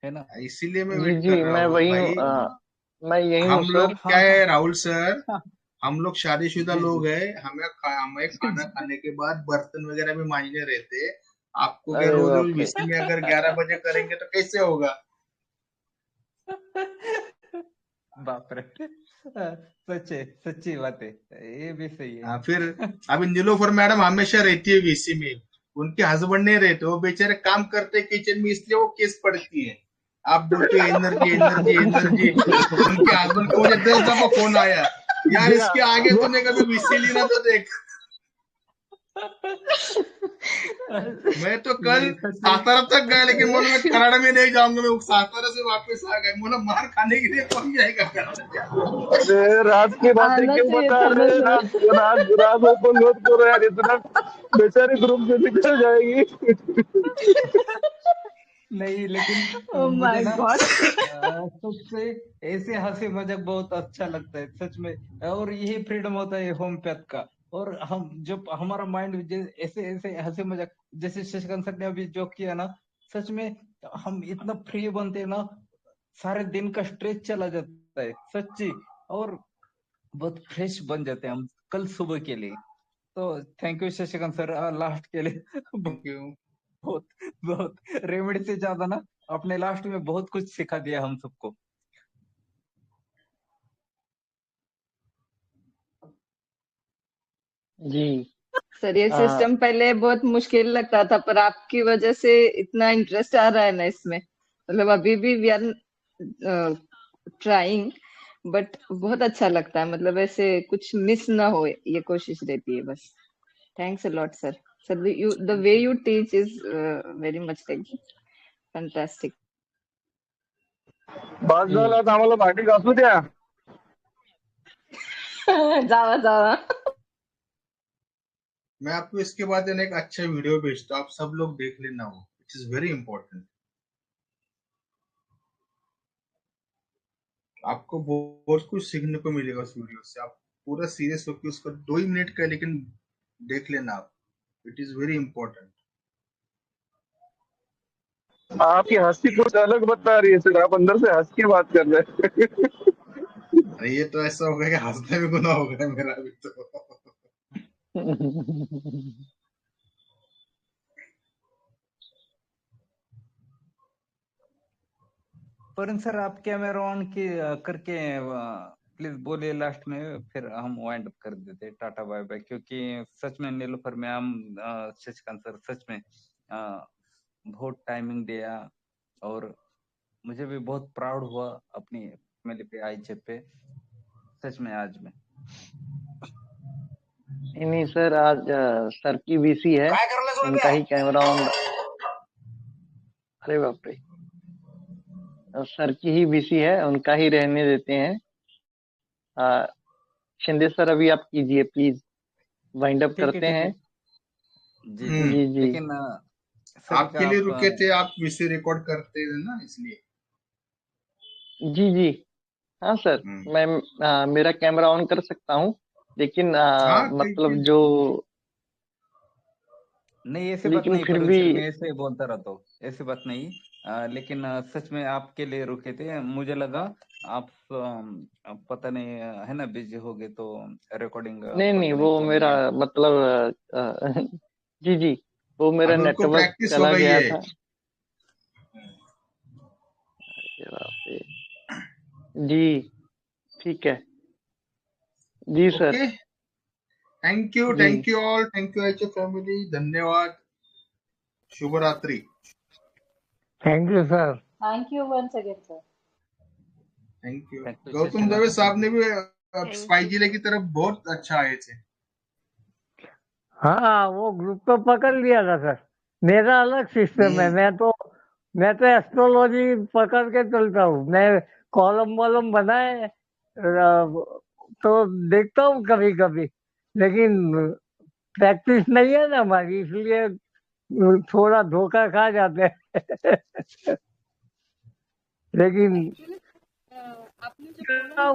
है ना। इसीलिए मैं जी वेट कर जी, रहा मैं हूँ वही हूँ, भाई। मैं यही हूँ हम सर। लोग क्या हाँ हाँ है राहुल सर, हाँ। हम लोग शादीशुदा जी जी लोग हैं, हमें खाना खाने के बाद बर्तन वगैरह भी मांजने रहते हैं। आपको क्या अरे रोज रोज बाप रे। विसी में अगर 11 बजे करेंगे तो कैसे होगा? बाप रे, सच है, सच्ची बात है, ये भी सही है। फिर अभी नीलोफर मैडम हमेशा रहती है वीसी में, उनके हस्बैंड नहीं रहते, वो बेचारे काम करते हैं किचन में, इसलिए वो केस पड़ती है। आप बोलते हो एनर्जी एनर्जी एनर्जी, उनके हस्बैंड का मुझे 10 दफा फोन आया, यार गया इसके आगे तूने कभी वीसी ली ना तो देख। मैं तो कल नहीं सच में, सातारा तक गया, लेकिन बोला मैं कनाडा में नहीं जाऊंगा, मैं सातारा से वापस आ गए, बोला मार खाने के लिए कौन जाएगा कनाडा? अरे रात की बातें आना क्यों चाहिए बता था ना रहे? सर। रात रात रात ओपन मत करो यार, इतना बेचारी ग्रुप से निकल जाएगी। नहीं लेकिन ओ मुझे माय ना गॉड। सच से ऐसे हंसी मजाक बहुत अच्छा लगता है सच में, और यही फ्रीडम होता है होम्योपैथ का। और हम जब हमारा माइंड ऐसे ऐसे हंसी मजाक, जैसे शशिकांत सर ने अभी जो किया ना, सच में हम इतना फ्री बनते हैं ना, सारे दिन का स्ट्रेस चला जाता है सच्ची, और बहुत फ्रेश बन जाते हैं हम कल सुबह के लिए। तो thank you Shashikant sir last के लिए। Thank you. बहुत बहुत रेमेडी से ज्यादा ना आपने लास्ट में बहुत कुछ सिखा दिया हम सबको। जी। सर ये आ, सिस्टम पहले बहुत मुश्किल लगता था, पर आपकी वजह से इतना इंटरेस्ट आ रहा है ना इसमें, मतलब अभी भी वी आर ट्राइंग, बट बहुत अच्छा लगता है, मतलब ऐसे कुछ मिस ना हो ये कोशिश रहती है बस। Thanks a lot sir. Sir you the way you teach is very much like fantastic. बास जी झाला तर आम्हाला भांडी घासू द्या. जावा जावा। मैं आपको इसके बाद एक अच्छा वीडियो भेजता हूँ, आप सब लोग देख लेना, वो इट इज वेरी इंपॉर्टेंट। आपको बहुत कुछ सीखने को मिलेगा उस वीडियो से, आप पूरा सीरियस होकर उसको 2 ही मिनट का, लेकिन देख लेना आप, इट इज वेरी इंपॉर्टेंट। आपकी हंसी कुछ अलग बता रही है सर, आप अंदर से हंस के बात कर रहे हैं. अरे ये तो ऐसा हो गया कि हंसने में गुनाह हो गया मेरा अभी तो। पर सर आप कैमरा ऑन की करके प्लीज बोलिए लास्ट में, फिर हम वाइंड अप कर देते हैं, टाटा बाय बाय। क्योंकि सच में नीलोफर मैम, शशिकांत सर सच में बहुत टाइमिंग दिया, और मुझे भी बहुत प्राउड हुआ अपनी फैमिली पे, आईचे पे, सच में आज में। नहीं सर, आज सर की वीसी है, काय करायला उनका सोडल्या? ही कैमरा ऑन। अरे बाप रे, सर की ही वीसी है, उनका ही रहने देते हैं। आ, शिंदे सर अभी आप कीजिए प्लीज, वाइंड अप ठीक है करते ठीक हैं। है। जी जी। हम्म जी जी। लेकिन सर का आपके लिए आप रुके थे, आप विषय रिकॉर्ड करते थे ना, इसलिए। जी जी। हाँ सर, हम्म। मैं मेरा कैमरा ऑन कर सकता हूँ, लेकिन हाँ मतलब कीजिए। जो, नहीं, ऐसी बात लेकिन नहीं फिर पर भी सर, मैं ऐसे बोलता रहता हूँ, ऐसी बात नहीं। लेकिन सच में आपके लिए रुके थे। मुझे लगा आप पता नहीं है ना बिजी हो गए तो रिकॉर्डिंग नहीं नहीं, पता नहीं वो कौन मेरा गया। मतलब जी जी, वो मेरा अभी उनको नेटवर्क प्रैक्टिस हो चला गई गया है। था। अरे बाप रे। जी ठीक है जी सर। ओके, थैंक जी you all, thank you each family, धन्यवाद, शुभ रात्रि। Thank you sir. Thank you once again, sir. Thank you. Thank you Gautam Shashikant Dave sir, साहब ने भी थैंक स्पाई यू। जिले की तरफ बहुत अच्छा आए थे। हाँ वो ग्रुप तो पकड़ लिया था सर। मेरा अलग सिस्टम है। मैं तो एस्ट्रोलॉजी पकड़ के चलता हूँ। मैं कॉलम वॉलम बनाए तो देखता हूँ कभी कभी, लेकिन प्रैक्टिस नहीं है ना हमारी, इसलिए थोड़ा धोखा खा जाते हैं। लेकिन एक्चुअली आपने जब बोला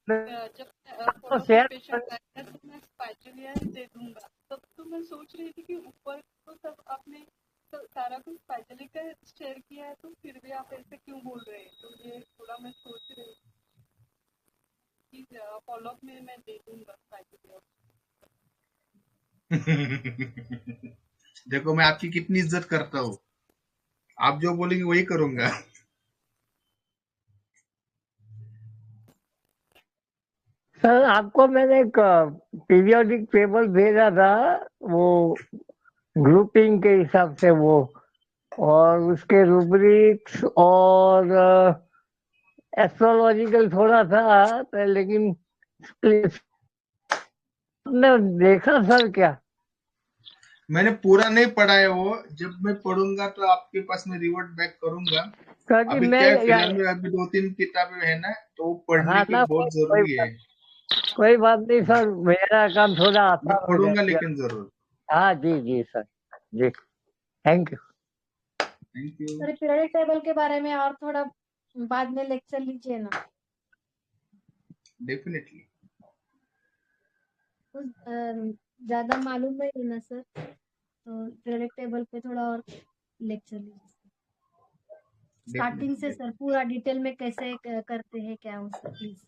ना, जब तो फॉलो शेयर पेशेंट आया तो मैं स्पाइचुलिया ही दे दूंगा, तब तो मैं सोच रही थी कि ऊपर तो सब आपने तो सारा कुछ स्पाइचुली का शेयर किया है, तो फिर भी आप ऐसे क्यों बोल रहे हैं? तो ये थोड़ा मैं सोच रही थी कि फॉलो अप में मैं दे दूंगा स्पाइचुलिया। देखो मैं आपकी कितनी इज्जत करता हूँ, आप जो बोलेंगे वही करूंगा। सर आपको मैंने एक पीरियोडिक टेबल भेजा था, वो ग्रुपिंग के हिसाब से वो, और उसके रूब्रिक्स और एस्ट्रोलॉजिकल थोड़ा था लेकिन आपने देखा सर क्या? मैंने पूरा नहीं पढ़ा है वो, जब मैं पढ़ूंगा तो आपके पास में रिवर्ट बैक करूंगा। क्योंकि अभी मैं क्या है, फिलहाल में अभी 2-3 किताबें है ना, तो वो पढ़ने हाँ की ना, बहुत कोई जरूरी है। कोई बात नहीं सर, मेरा काम थोड़ा मैं आसान हो पढ़ूंगा जाएगा। लेकिन जरूर। हाँ जी जी सर जी, thank you. Thank you. Sir periodic table के बारे में और थोड़ा बाद में लेक्चर लीजिए ना। डेफिनेटली। कुछ ज्यादा मालूम नहीं है ना सर, तो पीरियडिक टेबल पे थोड़ा और लेक्चर लीजिए स्टार्टिंग से सर, पूरा डिटेल में कैसे करते हैं क्या उसका, प्लीज।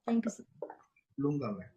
Thank you sir. लूंगा मैं।